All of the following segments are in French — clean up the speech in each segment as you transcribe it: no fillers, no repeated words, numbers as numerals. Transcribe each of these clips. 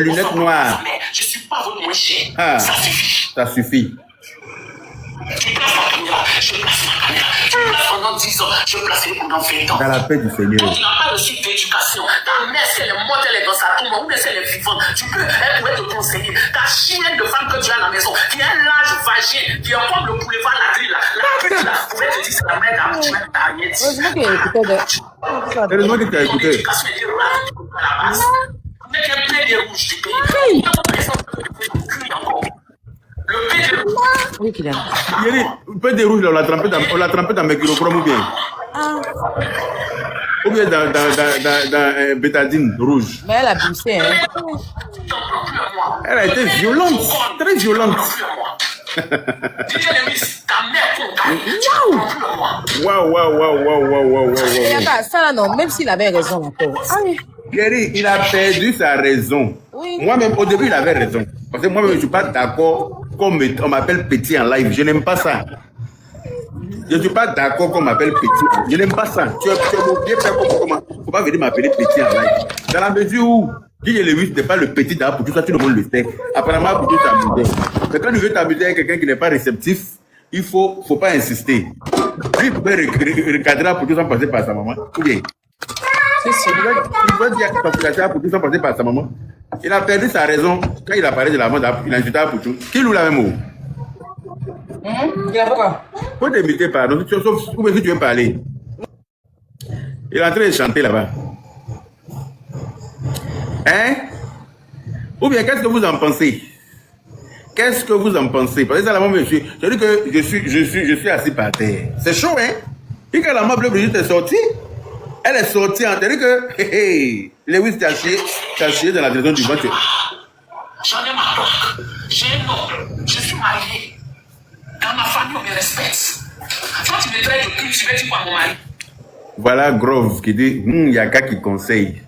lunettes noires. Je suis pas votre moins cher. Ah, ça suffit. Ça suffit. Tu places ma caméra, je place ma caméra. Tu places pendant 10 ans, je placerai pendant 20 ans. Dans la paix du Seigneur. Quand tu n'as pas reçu d'éducation, ta mère, si elle est morte, elle est dans sa tombe, ou bien si elle est vivante, elle pourrait te conseiller. Ta chienne de femme que tu as à la maison, qui a un large vagin, qui est comme le boulevard Ladrille, la pute là, pourrait te dire c'est la mère d'Abouchouin, t'as rien dit. Heureusement qu'il a écouté de... Heureusement que tu as écouté. Ton éducation est rapide à la base. Avec un PD rouge du pays. Le PD rouge. Oui, qu'il a. Il y a des PD rouge, on l'a trempé dans mercurochrome ou bien. Ou bien dans bétadine rouge. Mais elle a poussé, hein. Elle a été violente, très violente. Waouh. Ça là, non, même s'il avait raison encore. Ah oui. Gary, il a perdu sa raison. Oui. Moi-même, au début, il avait raison. Parce que moi-même, je ne suis pas d'accord qu'on m'appelle petit en live. Je n'aime pas ça. Je ne suis pas d'accord qu'on m'appelle petit. Je n'aime pas ça. Tu es mon bien frère. Il ne faut pas venir m'appeler petit en live. Dans la mesure où DJ Lewis n'est pas le petit d'art pour tout ça, tout le monde le sait. Apparemment, pour tout t'amuser. Mais quand tu veux t'amuser avec quelqu'un qui n'est pas réceptif, il ne faut pas insister. Lui, il pouvait recadrer pour tout ça passer par sa maman. Ou bien. C'est sûr. Il doit dire pour tout ça passer par sa maman. Il a perdu sa raison quand il a parlé de la mode, il a insulté pour tout. Qui loue la même mot? Il a fait quoi? Faut t'imiter, pardon. Sauf ou bien si tu veux parler. Il est en train de chanter là-bas. Hein? Ou bien qu'est-ce que vous en pensez? Qu'est-ce que vous en pensez? Parce que ça, là, monsieur, je dis que je suis assis par terre. C'est chaud, hein? Et quand la main bleue Brigitte est sortie, elle est sortie en tête que, Lewis t'a chié dans la direction du ventre. J'en ai ma plaque. J'ai un nom. Je suis marié. Dans ma famille, on me respecte. Quand tu me traites de cul, tu vas dire quoi, mon mari? Voilà Grove qui dit, il y a qu'un qui conseille.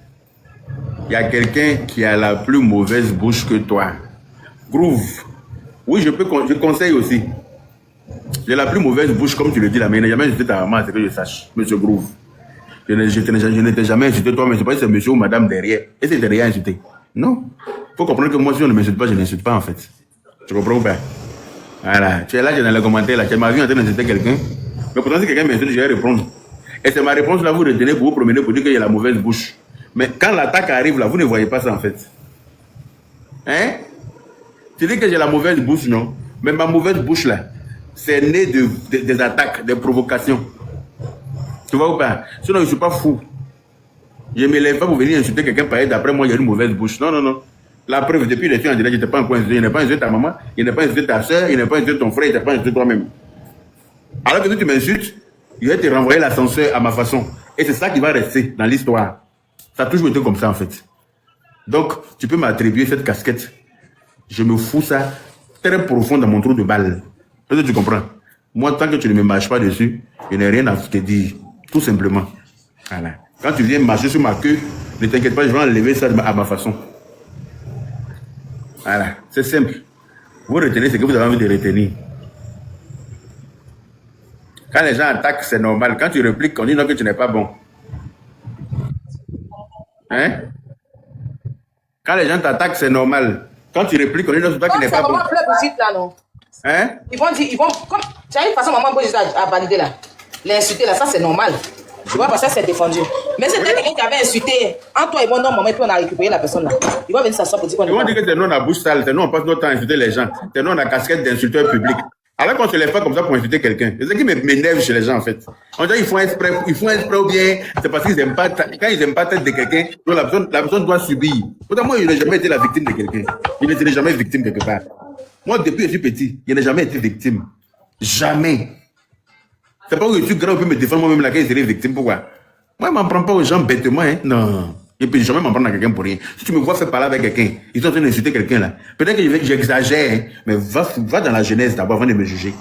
Il y a quelqu'un qui a la plus mauvaise bouche que toi. Groove. Oui, je conseille aussi. J'ai la plus mauvaise bouche, comme tu le dis là, mais il n'a jamais insulté ta maman, c'est que je sache, monsieur Groove. Je n'étais jamais insulté toi, mais je sais pas si c'est monsieur ou madame derrière. Et c'est derrière insulté. Non. Il faut comprendre que moi, si on ne m'insulte pas, je n'insulte pas en fait. Tu comprends ou pas? Voilà. Tu es là, j'ai dans les commentaires là. Tu m'as vu en train d'insulter quelqu'un. Mais pourtant, si quelqu'un m'insulte, je vais répondre. Et c'est ma réponse là, vous retenez pour vous promener pour dire qu'il y a la mauvaise bouche. Mais quand l'attaque arrive là, vous ne voyez pas ça en fait. Hein? Tu dis que j'ai la mauvaise bouche, non? Mais ma mauvaise bouche là, c'est né des attaques, des provocations. Tu vois ou pas? Sinon, je ne suis pas fou. Je ne me lève pas pour venir insulter quelqu'un pareil. D'après moi, il y a une mauvaise bouche. Non, non, non. La preuve, depuis les filles en direct, je n'étais pas encore insulté. Je n'ai pas insulté ta maman, je n'ai pas insulté ta soeur, je n'ai pas insulté ton frère, je n'ai pas insulté toi-même. Alors que si tu m'insultes, je vais te renvoyer l'ascenseur à ma façon. Et c'est ça qui va rester dans l'histoire. Ça a toujours été comme ça en fait. Donc, tu peux m'attribuer cette casquette. Je me fous ça très profond dans mon trou de balle. Est-ce que tu comprends? Moi, tant que tu ne me marches pas dessus, je n'ai rien à te dire. Tout simplement. Voilà. Quand tu viens marcher sur ma queue, ne t'inquiète pas, je vais enlever ça à ma façon. Voilà. C'est simple. Vous retenez ce que vous avez envie de retenir. Quand les gens attaquent, c'est normal. Quand tu répliques, on dit non que tu n'es pas bon. Hein? Quand les gens t'attaquent, c'est normal. Quand tu répliques, on dit non, c'est toi qui n'es pas bon. Là, non. Hein? Ils vont dire, comme, tu as une façon, maman, juste à valider là. L'insulter là, ça c'est normal. Tu vois, parce que ça c'est défendu. Mais c'est quelqu'un qui avait insulté, en toi et moi, non, maman, et puis on a récupéré la personne là. Il va venir s'asseoir pour dire qu'on est. Ils vont dire que c'est nous, on a bouche sale, c'est nous, on passe notre temps à insulter les gens. C'est nous, on a casquette d'insulteur public. Alors qu'on ne se lève pas comme ça pour insulter quelqu'un. C'est ce qui m'énerve chez les gens en fait. On dit qu'ils font exprès ou bien c'est parce qu'ils n'aiment pas, quand ils n'aiment pas la tête de quelqu'un, la personne doit subir. Pourtant, moi, je n'ai jamais été la victime de quelqu'un. Je n'étais jamais victime quelque part. Moi, depuis que je suis petit, je n'ai jamais été victime. Jamais. C'est pas où je suis grand, je peux me défendre moi-même là, quand je serai victime. Pourquoi? Moi, je ne m'en prends pas aux gens bêtement. Hein? Non. Et puis, jamais m'en prendre à quelqu'un pour rien. Si tu me vois faire parler avec quelqu'un, ils sont en train d'insulter quelqu'un là. Peut-être que j'exagère, hein, mais va dans la genèse d'abord avant de me juger.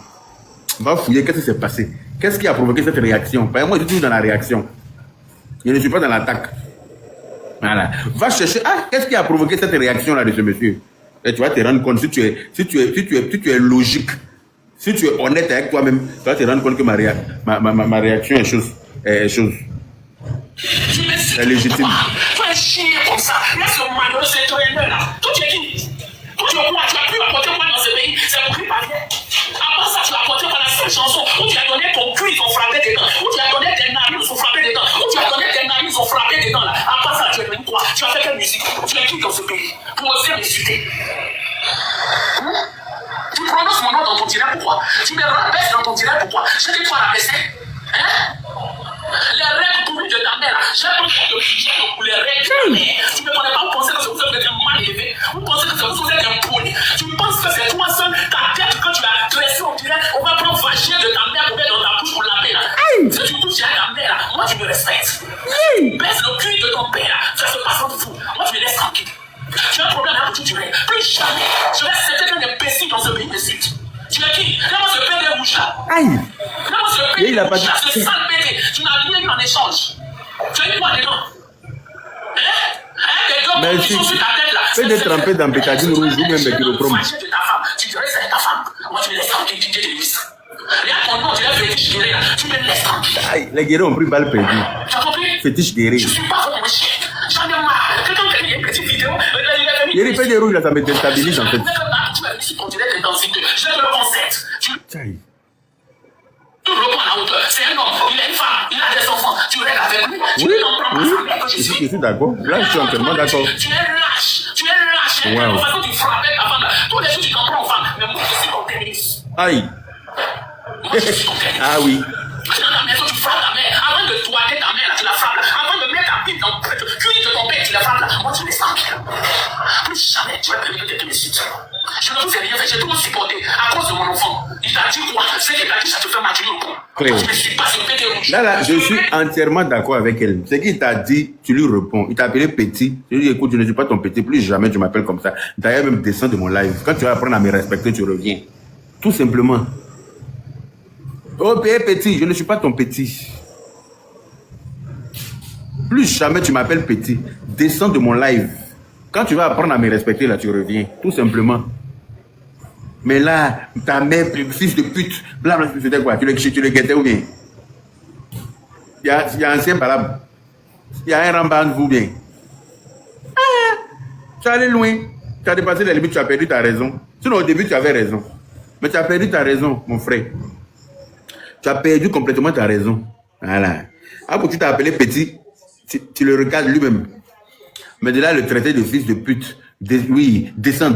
Va fouiller, qu'est-ce qui s'est passé? Qu'est-ce qui a provoqué cette réaction? Par exemple, moi, je suis toujours dans la réaction. Je ne suis pas dans l'attaque. Voilà. Va chercher, qu'est-ce qui a provoqué cette réaction là de ce monsieur? Et tu vas te rendre compte, si tu es logique, si tu es honnête avec toi-même, tu vas te rendre compte que ma réaction est chose. C'est légitime. chier comme ça. Laisse le malheureux citoyen là. Toi, tu es qui? Toi, tu es quoi? Tu as pu apporter quoi dans ce pays? C'est mon cri par rien. À part ça, tu as apporté par la seule chanson où tu as donné ton cul, ils ont frappé dedans. Où tu as donné tes narines, ils ont frappé dedans. Où tu as donné tes narines, ils ont frappé dedans là. À part ça, tu es venu quoi? Tu as fait quelle musique? Tu es qui dans ce pays? Pour oser m'insulter. Tu prononces mon nom dans ton direct, pourquoi? Tu me rabaisses dans ton direct, pourquoi? Je t'ai pas rabaissé. Hein? Les règles pourries de ta mère, j'ai pas de sujet pour les règles de ta mère. Tu ne connais pas, vous pensez que vous êtes mal élevé, vous pensez que vous êtes impoli. Tu penses que c'est toi seul, ta tête que tu as dressée au direct, on va prendre vagin de ta mère pour mettre dans ta bouche pour laver là. Si tu touches à ta mère là, moi tu me respectes. Baisse le cul de ton père là, ça se passe entre vous. Moi tu me laisses tranquille. Tu as un problème à toute durée. Plus jamais. Je vais accepter un imbécile dans ce pays de suite. Tu es qui? Là-bas, ce pédé rouge là. Aïe. Là-bas, ce pédé rouge là, ce sale pédé. Tu n'as rien eu en échange. Tu as eu quoi dedans? Mais si fais des trempés dans bétadine rouge ou même bétylochrome. Tu dirais que c'est ta femme. Moi, tu me laisses tranquille, tu dis regarde ton nom, tu l'as fétiche guéri là. Tu me laisses tranquille. Aïe, les guerriers ont pris balle perdue. Tu as compris? Fétiche guéri. Je suis pas votre chien. J'en ai marre. Quelqu'un qui a mis une petite vidéo. Guéri fait des rouges là, ça me déstabilise en fait. Tu m'as mis sur ton direct d'intensité. Je te le concède. Aïe. Tu le prends à la hauteur. C'est un homme. Il a une femme. Il a des enfants. Tu règles avec lui. Tu Oui, n'en prends pas oui. ça. Je suis d'accord. Là, je suis entièrement d'accord. Tu es lâche. Tu es lâche. Wow. La façon dont tu frappes ta femme. Tous les jours, tu t'en prends aux femmes. Mais moi, je suis ton tennis. Aïe. Moi, je suis ton tennis. Ah oui. Dans ta maison, tu frappes ta mère. Avant de toiter ta mère, là, tu la frappes. Là. Avant de mettre ta pipe dans le cul de ton père, tu la frappes. Là. Moi, tu laisses tranquille. Plus jamais tu vas permettre de te me suivre. Je ne vous ai rien fait, j'ai tout supporté à cause de mon enfant. Il t'a dit quoi? C'est qu'il t'a dit ça te fait mater au point. Cléo. Je ne suis pas sur pété rouge. Là, je suis entièrement d'accord avec elle. Ce qu'il t'a dit, tu lui réponds. Il t'a appelé petit. Tu lui dis, écoute, je ne suis pas ton petit. Plus jamais tu m'appelles comme ça. D'ailleurs, même descends de mon live. Quand tu vas apprendre à me respecter, tu reviens. Tout simplement. Oh, petit, je ne suis pas ton petit. Plus jamais tu m'appelles petit. Descends de mon live. Quand tu vas apprendre à me respecter, là, tu reviens. Tout simplement. Mais là, ta mère, fils de pute, blablabla, c'était quoi? Tu le guettais ou bien? Il y a ancien palabre. Il y a un ramban, vous bien. Ah, tu es allé loin. Tu as dépassé les limites, tu as perdu ta raison. Sinon, au début, tu avais raison. Mais tu as perdu ta raison, mon frère. Tu as perdu complètement ta raison. Voilà. Après, tu t'as appelé petit, tu le regardes lui-même. Mais de là, le traité de fils de pute. Oui, descends,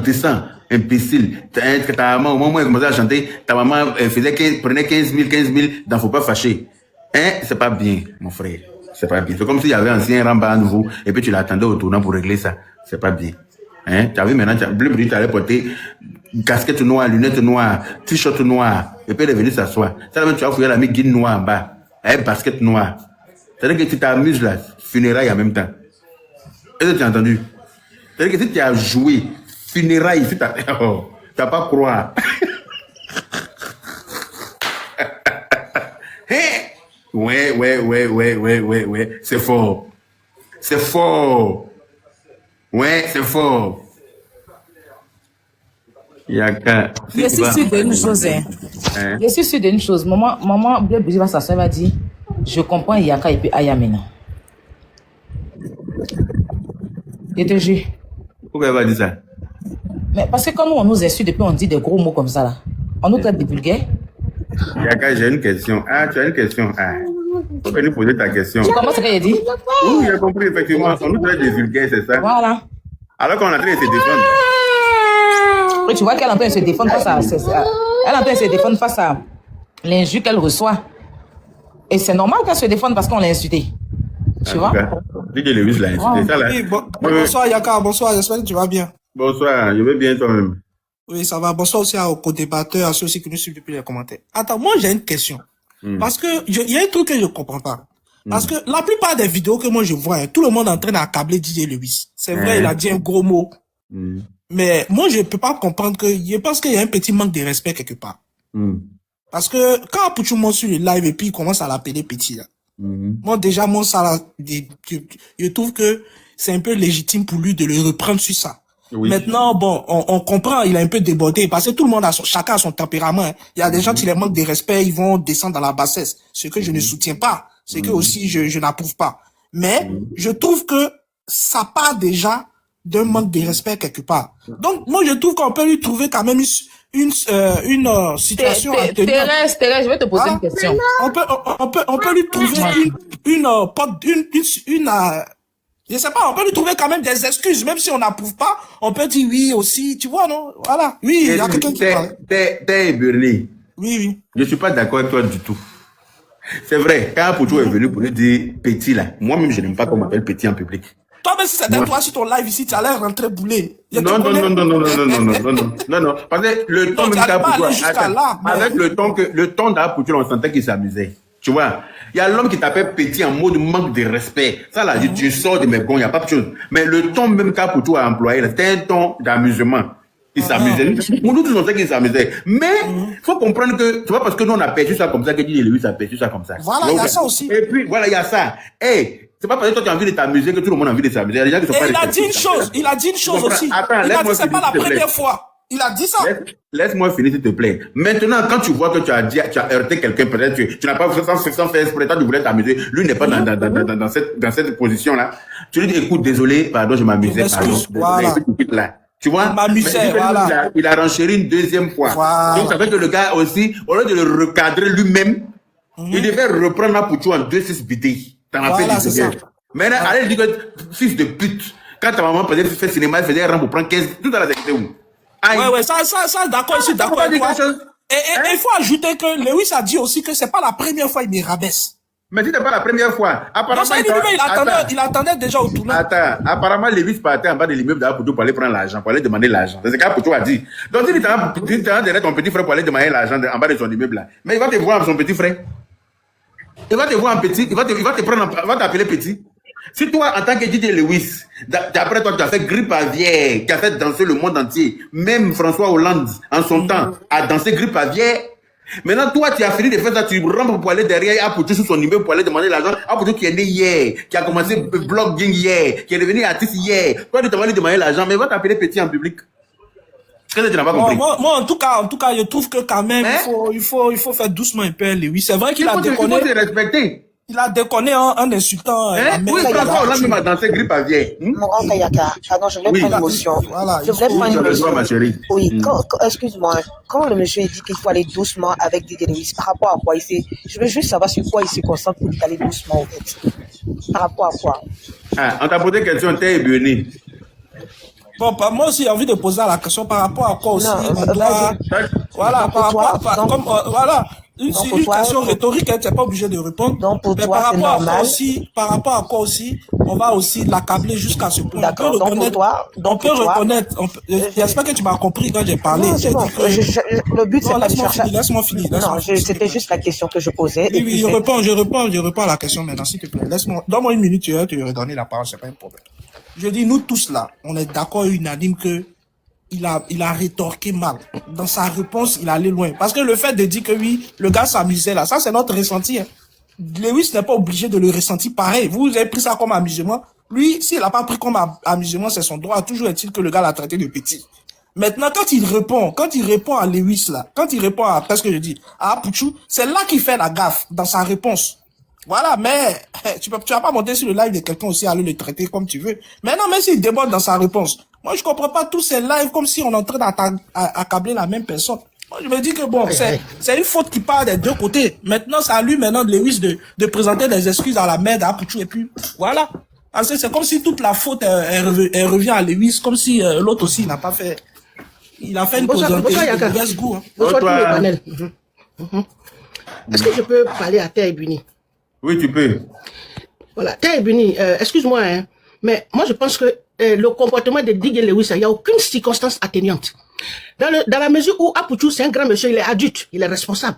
imbécile. Ta maman, au moment où elle commençait à chanter, ta maman prenait 15 000, dans Faut pas fâcher. Hein? C'est pas bien, mon frère. C'est pas bien. C'est comme s'il y avait un ancien ramba à nouveau, et puis tu l'attendais au tournant pour régler ça. C'est pas bien. Hein? Tu as vu maintenant, tu allais porter casquette noire, lunettes noires, t-shirt noir, et puis elle est venue s'asseoir. Ça, même, tu as fouillé la guine noire en bas, avec basket noire. C'est-à-dire que tu t'amuses là, funérailles en même temps. Est-ce que tu as entendu? C'est-à-dire que si tu as joué funérailles, si tu n'as pas croire. Hey! Ouais. C'est fort. C'est fort. Ouais, c'est fort. Yaka. Je suis sûre d'une chose. Hein. Je suis sûre d'une chose. Maman Blé va s'asseoir, va dire, je comprends Yaka et puis Aya maintenant. Je te jure. Pourquoi elle va dire ça? Mais parce que quand nous, on nous insulte depuis, on dit des gros mots comme ça là. On nous traite de vulgaires. Yaka, j'ai une question. Ah, tu as une question. Ah. Faut venir poser ta question. Tu comprends ce que j'ai dit? Oui, j'ai compris, effectivement. On nous traite de vulgaires, c'est ça? Voilà. Alors qu'on est en train de se défendre. Et tu vois qu'elle est en train de se défendre face à... Elle est en train de se défendre face à l'injure qu'elle reçoit. Et c'est normal qu'elle se défende parce qu'on l'a insultée. Tu vois? DJ Lewis l'a insulté. Ça, là. Oui, bonsoir Yaka, bonsoir, j'espère que tu vas bien. Bonsoir, je vais bien toi-même. Oui, ça va. Bonsoir aussi aux co-débatteurs, à ceux aussi qui nous suivent depuis les commentaires. Attends, moi j'ai une question. Parce que il y a un truc que je comprends pas. Parce que la plupart des vidéos que moi je vois, hein, tout le monde est en train d'accabler DJ Lewis. C'est vrai, il a dit un gros mot. Mais moi je peux pas comprendre que, je pense qu'il y a un petit manque de respect quelque part. Parce que quand Pouchou monte sur le live et puis il commence à l'appeler petit là. Moi déjà, moi ça là, je trouve que c'est un peu légitime pour lui de le reprendre sur ça. Oui. Maintenant, bon, on comprend, il a un peu débordé parce que tout le monde chacun a son tempérament. Hein. Il y a des gens qui les manquent de respect, ils vont descendre dans la bassesse. Ce que je ne soutiens pas, c'est que aussi je n'approuve pas. Mais je trouve que ça part déjà d'un manque de respect quelque part. Donc, moi, je trouve qu'on peut lui trouver quand même une situation à tenir. Thérèse, je vais te poser une question. On peut lui trouver je sais pas, on peut lui trouver quand même des excuses, même si on n'approuve pas, on peut dire oui aussi, tu vois, non? Voilà. Oui, il y a quelqu'un qui parle. T'es Bernie. Oui. Je suis pas d'accord avec toi du tout. C'est vrai, quand Apouchou est venu pour lui dire petit là, moi-même je n'aime pas qu'on m'appelle petit en public. Toi, même si c'était toi sur ton live ici, tu as l'air rentré bouler. Non, parce que le temps même d'Apouchou, avec le ton d'Apouchou, on sentait qu'il s'amusait. Tu vois, il y a l'homme qui t'appelle petit en mode manque de respect. Ça là, tu sors de mes gonds, il n'y a pas de chose. Mais le ton même qu'Apouchou a employé, c'était un ton d'amusement. Il s'amusait. Nous tous on sait qu'il s'amusait. Mais il faut comprendre que c'est pas parce que nous on a perçu ça comme ça que DJ Lewis a perçu ça comme ça. Voilà, il y a ça aussi. Et puis voilà, il y a ça. Hey, c'est pas parce que toi tu as envie de t'amuser que tout le monde a envie de s'amuser. Il y a des gens qui sont pas. Il a dit une chose aussi. Attends, il a dit c'est pas la première fois. Il a dit ça. Laisse-moi finir, s'il te plaît. Maintenant, quand tu vois que tu as heurté quelqu'un, peut-être tu n'as pas fait sans faire exprès, toi tu voulais t'amuser, lui n'est pas dans cette position-là. Tu lui dis, écoute, désolé, pardon, je m'amusais, pardon. Voilà. Là. Tu vois? Voilà. Il a renchéri une deuxième fois. Voilà. Donc ça fait que le gars aussi, au lieu de le recadrer lui-même, il devait reprendre Apouchou en 2-6 BD. T'en as fait des idées. Maintenant, allez dire que fils de pute, quand ta maman peut-être fait cinéma, elle faisait un rang pour prendre 15, tout à la sécurité où? Ouais, ça, d'accord, je suis d'accord avec toi. Et il faut ajouter que Lewis a dit aussi que c'est pas la première fois qu'il me rabaisse. Mais c'était pas la première fois. Apparemment, il attendait déjà au tournoi. Attends, apparemment, Lewis partait en bas de l'immeuble d'Apouchou pour aller prendre l'argent, pour aller demander l'argent. C'est ce qu'Apouchou a dit. Donc, il était derrière ton petit frère pour aller demander l'argent en bas de son immeuble là. Mais il va te voir son petit frère. Il va te voir en petit, il va t'appeler petit. Si toi, en tant que DJ Lewis, d'après toi, tu as fait grippe aviaire, tu as fait danser le monde entier, même François Hollande, en son temps, a dansé grippe aviaire. Maintenant, toi, tu as fini de faire ça, tu rentres pour aller derrière Apouchou sur son immeuble pour aller demander l'argent. Apouchou qui est né hier, qui a commencé blogging hier, qui est devenu artiste hier. Toi, tu t'as envie de demander l'argent, mais il va t'appeler petit en public. Qu'est-ce que tu n'as pas compris? Moi, en tout cas, je trouve que quand même, il faut faire doucement un peu, Lewis. C'est vrai qu'il a déconné. Il faut te respecter. Il a déconné en insultant. Oui, François Hollande m'a dansé grippe aviaire. Morand Kayaka, pardon, je voulais prendre une motion. Voilà, je voulais prendre une motion. Ma chérie. Oui, excuse-moi. Quand le monsieur dit qu'il faut aller doucement avec DJ Lewis, par rapport à quoi il fait? Je veux juste savoir sur quoi il se concentre pour aller doucement au fait. Par rapport à quoi? On t'a posé une question, t'es ébuni. Bon, moi aussi, j'ai envie de poser la question par rapport à quoi aussi. Voilà, par rapport voilà. Une question rhétorique, tu n'es pas obligé de répondre. Donc pour mais toi, c'est normal. Par rapport à quoi aussi, on va aussi l'accabler jusqu'à ce point. D'accord, donc pour toi, reconnaître. J'espère que tu m'as compris quand j'ai parlé. Non, c'est bon. Le but, c'est pas de chercher. Laisse-moi finir. Non, c'était juste la question que je posais. Oui, je réponds à la question maintenant, s'il te plaît. Donne-moi une minute, je vais te redonner la parole, c'est pas un problème. Je dis, nous tous là, on est d'accord unanime que il a rétorqué mal. Dans sa réponse, il allait loin. Parce que le fait de dire que oui, le gars s'amusait là, ça c'est notre ressenti. Hein. Lewis n'est pas obligé de le ressentir pareil. Vous avez pris ça comme amusement. Lui, s'il n'a pas pris comme amusement, c'est son droit. Toujours est-il que le gars l'a traité de petit. Maintenant, quand il répond à Lewis là, quand il répond à, qu'est-ce que je dis, à Apouchou, c'est là qu'il fait la gaffe dans sa réponse. Voilà, mais tu vas pas monter sur le live de quelqu'un aussi, aller le traiter comme tu veux. Mais non, même s'il déborde dans sa réponse, moi je comprends pas tous ces lives comme si on est en train d'accabler la même personne. Moi je me dis que bon, c'est une faute qui part des deux côtés. Maintenant, c'est à lui maintenant de Lewis de présenter des excuses à la mère d'Apouchou et puis voilà. Parce que c'est comme si toute la faute elle revient à Lewis, comme si l'autre aussi n'a pas fait. Il a fait une présentation de mauvaise goût. Bonsoir tout le panel. Est-ce que je peux parler à Terre Buni? Oui, tu peux. Voilà, Terre Buni, excuse-moi, hein, mais moi je pense que le comportement de DJ Lewis, il n'y a aucune circonstance atténuante. Dans la mesure où Apouchou, c'est un grand monsieur, il est adulte, il est responsable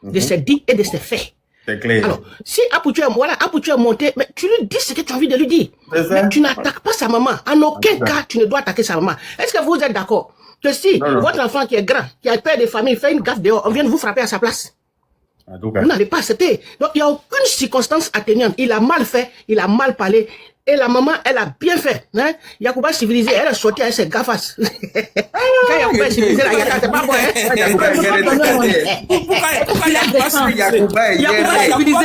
de ses dits et de ses faits. C'est clair. Alors, si Apouchou est monté, mais tu lui dis ce que tu as envie de lui dire. Mais tu n'attaques pas sa maman. En aucun cas, tu ne dois attaquer sa maman. Est-ce que vous êtes d'accord que si votre enfant qui est grand, qui a peur de famille, fait une gaffe dehors, on vient de vous frapper à sa place? Vous n'allez pas accepter. Donc, il n'y a aucune circonstance atténuante. Il a mal fait, il a mal parlé. Et la maman, elle a bien fait. Hein? Yacouba civilisé, elle a sorti avec ses gaffas. Quand Yacouba est civilisé, la Yaka, c'est pas bon. Yacouba est civilisé.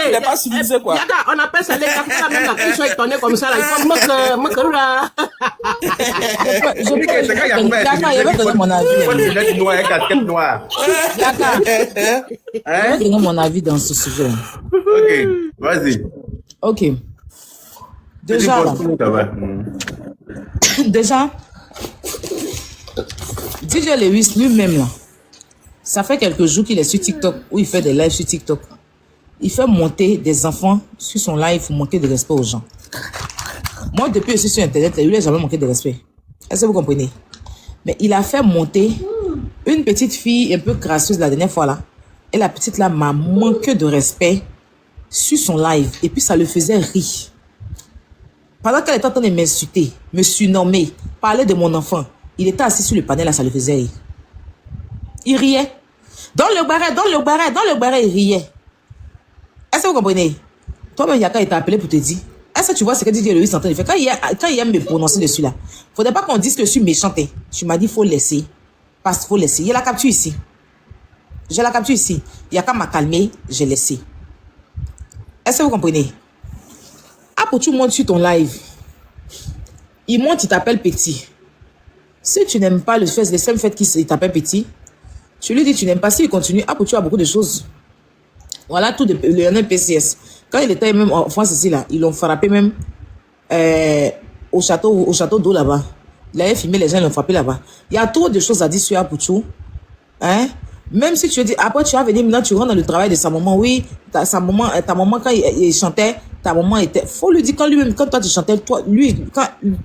Il n'est pas civilisé, quoi. Yaka, on appelle ça les Yacouba, même là, ils sont étonnés comme ça, là. Ils font Makarura. Je vais donner mon avis. Yaka, je vais donner mon avis dans ce sujet. Ok, vas-y. Ok. Déjà, là, déjà, DJ Lewis lui-même, là, ça fait quelques jours qu'il est sur TikTok, où il fait des lives sur TikTok. Il fait monter des enfants sur son live pour manquer de respect aux gens. Moi, depuis que je suis sur Internet, il n'a jamais manqué de respect. Est-ce que vous comprenez? Mais il a fait monter une petite fille un peu gracieuse la dernière fois, là. Et la petite, là, m'a manqué de respect sur son live. Et puis, ça le faisait rire. Pendant qu'elle était en train de m'insulter, me surnommer, parler de mon enfant, il était assis sur le panel, là, ça le faisait rire. Il riait. Dans le barret, il riait. Est-ce que vous comprenez? Toi-même, Yaka, il t'a appelé pour te dire. Est-ce que tu vois ce que DJ Lewis est en train de faire? Quand il aime me prononcer dessus, là, faudrait pas qu'on dise que je suis méchante. Tu m'as dit, faut laisser. Parce qu'il faut laisser. Il y a la capture ici. J'ai la capture ici. Yaka m'a calmé, j'ai laissé. Est-ce que vous comprenez? Après, tu montes sur ton live. Il monte, il t'appelle petit. Si tu n'aimes pas le seul fait qu'il t'appelle petit, tu lui dis tu n'aimes pas. S'il continue, après, tu as beaucoup de choses. Voilà tout le PCS. Quand il était même en France ici, là, ils l'ont frappé même au château d'eau là-bas. Il avait filmé les gens, ils l'ont frappé là-bas. Il y a trop de choses à dire sur Apuchou. Hein? Même si tu dis, après tu vas venir, maintenant tu rentres dans le travail de sa maman. Oui, ta maman quand il chantait, ta maman était... Faut lui dire, quand toi tu chantais, quand lui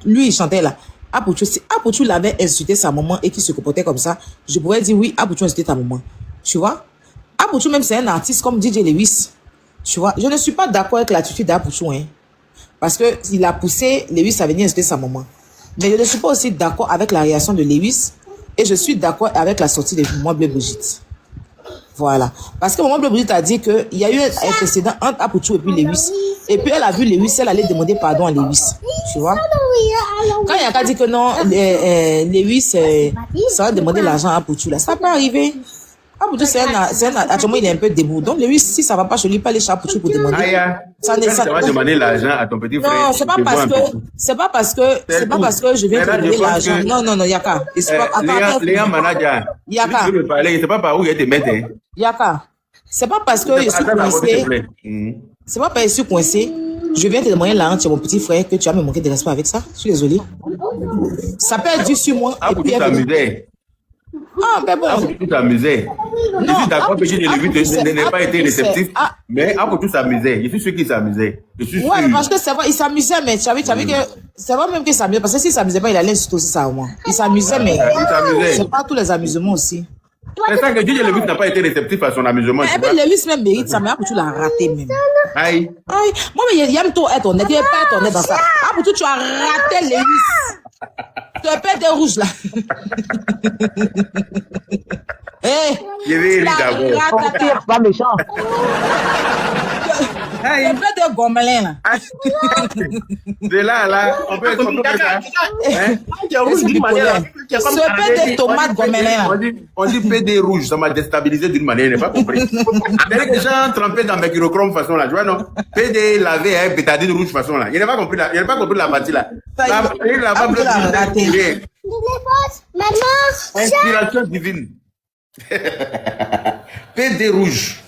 il chantait là, Apuchou, si Apuchou l'avait insulté sa maman et qu'il se comportait comme ça, je pourrais dire oui, Apuchou a insulté ta maman. Tu vois? Apuchou même c'est un artiste comme DJ Lewis. Tu vois? Je ne suis pas d'accord avec l'attitude d'Apuchou, hein. Parce que il a poussé Lewis à venir insulter sa maman. Mais je ne suis pas aussi d'accord avec la réaction de Lewis. Et je suis d'accord avec la sortie de Maman Bleu Brigitte. Voilà. Parce que Maman Bleu Brigitte a dit qu'il y a eu un précédent entre Apuchou et puis Lewis. Et puis elle a vu Lewis, elle allait demander pardon à Lewis. Tu vois? Quand Yaka dit que non, Lewis, ça va demander l'argent à Apuchou, là, ça peut arriver. Apuchou, actuellement, il est un peu debout. Donc, Lewis, si ça va pas chez lui, pas aller chez Apuchou pour demander. Ça va demander l'argent à ton petit frère. Non, c'est pas parce que je viens te demander l'argent. Non, Yaka. Léa Manadia. Yaka. Tu veux me parler, c'est pas par où il y a des mettre. Yaka. C'est pas parce que je suis coincé. C'est pas parce que je suis coincé. Je viens te demander l'argent chez mon petit frère que tu vas me manquer de respect avec ça. Je suis désolé. Ça peut être dû sur moi. Ah, pour tout t'amuser. Ah, ben bon. Ah, pour tout t'amuser. Je suis d'accord que j'ai n'ai pas été réceptif. Mais ah, pour tout s'amuser. Je suis sûr qu'il s'amusait. Ouais, parce que c'est vrai, il s'amusait, mais tu savais que c'est vrai même qu'il s'amusait. Parce que s'il s'amusait pas, il allait insulter aussi ça au moins. Il s'amusait, mais c'est pas tous les amusements aussi. C'est ça que DJ Lewis n'a pas été réceptif à son amusement. Et puis Lewis même mérite ça, mais Apuchou l'a raté même. Aïe. Moi, mais il aime trop être honnête. Il n'est pas être honnête dans ça. Apuchou, tu as raté Lewis. Tu as perdu des rouges là. Je vais rire d'abord. Pas méchant. Tu as perdu des gommelins là. De là, on peut faire ça. Ce peu de tomates gommelins là. On dit PD rouge, ça m'a déstabilisé d'une manière, je n'ai pas compris. C'est des gens trempés dans mercurochrome façon là, tu vois non? PD lavé avec bétadine rouge façon là. Je n'ai pas compris la partie là. Il a pas raté. Inspiration divine. PD rouge.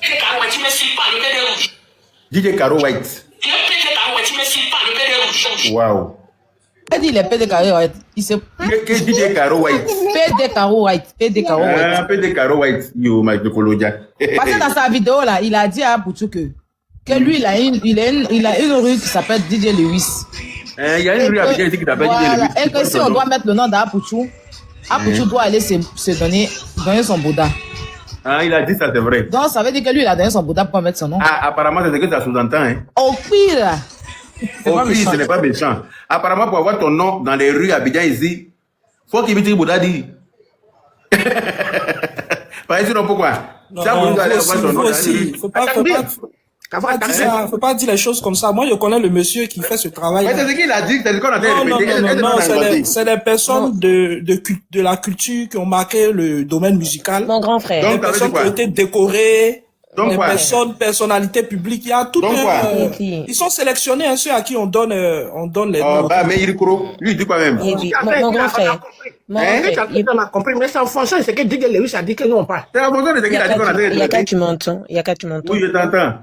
DJ Caro White. Waouh. Il dit il est PD Caro White. Il se. Que DJ Caro White. PD Caro White. PD Caro White. Ah, PD Caro White. Yo, Mike de Colodia. Parce que dans sa vidéo là, il a dit à Apuchou que lui il a une rue qui s'appelle DJ Lewis. Il y a une rue à Bidjan ici qui s'appelle DJ Lewis. Et que si on doit mettre le nom d'Apuchou, Apuchou doit aller se donner son Bouddha. Ah, il a dit ça, c'est vrai. Donc ça veut dire que lui il a donné son Bouddha pour mettre son nom. Ah, apparemment c'est ce que ça sous-entend. Hein. Au pire. Au pire, ce n'est pas méchant. Apparemment pour avoir ton nom dans les rues à Bidjan ici, faut qu'il mette Bouddha dit. Par exemple, pourquoi? Non, faut pas Faut pas dire les choses comme ça. Moi, je connais le monsieur qui fait ce travail. Mais c'est ce qu'il a dit, c'est ce qu'on a Non, répété. c'est des personnes de la culture qui ont marqué le domaine musical. Mon grand frère. Donc, Des personnes qui ont été décorées. Donc Des quoi? personnalités publiques. Il y a tout Donc quoi? ils sont sélectionnés, hein, ceux à qui on donne les Oh, noms. bah, mais il court. Lui, il dit quoi même? Il dit, mon grand frère. Mon Hein? grand frère, On a compris, mais c'est en fonction de ce que DJ Lewis a dit que nous on parle. C'est la fonction de ce qu'il a dit qu'on a il y a qu'à répété. tu m'entends. Il y a qu'à tu m'entends. Oui, je t'entends.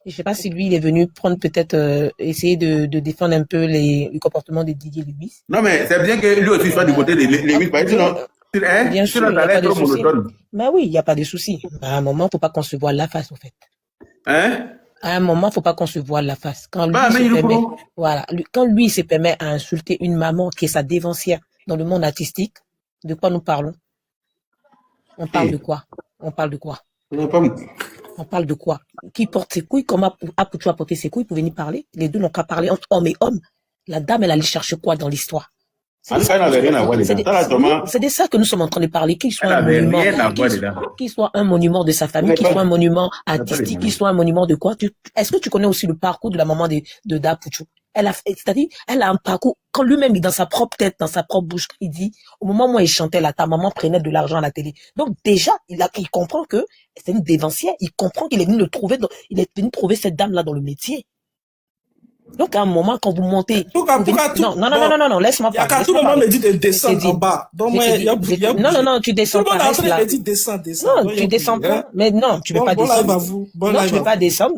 Je sais pas si lui, il est venu prendre peut-être, essayer de défendre un peu le comportement de Didier Lewis. Non, mais c'est bien que lui aussi soit du côté des Lewis. Parce que sinon, Bien sûr, sinon, il n'y a ça pas va de être trop souci. monotone. Ben oui, il n'y a pas de souci. À un moment, faut pas qu'on se voile la face, au fait. Hein? À un moment, faut pas qu'on se voile la face. Quand lui, Bah, mais se il est permet, courant. voilà, quand lui se permet à insulter une maman qui est sa dévancière dans le monde artistique, de quoi nous parlons? On parle de quoi? On parle de quoi? On parle de quoi? Qui porte ses couilles? Comment Apoutou a porté ses couilles pour venir parler? Les deux n'ont qu'à parler entre homme et homme. La dame, elle allait chercher quoi dans l'histoire? En tout cas, elle n'avait rien à voir dedans. C'est de ça que nous sommes en train de parler. Qu'il soit Elle un avait monument, rien à voir dedans. qu'il soit un monument de sa famille, Mais qu'il pas- soit un monument pas artistique, les qu'il soit un monument de quoi? Est-ce que tu connais aussi le parcours de la maman de Dapouchou? C'est-à-dire, elle a un parcours, quand lui-même, dans sa propre tête, dans sa propre bouche, il dit, au moment où il chantait là, ta maman prenait de l'argent à la télé. Donc, déjà, il comprend que c'est une dévancière. Il comprend qu'il est venu le trouver, il est venu trouver cette dame-là dans le métier. Donc, à un moment, quand vous montez. Non, laisse-moi Il y a parler. qu'à tout le monde me dit de descendre en bas. Donc, moi, Non, tu descends tout le pas. monde Reste après là. me dit descends. Non, tu descends pas. Mais non, tu ne veux pas Bon live à descendre. vous. Bon Non, live tu à veux pas vous. descendre.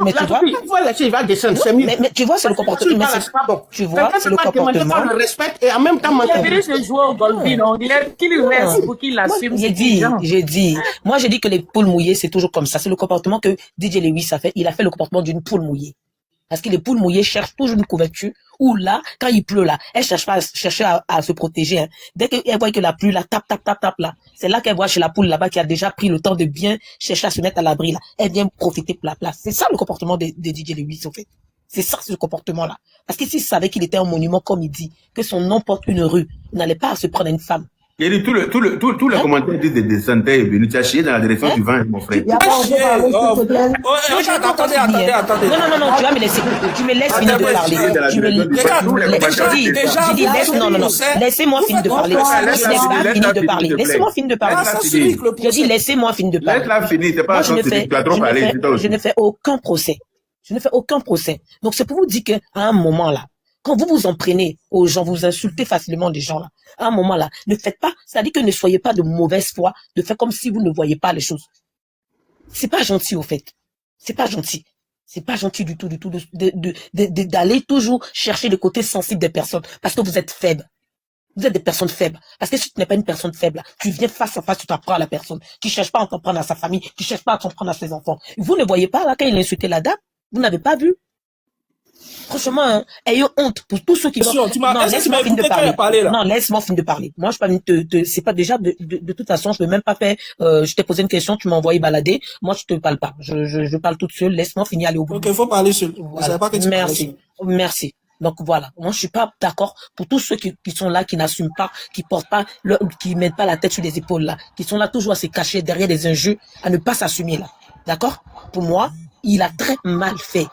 Mais tu vois. Il faut laisser, il va descendre, c'est mieux. Mais tu vois, c'est le comportement. Mais c'est pas bon. Tu vois, c'est le comportement. Le respect et en même temps, Il dirait se jouer au golfin, on dirait qu'il reste pour qu'il assume ses J'ai dit. Moi, j'ai dit que les poules mouillées, c'est toujours comme ça. C'est le comportement que DJ Lewis a fait. Il a fait le comportement d'une poule mouillée. Parce que les poules mouillées cherchent toujours une couverture. Ou là, quand il pleut là, elles cherchent pas à se protéger. Hein. Dès qu'elles voient que la pluie là, tape là, c'est là qu'elles voient chez la poule là-bas qui a déjà pris le temps de bien chercher à se mettre à l'abri là. Elle vient profiter pour la place. C'est ça le comportement de DJ Lewis, en fait. C'est ça, ce comportement-là. Parce que s'il savait qu'il était un monument, comme il dit, que son nom porte une rue, il n'allait pas se prendre une femme. Il dit, tous les commentaires disent des santé est venu. Tu as chié dans la direction du vent, mon frère. Attendez. Non, tu vas me laisser. Tu me laisses finir de parler. Laissez-moi finir de parler. Laissez-moi finir de parler. Je dis, laissez-moi finir de parler. Laisse-la finir, c'est pas Moi, je ne fais aucun procès. Donc, c'est pour vous dire qu'à un moment là, quand vous vous en prenez aux gens, vous insultez facilement les gens là. À un moment là, ne faites pas, c'est-à-dire que ne soyez pas de mauvaise foi, de faire comme si vous ne voyez pas les choses. C'est pas gentil au fait. C'est pas gentil. C'est pas gentil du tout, d'aller toujours chercher le côté sensible des personnes parce que vous êtes faible. Vous êtes des personnes faibles. Parce que si tu n'es pas une personne faible, tu viens face à face, tu t'apprends à la personne. Tu cherches pas à t'en prendre à sa famille, tu cherches pas à t'en prendre à ses enfants. Vous ne voyez pas là quand il a insulté la dame, vous n'avez pas vu. Franchement, hein, ayons honte pour tous ceux qui vont. Non, laisse-moi finir de parler. Non, laisse-moi finir de parler. Moi, je suis pas c'est pas déjà de toute façon, je peux même pas faire. Je t'ai posé une question, tu m'as envoyé balader. Moi, je te parle pas. Je parle toute seule. Laisse-moi finir aller au bout. Donc, il faut parler seul. Voilà. Pas que tu Merci. Donc voilà. Moi, je suis pas d'accord pour tous ceux qui sont là, qui n'assument pas, qui portent pas, qui mettent pas la tête sur les épaules là, qui sont là toujours à se cacher derrière des injures, à ne pas s'assumer là. D'accord? Pour moi, il a très mal fait.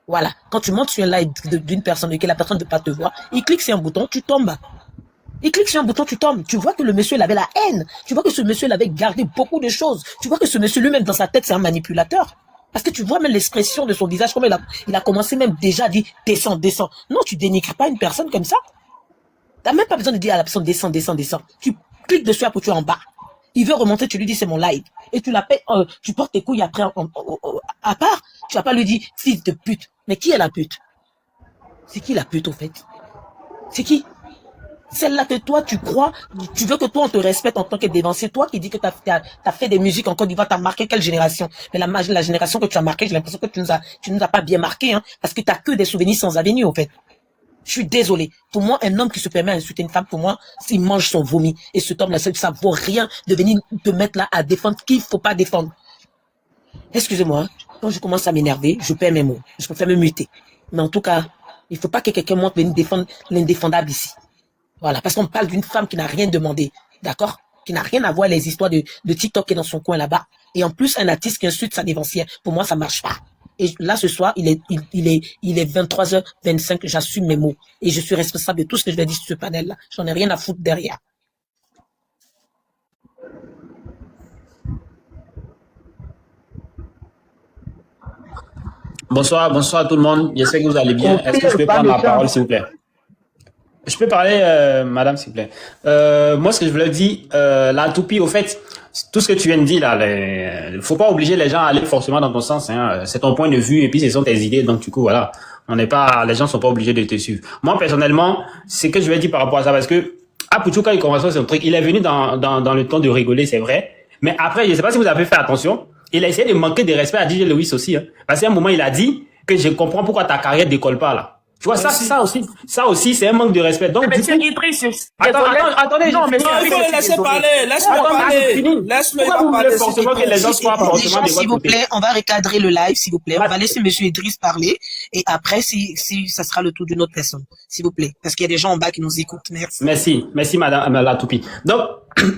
Voilà. Quand tu montes sur un live d'une personne et que la personne ne peut pas te voir, il clique sur un bouton, tu tombes. Il clique sur un bouton, tu tombes. Tu vois que le monsieur, il avait la haine. Tu vois que ce monsieur, il avait gardé beaucoup de choses. Tu vois que ce monsieur, lui-même, dans sa tête, c'est un manipulateur. Parce que tu vois même l'expression de son visage, comme il a commencé même déjà à dire, descends. Non, tu dénigres pas une personne comme ça. T'as même pas besoin de dire à la personne, descends. Tu cliques dessus, après tu es en bas. Il veut remonter, tu lui dis, c'est mon live. Et tu l'appelles, tu portes tes couilles après, à part. Tu vas pas lui dire, fils de pute. Mais qui est la pute? C'est qui la pute, au fait? C'est qui? Celle-là que toi, tu crois, tu veux que toi, on te respecte en tant que dévancier. Toi qui dis que t'as fait des musiques en Côte d'Ivoire, t'as marqué quelle génération? Mais la génération que tu as marquée, j'ai l'impression que tu nous as pas bien marqué, hein, parce que t'as que des souvenirs sans avenir, au fait. Je suis désolé. Pour moi, un homme qui se permet d'insulter une femme, pour moi, s'il mange son vomi. Et cet homme-là, ça vaut rien de venir te mettre là à défendre qu'il faut pas défendre. Excusez-moi, quand je commence à m'énerver, je perds mes mots. Je préfère me muter. Mais en tout cas, il faut pas que quelqu'un monte venir défendre l'indéfendable ici. Voilà, parce qu'on parle d'une femme qui n'a rien demandé, d'accord? Qui n'a rien à voir avec les histoires de TikTok qui est dans son coin là-bas. Et en plus, un artiste qui insulte sa dévancière, pour moi, ça marche pas. Et là, ce soir, il est 23h25, j'assume mes mots. Et je suis responsable de tout ce que je vais dire sur ce panel-là. J'en ai rien à foutre derrière. Bonsoir, bonsoir tout le monde. J'espère que vous allez bien. Est-ce que je peux prendre la parole, s'il vous plaît? Je peux parler, madame, s'il vous plaît. Moi, ce que je voulais dire, la toupie, au fait, tout ce que tu viens de dire là, faut pas obliger les gens à aller forcément dans ton sens. Hein. C'est ton point de vue et puis ce sont tes idées. Donc du coup, voilà, les gens sont pas obligés de te suivre. Moi, personnellement, c'est que je vais dire par rapport à ça, parce que Apuchu, quand il commence son truc, il est venu dans le temps de rigoler, c'est vrai. Mais après, je sais pas si vous avez fait attention, il a essayé de manquer de respect à DJ Lewis aussi. Hein. Parce qu'à un moment, il a dit que je comprends pourquoi ta carrière décolle pas là. Tu vois, ça aussi, c'est un manque de respect. Donc, Mais c'est Idriss, attendez, non, mais Non, il faut le laisser parler. Laisse-moi parler. Laisse-moi Pourquoi vous voulez parler. forcément que les gens soient Les forcément gens, de s'il votre vous côté? plaît, on va recadrer le live, s'il vous plaît. On va laisser monsieur Idriss parler. Et après, si ça sera le tour d'une autre personne. S'il vous plaît. Parce qu'il y a des gens en bas qui nous écoutent. Merci. Merci, madame la toupie. Donc,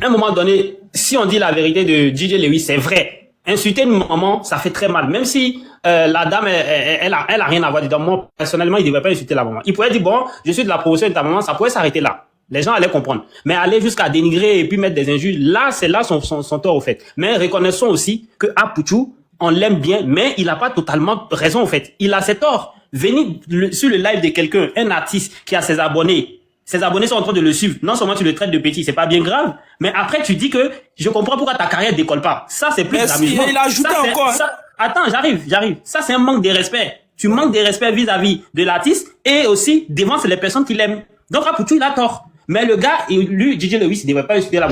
à un moment donné, si on dit la vérité de DJ Lewis, c'est vrai. Insulter une maman, ça fait très mal. Même si la dame, elle a rien à voir dedans. Moi, personnellement, il ne devrait pas insulter la maman. Il pourrait dire, bon, je suis de la promotion de ta maman, ça pourrait s'arrêter là. Les gens allaient comprendre. Mais aller jusqu'à dénigrer et puis mettre des injures, là, c'est là son tort, au fait. Mais reconnaissons aussi que Apuchu, on l'aime bien, mais il n'a pas totalement raison, au fait. Il a ses torts. Venir sur le live de quelqu'un, un artiste qui a ses abonnés sont en train de le suivre. Non seulement tu le traites de petit, c'est pas bien grave, mais après tu dis que je comprends pourquoi ta carrière décolle pas. Ça, c'est plus d'amusement. Il a ajouté encore. Attends, j'arrive. Ça, c'est un manque de respect. Tu manques de respect vis-à-vis de l'artiste et aussi devant les personnes qui l'aiment. Donc, Apuchu, il a tort. Mais le gars, lui, DJ Lewis, il devrait pas insulter la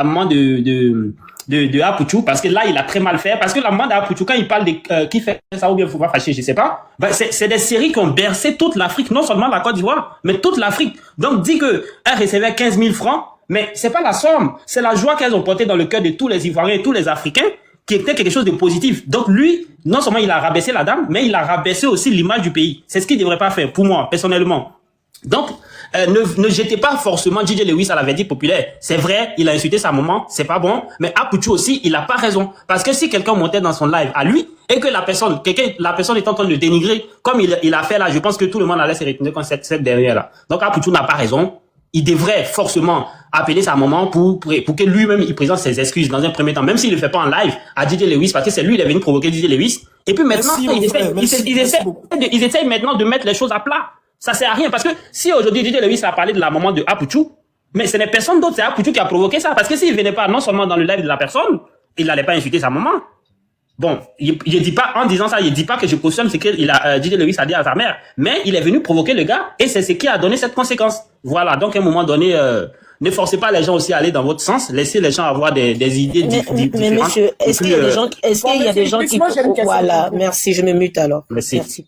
maman de Apuchu, parce que là, il a très mal fait. Parce que la maman d'Apuchu, quand il parle de qui fait ça ou bien faut pas fâcher, je sais pas. Ben, c'est des séries qui ont bercé toute l'Afrique, non seulement la Côte d'Ivoire, mais toute l'Afrique. Donc, dit que elle recevait 15 000 francs, mais c'est pas la somme, c'est la joie qu'elles ont portée dans le cœur de tous les Ivoiriens et tous les Africains, qui était quelque chose de positif. Donc lui, non seulement il a rabaissé la dame, mais il a rabaissé aussi l'image du pays. C'est ce qu'il devrait pas faire, pour moi, personnellement. Donc, ne jetez pas forcément DJ Lewis à la verdict populaire. C'est vrai, il a insulté sa maman, c'est pas bon, mais Apuchu aussi, il a pas raison. Parce que si quelqu'un montait dans son live à lui, et que la personne est en train de le dénigrer, comme il a fait là, je pense que tout le monde allait se retenir comme cette derrière là. Donc Apuchu n'a pas raison. Il devrait forcément appeler sa maman pour que lui-même il présente ses excuses dans un premier temps, même s'il le fait pas en live à DJ Lewis, parce que c'est lui il est venu provoquer DJ Lewis. Et puis maintenant, ils essaient maintenant de mettre les choses à plat. Ça sert à rien, parce que si aujourd'hui DJ Lewis a parlé de la maman de Apuchu, mais ce n'est personne d'autre, c'est Apuchu qui a provoqué ça. Parce que s'il venait pas non seulement dans le live de la personne, il n'allait pas insulter sa maman. Bon, je dis pas, en disant ça, il dit pas que je cautionne ce que DJ Lewis a dit à sa mère, mais il est venu provoquer le gars, et c'est ce qui a donné cette conséquence. Voilà, donc à un moment donné, ne forcez pas les gens aussi à aller dans votre sens, laissez les gens avoir des idées différentes. Mais monsieur, est-ce qu'il y a des gens qui... Voilà, merci, je me mute alors. Merci.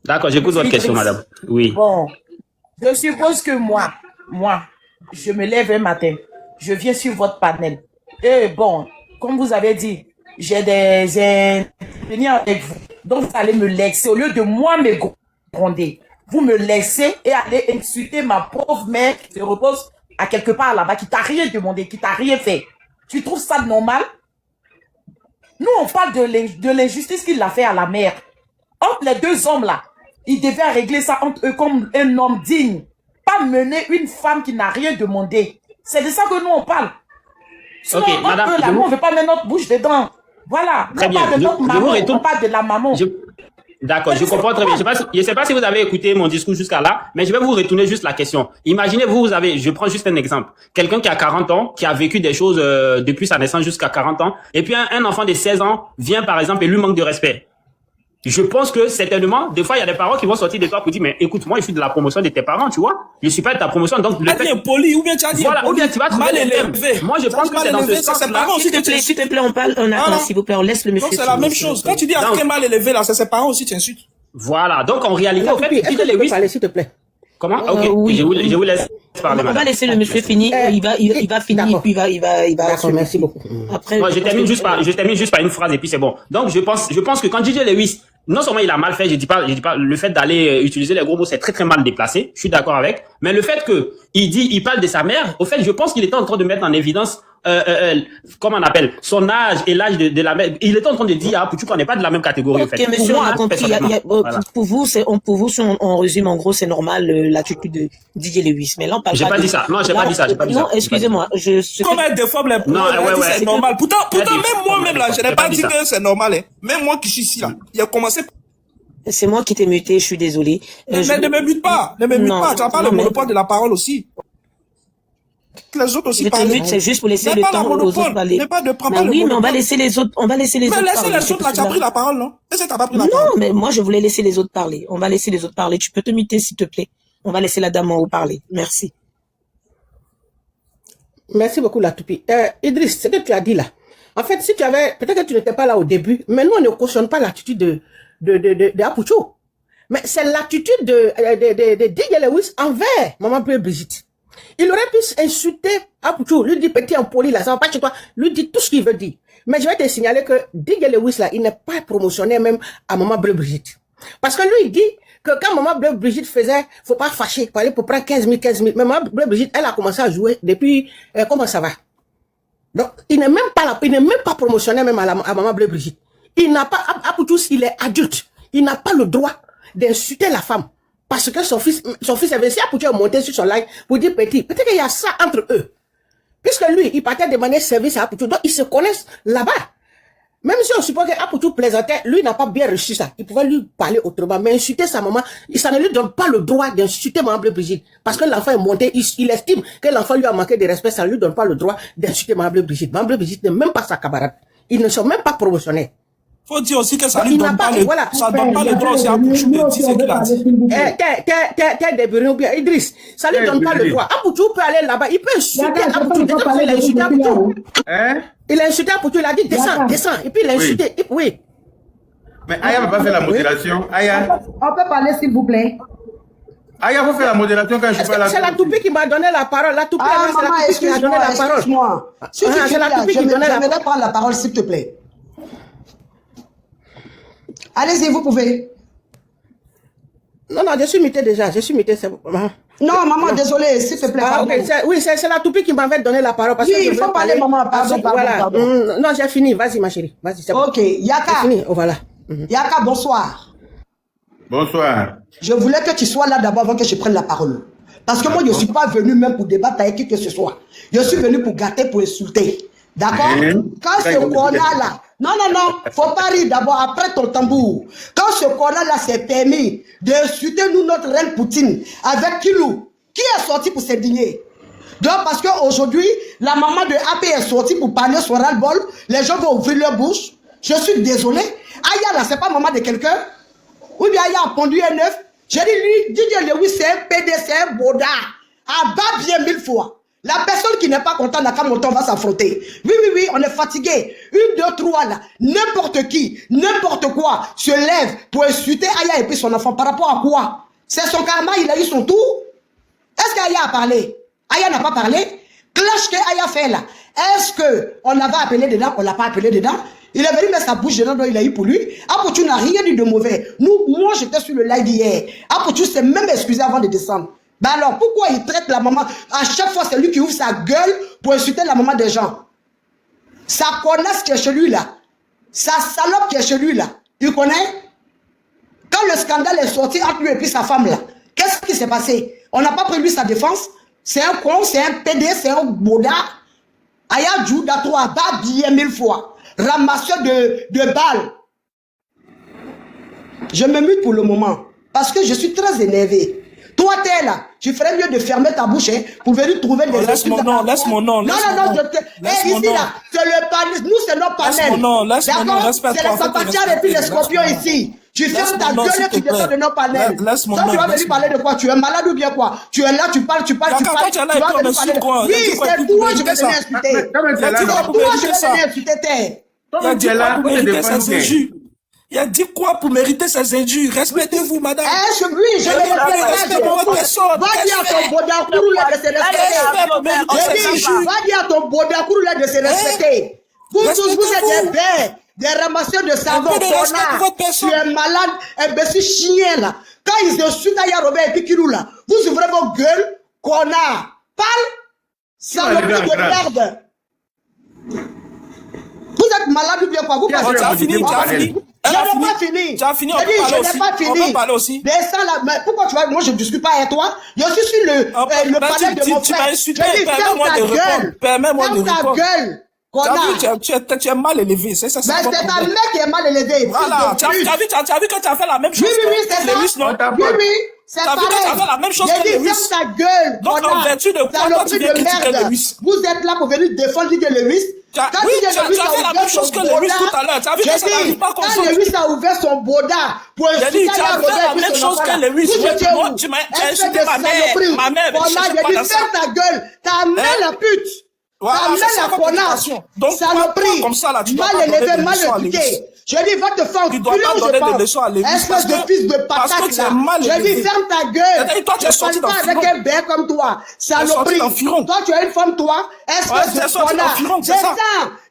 D'accord, j'écoute votre question, madame. Oui. Bon, je suppose que moi, je me lève un matin, je viens sur votre panel. Et bon, comme vous avez dit, j'ai des inconvénients avec vous. Donc, vous allez me laisser, au lieu de moi me gronder, vous me laissez et allez insulter ma pauvre mère qui se repose à quelque part là-bas, qui t'a rien demandé, qui t'a rien fait. Tu trouves ça normal? Nous, on parle de l'injustice qu'il a fait à la mère. Entre les deux hommes là, ils devaient régler ça entre eux comme un homme digne. Pas mener une femme qui n'a rien demandé. C'est de ça que nous on parle. Sinon, Ok, madame, eux, là, nous, on ne veut pas mettre notre bouche dedans. Voilà. Très bien. On parle de notre maman, on parle de la maman. D'accord, je comprends très bien. Je sais pas si vous avez écouté mon discours jusqu'à là, mais je vais vous retourner juste la question. Imaginez je prends juste un exemple. Quelqu'un qui a 40 ans, qui a vécu des choses depuis sa naissance jusqu'à 40 ans, et puis un enfant de 16 ans vient par exemple et lui manque de respect. Je pense que certainement, des fois, il y a des parents qui vont sortir de toi pour dire, mais écoute, moi, je suis de la promotion de tes parents, tu vois. Je suis pas de ta promotion, donc le fait... impoli, ou bien tu as dit voilà, ou bien tu vas trouver les mêmes. Moi, je pense que c'est dans ce sens-là. S'il te plaît, on parle, on attend, s'il vous plaît, on laisse le monsieur. Donc, c'est la même chose. Quand tu dis un mal élevé, là, c'est ses parents aussi, tu insultes. Voilà. Donc, en réalité, en fait, est-ce que tu peux parler, s'il te plaît? Comment? Ok. Oui. Je vous laisse parler, on va laisser le monsieur finir, il va finir, et puis il va. D'accord, merci beaucoup. Après. Moi, je termine juste par une phrase et puis c'est bon. Donc, je pense que quand DJ Lewis, non seulement il a mal fait, je dis pas, le fait d'aller utiliser les gros mots, c'est très très mal déplacé. Je suis d'accord avec. Mais le fait que il parle de sa mère, au fait, je pense qu'il était en train de mettre en évidence comment on appelle, son âge et l'âge de la mère. Il est en train de dire à Pouchou qu'on n'est pas de la même catégorie. Ok, en fait. monsieur, on a compris. Voilà. Pour vous, si on résume, en gros, c'est normal l'attitude de DJ Lewis. Mais là, on parle J'ai pas dit ça. Non, j'ai pas dit ça. J'ai pas dit ça. Non, excusez-moi. Comme elle déforme les Non, ouais. c'est normal. Pourtant, même moi-même, là, je n'ai pas dit ça. que c'est normal. Hein. Même moi qui suis ici, là, il a commencé. C'est moi qui t'ai muté, je suis désolé. Mais ne me mute pas. Ne me mute pas. Tu n'as pas le monopole de la parole aussi. Les autres aussi parlent. C'est juste pour laisser le temps aux autres parler. Oui, mais on va laisser les autres. On va laisser les autres parler. Mais laissez les autres là, tu as pris la parole, non? Est-ce que tu n'as pas pris la parole? Non, mais moi, je voulais laisser les autres parler. On va laisser les autres parler. Tu peux te muter, s'il te plaît. On va laisser la dame en haut parler. Merci. Merci beaucoup, la toupie. Idriss, ce que tu as dit là. En fait, si tu avais, peut-être que tu n'étais pas là au début, mais nous, on ne cautionne pas l'attitude de Apoucho. Mais c'est l'attitude de DJ Lewis envers Maman Brigitte. Il aurait pu insulter Apoucho, lui dit petit impoli là, ça va pas chez toi, lui dit tout ce qu'il veut dire. Mais je vais te signaler que DJ Lewis là, il n'est pas promotionné même à Maman Brigitte. Parce que lui, il dit que quand Maman Brigitte faisait, faut pas fâcher, pour aller pour prendre 15 000. Mais Maman Brigitte, elle a commencé à jouer depuis, comment ça va? Donc, il n'est même pas là, il n'est même pas promotionné même à Maman Brigitte. Il n'a pas, Apoucho, il est adulte. Il n'a pas le droit d'insulter la femme. Parce que son fils avait si Apoucho est monté sur son live pour dire petit. Peut-être qu'il y a ça entre eux. Puisque lui, il partait demander service à Apoucho. Donc, ils se connaissent là-bas. Même si on suppose qu'Apoucho plaisantait, lui n'a pas bien reçu ça. Il pouvait lui parler autrement. Mais insulter sa maman, ça ne lui donne pas le droit d'insulter Maman Brigitte. Parce que l'enfant est monté, il estime que l'enfant lui a manqué de respect, ça ne lui donne pas le droit d'insulter Maman Brigitte. Maman Brigitte n'est même pas sa camarade. Ils ne sont même pas promotionnés. Faut dire aussi que ça ne donne pas le droit aussi à Apoucho de dire ce qu'il a dit. T'es débrouillé ou bien Idriss, ça ne lui donne pas le droit. Apoucho peut aller là-bas, il peut insulter Apoucho. Il a insulté Apoucho. Il a insulté Apoucho, il a dit descends. Et puis il a insulté. Oui. Mais Aya ne va pas faire la modération. Aya. On peut parler s'il vous plaît. Aya, faut faire la modération quand je suis pas là. C'est la toupie qui m'a donné la parole. La toupie, c'est la toupie qui m'a donné la parole. Excuse-moi. Si tu es là, je vais prendre la parole s'il te plaît. Allez-y, vous pouvez. Non, je suis muté déjà. Non, maman, désolé, s'il te plaît. Oui, c'est la toupie qui m'avait donné la parole. Parce oui, que il faut parler, maman. Pardon. Non, j'ai fini. Vas-y, ma chérie. Vas-y, c'est bon. Ok, Yaka. J'ai fini. Oh, voilà. Yaka, bonsoir. Bonsoir. Je voulais que tu sois là d'abord avant que je prenne la parole. Parce que moi, je ne suis pas venu même pour débattre avec qui que ce soit. Je suis venu pour gâter, pour insulter. D'accord? Quand ce connard-là... Non, faut pas rire d'abord après ton tambour. Quand ce connard-là s'est permis d'insulter nous, notre reine Poutine, avec Kilou, qui est sorti pour s'indigner? Donc, parce qu'aujourd'hui, la maman de AP est sortie pour parler son ras-le-bol, les gens vont ouvrir leur bouche. Je suis désolé. Aya, là, c'est pas maman de quelqu'un? Ou bien Aya a pondu un œuf? J'ai dit, lui, DJ Lewis, c'est un PD, c'est un bodard. À bas bien 1000 fois. La personne qui n'est pas contente, quand mon temps va s'affronter. Oui, on est fatigué. 1, 2, 3 là. N'importe qui, n'importe quoi se lève pour insulter Aya et puis son enfant. Par rapport à quoi? C'est son karma, il a eu son tour. Est-ce qu'Aya a parlé? Aya n'a pas parlé. Clash que Aya fait là. Est-ce qu'on l'avait appelé dedans? On l'a pas appelé dedans. Il est venu mettre sa bouche dedans, donc il a eu pour lui. Apouchou n'a rien dit de mauvais. Moi j'étais sur le live hier. Apouchou s'est même excusé avant de descendre. Ben alors, pourquoi il traite la maman? À chaque fois, c'est lui qui ouvre sa gueule pour insulter la maman des gens. Sa connasse qui est chez lui là. Sa salope qui est chez lui là. Tu connais? Quand le scandale est sorti entre lui et puis sa femme là, qu'est-ce qui s'est passé? On n'a pas pris lui sa défense. C'est un con, c'est un PD, c'est un bodard. Aya Djou Datroa, bat bien 1000 fois. Ramasseur de balles. Je me mute pour le moment. Parce que je suis très énervé. Toi, t'es là. Tu ferais mieux de fermer ta bouche pour venir trouver des excuses. Laisse mon nom. Non, ici là, c'est le panel. Nous, c'est notre panel. D'accord? C'est les sapatières et puis les scorpions ici. Tu fermes ta gueule et tu descends de nos panels. Ça, tu vas venir parler de quoi? Tu es malade ou bien quoi? Tu es là, tu parles. Tu vas venir parler de quoi? Oui, c'est toi, je vais venir insulter. Toi, je vais venir insulter. Il a dit quoi pour mériter ses injures? Respectez-vous, madame. Oui, je vais respecter. Va dire à ton Bodakourou là de se respecter. Va dire à ton Bodakourou là de se respecter. Vous tous, vous êtes des bêtes, des ramasseurs de savon, connard. Tu es malade, imbécile chien là. Quand ils insultent Aya Robert et Pikirou là, vous ouvrez vos gueules, connard. Parle, saloperie de merde. malade ou bien quoi? Vous Qui a pensez fait Tu as la fini, politique tu as au panel? fini. Je Elle a n'ai fini. pas fini. Tu as fini, on J'ai peut dit, parler je aussi. n'ai pas On peut fini. parler aussi. Descends là. Mais pourquoi tu vois, moi je ne discute pas avec toi. Je suis sur le Mais panel de mon tu frère. m'as Je insulté. dis, ferme Permets-moi ta de répondre. gueule. Permets-moi de Ferme ta répondre. gueule. Tu as Connard. vu, tu es mal élevé. C'est ça, c'est Mais ton c'est ta problème. mère qui est mal élevée. Voilà, tu as fils de pute. vu que tu as fait la même chose Oui, oui, que c'est Lewis, ça. non? Oui, oui, c'est T'as vu que pareil. tu as fait la même chose que J'ai dit, Lewis. ferme ta gueule. Donc, en connard. vertu de quoi, toi, tu Saloperie viens de critiquer merde. Lewis? Vous êtes là pour venir défendre DJ Lewis. Oui, Quand tu DJ as Lewis fait la ouvert même chose son que Lewis boda, tout à l'heure. Tu as vu que j'ai ça n'arrive dit, pas comme quand ça. Lewis a ouvert son boda pour J'ai insulter dit, tu as Yaya fait la Robert, même puis chose son que enfant, Lewis. vous étiez Moi, où? tu m'as Espèce insulté de ma mère. saloperie. Ma mère, Voilà, je sais j'ai pas dit, dans ça. ferme ta gueule. Ta mère la pute. Voilà, Ta c'est mère ça, la votre connasse. éducation. Donc, Saloperie. comme ça, là, tu dois Mal pas donner élevé, des mal leçons à Lewis. éduqué. Je dis, va te faire Tu dois enculer pas où je donner des pense. leçons à Lewis Espèce parce de que- fils de parce que patate tu es là. mal Je dis, élevé. ferme ta gueule. Et toi, tu es Je sorti parle pas d'un avec firon. un béc comme toi. Saloperie. d'un firon. Toi, tu es une femme, toi. Ouais, Espèce tu es de sorti d'un connard. firon, c'est ça.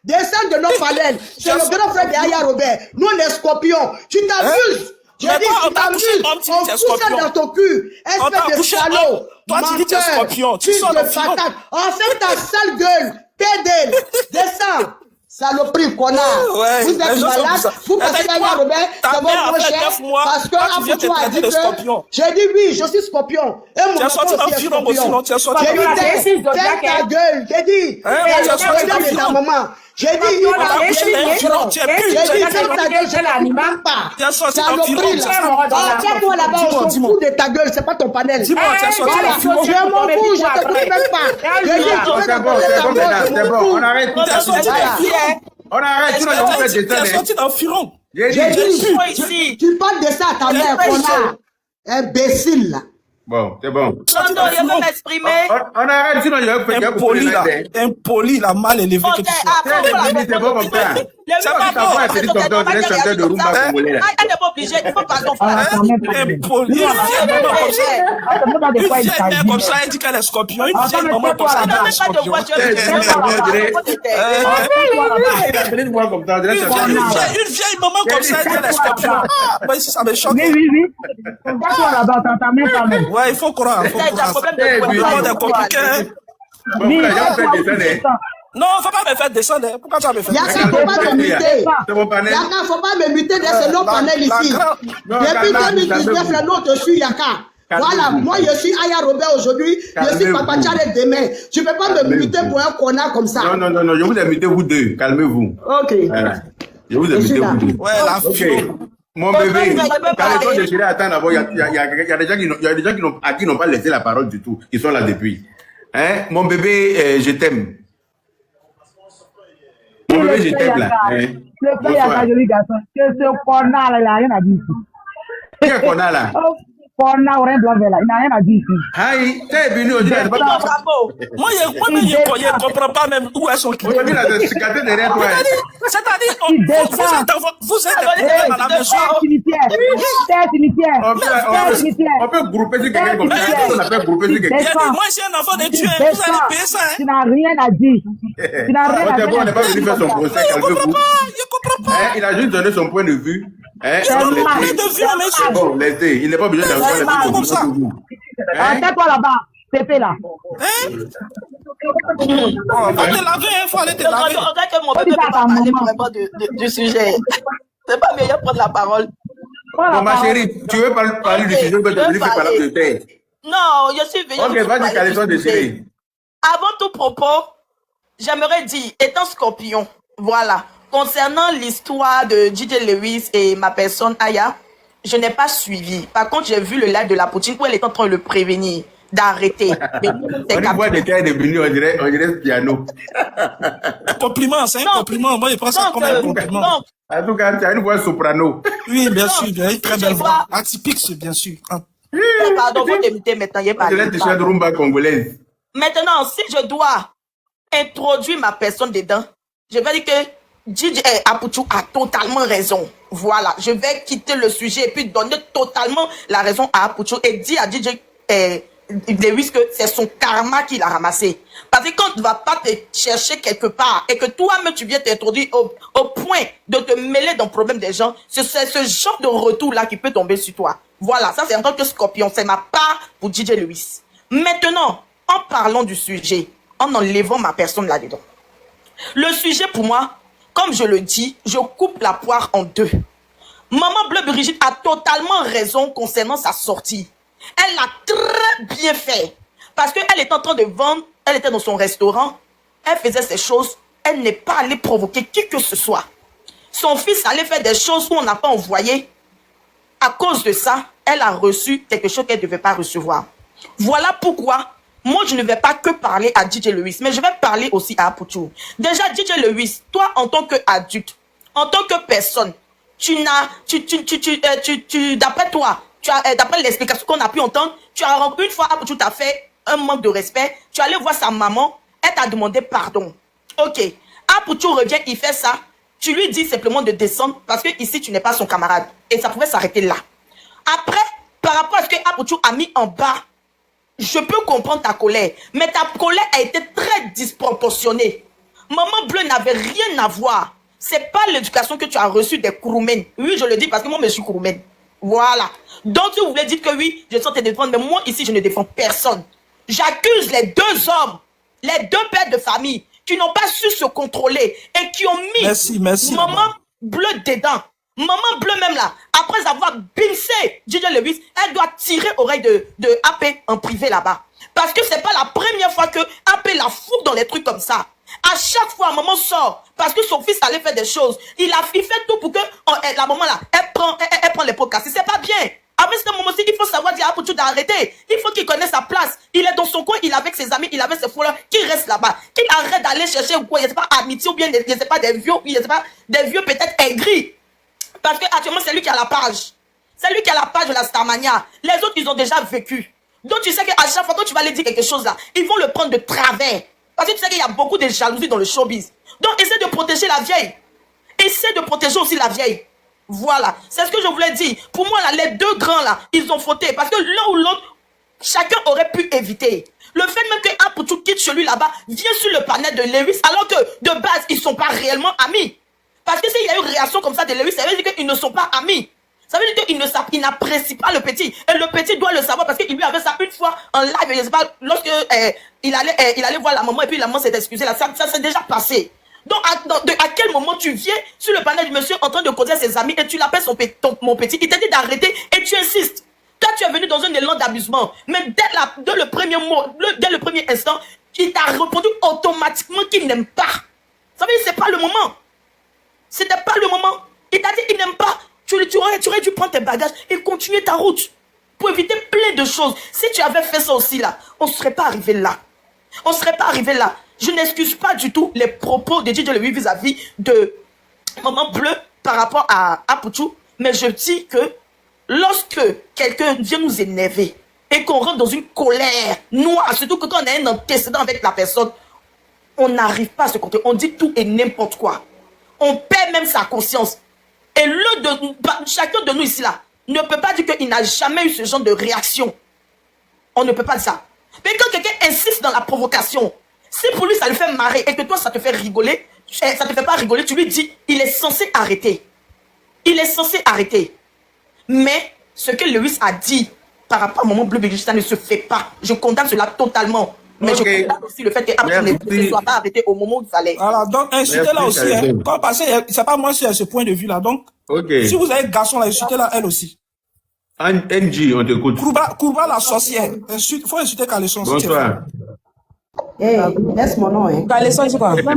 Descends de nos panels. C'est le grand frère de Yaya Robert. Nous, on est scorpions. Tu t'amuses. Je Mais dis, toi, on tu t'a t'amuses. couché, on dit On que t'es pousse ça scorpion. dans ton cul. On t'a Espèce de couché, salaud. toi, tu dis que t'es Menteur. scorpion. Tu Fils sors de d'un firon. patate. En fait, ta sale gueule. Pédé. Descends. Saloperie, connard. Ouais, Vous les êtes gens sont malade. bizarres. Vous Et pensez puis qu'Yaya toi, Robert, ta ça mère va a trop fait cher 9 mois. parce que Toi, tu viens te Apoutou a traiter dit de que... scorpion. J'ai dit oui, je suis scorpion. Et mon Tu as sorti enfant un aussi est firon aussi, non? Tu as sorti J'ai dit, un ferme ta gueule. J'ai dit, Hein, mais tu as sorti un de ta firon. maman. J'ai dit, il On t'a va couché coucher d'un firon. Tu es J'ai plus. dit, ferme ta gueule, je ne comprends pas. Tu as sorti un Saloperie, firon. là. Tiens-toi là-bas, on s'en Dis-moi. fout de ta gueule, c'est pas ton panel. Dis-moi, tu as sorti Voilà, un firon. je m'en fous, je te connais même pas. J'ai dit, tu veux C'est te bon, parler c'est ta bon, mort, maintenant, je c'est m'en bon. fous. On arrête tout Tu as ça. sorti un firon. On arrête, tu n'as jamais fait Tu as descendre. sorti un firon. J'ai J'ai dit. dit, tu parles de ça à ta mère, connard. Imbécile, là. Bon, c'est bon. Tonton, je veux m'exprimer. On arrête, sinon je vais faire Impoli, là. Impoli, là, mal élevé que tu sois. C'est bon comme ça. C'est pas Ta voix, c'est dit tonton, tu es chanteur de rumba congolais là. Elle n'est pas obligée, il faut pardon. Impoli. Une vieille maman comme ça, elle dit qu'elle est scorpion. Une vieille maman comme ça, elle est scorpion. Une voix comme ça, on dirait chanteur de rumba. Une vieille maman comme ça, elle dit qu'elle est scorpion. Moi, ici, ça me choque. Ouais, il faut croire. Il faut croire. Le monde est compliqué. Bon, voilà, j'ai fait descendre. Non, faut pas me faire descendre. Pourquoi tu vas me faire Yaka, descendre? faut pas me muter. C'est mon panel. Yaka, faut pas me muter de ce long panel ici. Depuis 2019, le nom te suit, Yaka. Voilà, moi je suis Aya Robert aujourd'hui, je suis Papa Tchale demain. Tu peux pas me muter pour un connard comme ça. Non, je vous ai muté vous deux. Calmez-vous. Ok. Voilà. Je vous ai muté vous deux. Ouais, la fille. Mon bébé, quand les gens déchirés attendent d'abord, il y a des gens à qui n'ont pas laissé la parole du tout. Ils sont là depuis. Hein? Mon bébé, je t'aime. Mon bébé, je t'aime là. Hein? Bonsoir. Ce connard là, il n'a rien à dire ici. Qui est qu'on a là? Connard, rien blanc là, il n'a rien à dire ici. Aïe, t'es venu au direct. Moi, je ne comprends pas même où elles sont qui. Aujourd'hui, là, c'est cicatrice derrière toi. C'est-à-dire, vous êtes des problèmes à la maison. On peut grouper sur quelqu'un comme ça. On appelle grouper sur quelqu'un. Moi, j'ai un enfant de Dieu. Vous allez payer ça. Tu n'as rien à dire. Tu n'as rien à dire. On n'est pas venu faire son procès. Je comprends pas. Il a juste donné son point de vue. Je comprends pas de vue, monsieur. Bon, laissez. Il n'est pas obligé d'avoir les trucs comme ça. Tais-toi là-bas, Pépé là. Faut te laver, il faut aller te laver. Regarde que mon bébé peut pas parler vraiment du sujet. C'est pas mieux de prendre la parole. Bon, ma chérie, tu veux parler du sujet que tu es venu faire parler de terre? Non, je suis venu. Ok, vas-y, caleçon déchiré. Avant tout propos, j'aimerais dire, étant scorpion, voilà, concernant l'histoire de DJ Lewis et ma personne Aya, je n'ai pas suivi. Par contre, j'ai vu le live de la Poutine où elle est en train de le prévenir, d'arrêter. Mais On dit voix de terre est venue, on dirait piano. Un compliment, c'est un compliment. Moi, je prends ça comme un compliment. En tout cas, tu as une voix soprano. Oui, bien sûr, il y a une très belle voix. Atypique, c'est bien sûr. Pardon, vous t'émettez maintenant, il n'y a pas Tu l'as t-shirt de rumba congolaise. Maintenant, si je dois introduire ma personne dedans, je vais dire que DJ Apoutou a totalement raison. Voilà, je vais quitter le sujet et puis donner totalement la raison à Apoutou et dire à DJ Lewis que c'est son karma qu'il a ramassé. Parce que quand tu ne vas pas te chercher quelque part et que toi-même tu viens t'introduire au point de te mêler dans le problème des gens, c'est ce genre de retour-là qui peut tomber sur toi. Voilà, ça c'est encore que Scorpion, c'est ma part pour DJ Lewis. Maintenant, en parlant du sujet, en enlevant ma personne là-dedans. Le sujet pour moi, comme je le dis, je coupe la poire en deux. Maman Bleu Brigitte a totalement raison concernant sa sortie. Elle l'a très bien fait. Parce qu'elle était en train de vendre, elle était dans son restaurant, elle faisait ses choses, elle n'est pas allée provoquer qui que ce soit. Son fils allait faire des choses où on n'a pas envoyé. À cause de ça, elle a reçu quelque chose qu'elle ne devait pas recevoir. Voilà pourquoi, moi je ne vais pas que parler à DJ Lewis, mais je vais parler aussi à Apuchou. Déjà, DJ Lewis, toi en tant qu'adulte, en tant que personne, d'après toi, d'après l'explication qu'on a pu entendre, tu as une fois Apuchou t'a fait un manque de respect, tu es allé voir sa maman, elle t'a demandé pardon. Ok, Apuchou revient, il fait ça, tu lui dis simplement de descendre parce que ici tu n'es pas son camarade et ça pouvait s'arrêter là. Après, par rapport à ce que Apuchou a mis en bas, je peux comprendre ta colère, mais ta colère a été très disproportionnée. Maman Bleu n'avait rien à voir. C'est pas l'éducation que tu as reçue des Kouroumènes. Oui, je le dis parce que moi, je suis Kouroumène. Voilà. Donc, tu voulais dire que oui, je sens te défendre, mais moi, ici, je ne défends personne. J'accuse les deux hommes, les deux pères de famille, qui n'ont pas su se contrôler et qui ont mis Maman Bleu dedans. Maman Bleu même là, après avoir bincé DJ Lewis, elle doit tirer oreille de AP en privé là-bas. Parce que c'est pas la première fois que AP la fout dans les trucs comme ça. À chaque fois, maman sort parce que son fils allait faire des choses. Il fait tout pour que la maman là, elle prend les pots cassés. C'est pas bien. Avec ce moment-ci, il faut savoir dire à Apuchou d'arrêter. Il faut qu'il connaisse sa place. Il est dans son coin, il est avec ses amis, il est avec ses frères, qu'il reste là-bas. Qu'il arrête d'aller chercher ou quoi, il n'y a pas amitié ou bien il n'y a pas des vieux, il n'y a pas des vieux peut-être aigris. Parce que actuellement, c'est lui qui a la page. C'est lui qui a la page de la Starmania. Les autres, ils ont déjà vécu. Donc, tu sais qu'à chaque fois que tu vas aller dire quelque chose là, ils vont le prendre de travers. Parce que tu sais qu'il y a beaucoup de jalousie dans le showbiz. Donc, essaie de protéger la vieille. Essaie de protéger aussi la vieille. Voilà. C'est ce que je voulais dire. Pour moi, là, les deux grands là, ils ont fauté. Parce que l'un ou l'autre, chacun aurait pu éviter. Le fait même que Apuchou quitte celui là-bas, vient sur le panel de Lewis, alors que de base, ils ne sont pas réellement amis. Parce que s'il y a eu une réaction comme ça de Lewis, ça veut dire qu'ils ne sont pas amis. Ça veut dire qu'il n'apprécie pas le petit. Et le petit doit le savoir parce qu'il lui avait ça une fois en live. Je ne sais pas, lorsque il allait voir la maman et puis la maman s'est excusée. Là, ça s'est déjà passé. Donc, à quel moment tu viens sur le panel du monsieur en train de causer à ses amis et tu l'appelles mon petit. Il t'a dit d'arrêter et tu insistes. Toi, tu es venu dans un élan d'amusement. Mais dès le premier mot, dès le premier instant, il t'a répondu automatiquement qu'il n'aime pas. Ça veut dire que ce n'est pas le moment. C'était pas le moment. Il t'a dit qu'il n'aime pas. Tu aurais dû prendre tes bagages et continuer ta route. Pour éviter plein de choses. Si tu avais fait ça aussi là, on ne serait pas arrivé là. On ne serait pas arrivé là. Je n'excuse pas du tout les propos de DJ Lewis vis-à-vis de Maman Bleu par rapport à Apuchou. Mais je dis que lorsque quelqu'un vient nous énerver et qu'on rentre dans une colère noire, surtout quand on a un antécédent avec la personne, on n'arrive pas à se contrôler. On dit tout et n'importe quoi. On perd même sa conscience. Et chacun de nous ici là ne peut pas dire qu'il n'a jamais eu ce genre de réaction. On ne peut pas dire ça. Mais quand quelqu'un insiste dans la provocation, si pour lui ça le fait marrer et que toi ça te fait rigoler, ça te fait pas rigoler, tu lui dis, il est censé arrêter. Il est censé arrêter. Mais ce que Lewis a dit par rapport à Maman Bleu Brigitte, ça ne se fait pas. Je condamne cela totalement. Mais je condamne aussi le fait qu'Apuchou ne soit pas arrêté au moment où il fallait. Voilà, donc insultez-la aussi. Parce que c'est pas moi, c'est à ce point de vue-là. Donc, si vous avez garçon là, insultez-la elle aussi. NG, on t'écoute. Courba la sorcière. Il faut insulter Caleçon. Bonsoir. Hey, laisse mon nom, hein. Caleçon, c'est quoi? Caleçon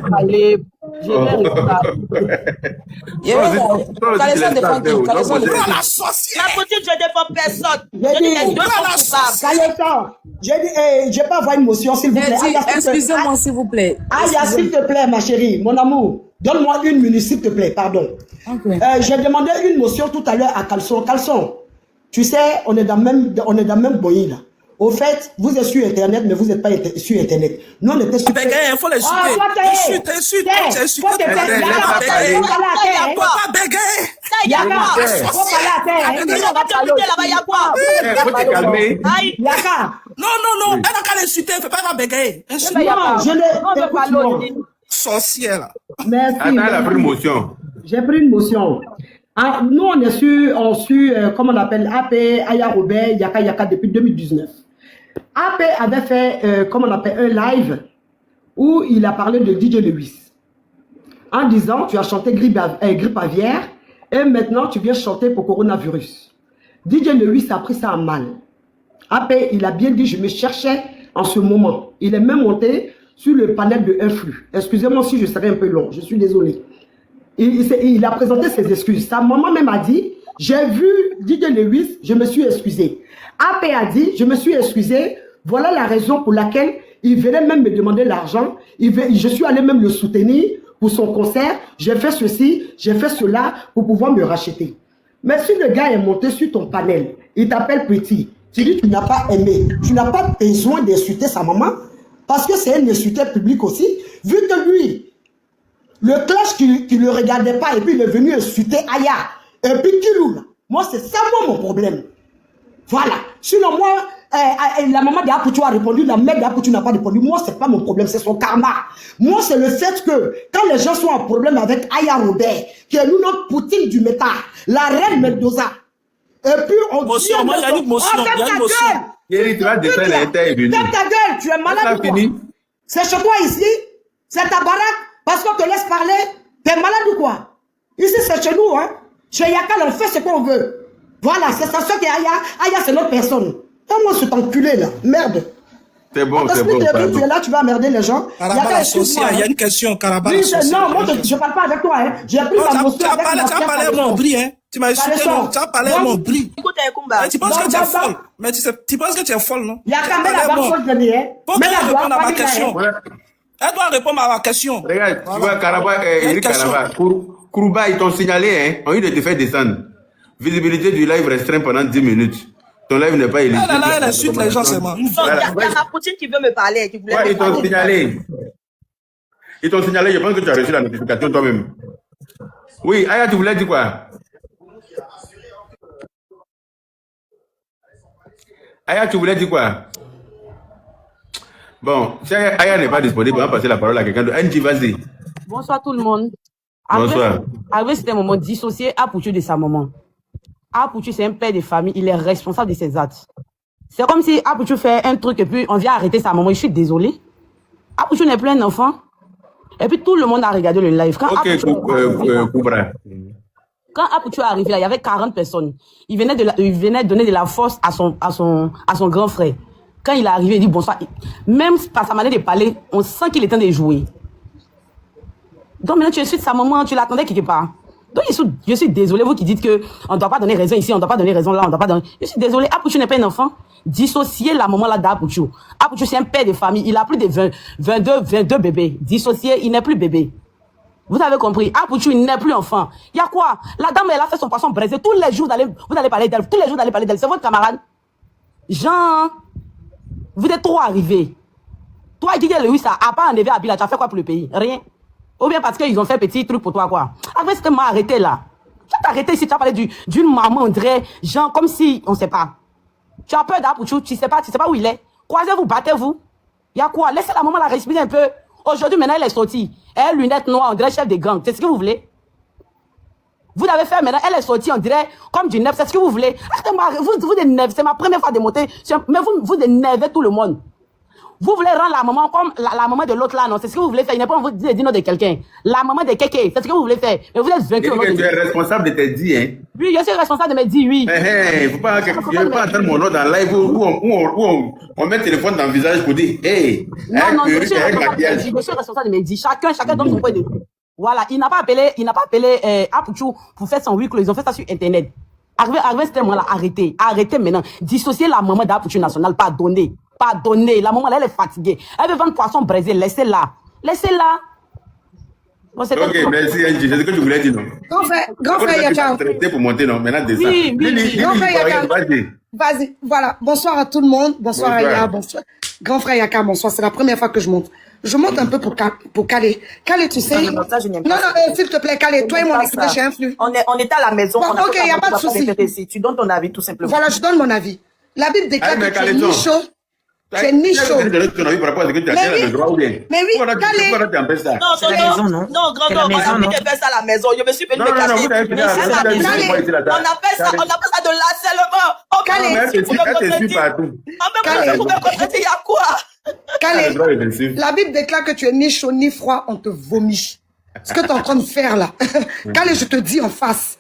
défend qui? Caleçon défend la sorcière. La petite, je défends personne. J'ai dit, Caleçon, j'ai pas avoir une motion, s'il vous plaît. Excusez-moi, s'il vous plaît. Aya, s'il te plaît, ma chérie, mon amour, donne-moi une minute, s'il te plaît, pardon. J'ai demandé une motion tout à l'heure à Caleçon. Caleçon, tu sais, on est dans le même boyer là. Au fait, vous êtes sur Internet, mais vous n'êtes pas sur Internet. Nous, on était sur... Il faut l'insulter. Insulte. Faut te faire. Faut pas bégayer. Yaka, faut Faut te calmer. Yaka. Non. Elle n'a qu'à l'insulter. Elle ne fait pas la bégayer. Non, je l'ai... Sorcière là. Merci. Attends, elle a pris une motion. J'ai pris une motion. Ah, nous, on est sur, comment on appelle, AP, Aya Robert, Yaka depuis 2019. AP avait fait, comment on appelle, un live où il a parlé de DJ Lewis. en disant tu as chanté grippe aviaire et maintenant tu viens chanter pour coronavirus. DJ Lewis a pris ça à mal. Après, il a bien dit, je me cherchais en ce moment. Il est même monté sur le panel de Influx. Excusez-moi si je serai un peu long, je suis désolé. Il a présenté ses excuses. Sa maman même a dit, j'ai vu DJ Lewis, je me suis excusé. AP a dit, je me suis excusé, voilà la raison pour laquelle il venait même me demander l'argent. Je suis allé même le soutenir pour son concert. J'ai fait ceci, j'ai fait cela pour pouvoir me racheter. Mais si le gars est monté sur ton panel, il t'appelle petit, tu dis tu n'as pas aimé, tu n'as pas besoin d'insulter sa maman, parce que c'est un insulteur public aussi, vu que lui, le clash qui ne le regardait pas, et puis il est venu insulter Aya, et puis Kilou, moi c'est ça mon problème. Voilà. Sinon moi, la maman d'Apoutou a répondu, la mère d'Apoutou n'a pas répondu. Moi, c'est pas mon problème, c'est son karma. Moi, c'est le fait que quand les gens sont en problème avec Aya Robert, qui est nous notre Poutine du métal, la reine Mendoza, et puis on dit... Moi, il y a une motion, il y a une motion. Ferme ta gueule, tu es malade ou quoi? C'est chez toi ici? C'est ta baraque? Parce qu'on te laisse parler? T'es malade ou quoi? Ici, c'est chez nous, hein? Chez Yakal, on fait ce qu'on veut. Voilà, c'est ça qui est Aya. Aya, c'est notre personne. Comment cet enculé là? Merde. C'est bon, c'est bon. Tu es là, tu vas emmerder les gens. Il y a une question, Karaba. Oui, non, moi, je ne parle pas avec toi. Hein. J'ai pris ma motion. Tu as parlé à mon bris, hein. Tu m'as insulté, non. Tu as parlé à mon bris. Écoute, Kumba. Tu penses que tu es folle. Mais tu penses que tu es folle, non? Il y a quand même la barre chose de hein. Faut qu'elle réponde à ma question. Elle doit répondre à ma question. Regarde, tu vois, Karaba, Eric Karaba, Kourouba, ils t'ont signalé, hein. On a eu de te faire descendre. Visibilité du live restreint pendant 10 minutes. Ton live n'est pas éligible. Elle insulte les gens seulement. Il y a ma Poutine qui veut me parler. Qui voulait ils t'ont signalé. Ils t'ont signalé, je pense que tu as reçu la notification toi-même. Oui, Aya, tu voulais dire quoi? Aya, tu voulais dire quoi? Bon, si Aya n'est pas disponible, on va passer la parole à quelqu'un d'autre. Angie, vas-y. Bonsoir tout le monde. Bonsoir. Après, c'était un moment dissocié Apoutou de sa maman. Apoutou, c'est un père de famille, il est responsable de ses actes. C'est comme si Apoutou fait un truc et puis on vient arrêter sa maman. Je suis désolé. Apoutou n'est plus un enfant. Et puis tout le monde a regardé le live. Quand Apoutou est arrivé là, il y avait 40 personnes. Il venait donner de la force à son grand frère. Quand il est arrivé, il dit bonsoir. Même par sa manière de parler, on sent qu'il est en train de jouer. Donc maintenant, tu insultes sa maman, tu l'attendais quelque part. Donc je suis désolé, vous qui dites qu'on ne doit pas donner raison ici, on ne doit pas donner raison là, on ne doit pas donner... Je suis désolé, Apoutou n'est pas un enfant. Dissociez la maman là d'Apoutou. Apoutou, c'est un père de famille, il a plus de 22 bébés. Dissocié, il n'est plus bébé. Vous avez compris, Apoutou, il n'est plus enfant. Il y a quoi? La dame, elle a fait son poisson braisé. Tous les jours, vous allez parler d'elle. Tous les jours, vous allez parler d'elle. C'est votre camarade. Jean, vous êtes trop arrivés. Toi, Didier Lewis, ça n'a pas enlevé Abila. Tu as fait quoi pour le pays? Rien. Ou bien parce qu'ils ont fait petit truc pour toi, quoi. Après, c'était m'a arrêté là. Tu t'as arrêté ici, tu as parlé d'une maman, on dirait, genre, comme si, on ne sait pas. Tu as peur d'Apoutou, tu sais pas où il est. Croisez-vous, battez-vous. Il y a quoi? Laissez la maman la respirer un peu. Aujourd'hui, maintenant, elle est sortie. Elle, lunettes noires, on dirait chef de gang. C'est ce que vous voulez? Vous l'avez fait maintenant, elle est sortie, on dirait, comme du neuf. C'est ce que vous voulez? Vous énervez, c'est ma première fois de monter. Mais vous énervez tout le monde. Vous voulez rendre la maman comme la maman de l'autre là, non? C'est ce que vous voulez faire. Il n'est pas vous dire nom de quelqu'un. La maman de quelqu'un, c'est ce que vous voulez faire. Mais vous êtes vaincu. Tu es responsable de tes dits, hein? Oui, je suis responsable de mes dits, oui. Il ne faut pas entendre mon nom dans le live où on met le téléphone dans le visage pour dire, hey, non, je suis responsable de mes dits. Chacun donne son point de vue. Voilà, il n'a pas appelé Apoutou pour faire son huis clos. Ils ont fait ça sur Internet. Arrivé ce moment-là, arrêtez maintenant. Dissocier la maman d'Apoutou national, pardonnez. La maman, elle est fatiguée. Elle veut vendre poisson braisé, laissez-la. Bon, ok, merci Angie, c'est ce que je voulais dire, non? Grand frère Yakam. Pour monter, non? Maintenant, descends. Oui. Grand frère Yakam. Vas-y, voilà. Bonsoir à tout le monde. Bonsoir Aya, bonsoir. Grand frère Yakam, bonsoir. C'est la première fois que je monte. Je monte un peu pour caler. Caler, tu sais. Non, s'il te plaît, caler. Toi et moi, on est chez Influx. On est à la maison. Bon, ok, il n'y a pas de souci. Tu donnes ton avis, tout simplement. Voilà, je donne mon avis. La Bible déclare que tu es ni chaud. Tu es ni chaud. Mais oui, calé. Non, grand, on a mis de faire ça à la maison. Je me suis venu me cacher. On appelle ça de l'harcèlement. Il y a quoi? Calé. La Bible déclare que tu es ni chaud ni froid, on te vomit. Ce que tu es en train de faire là, Kale, je te dis en face,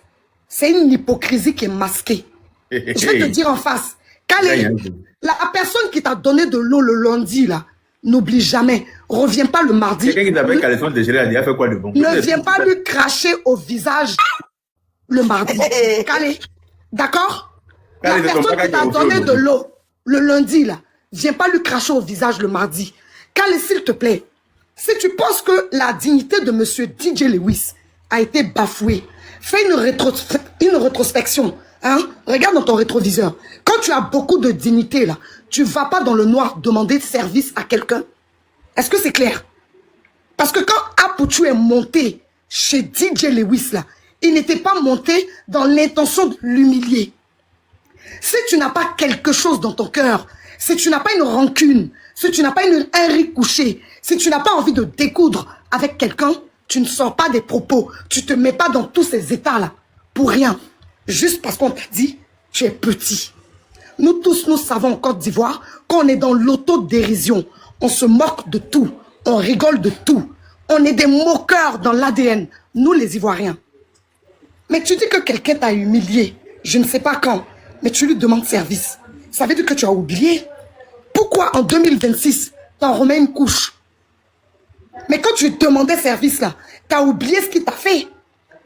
c'est une hypocrisie qui est masquée. Je vais te dire en face. Kale, la personne qui t'a donné de l'eau le lundi là, n'oublie jamais, reviens pas le mardi. Quelqu'un qui t'appelle Caleçon déchiré, il a fait quoi de bon? Ne viens pas lui cracher au visage le mardi. Kale, d'accord? La personne qui t'a donné de l'eau le lundi là, viens pas lui cracher au visage le mardi. Kale, s'il te plaît, si tu penses que la dignité de monsieur DJ Lewis a été bafouée, fais une rétrospection. Hein? Regarde dans ton rétroviseur. Quand tu as beaucoup de dignité, là, tu ne vas pas dans le noir demander service à quelqu'un. Est-ce que c'est clair? Parce que quand Apouchou est monté chez DJ Lewis, là, il n'était pas monté dans l'intention de l'humilier. Si tu n'as pas quelque chose dans ton cœur, si tu n'as pas une rancune, si tu n'as pas un riz couché, si tu n'as pas envie de découdre avec quelqu'un, tu ne sors pas des propos. Tu ne te mets pas dans tous ces états-là pour rien. Juste parce qu'on t'a dit, tu es petit. Nous tous, nous savons en Côte d'Ivoire qu'on est dans l'autodérision. On se moque de tout. On rigole de tout. On est des moqueurs dans l'ADN. Nous, les Ivoiriens. Mais tu dis que quelqu'un t'a humilié. Je ne sais pas quand. Mais tu lui demandes service. Ça veut dire que tu as oublié. Pourquoi en 2026, t'en remets une couche? Mais quand tu demandais service là, t'as oublié ce qu'il t'a fait.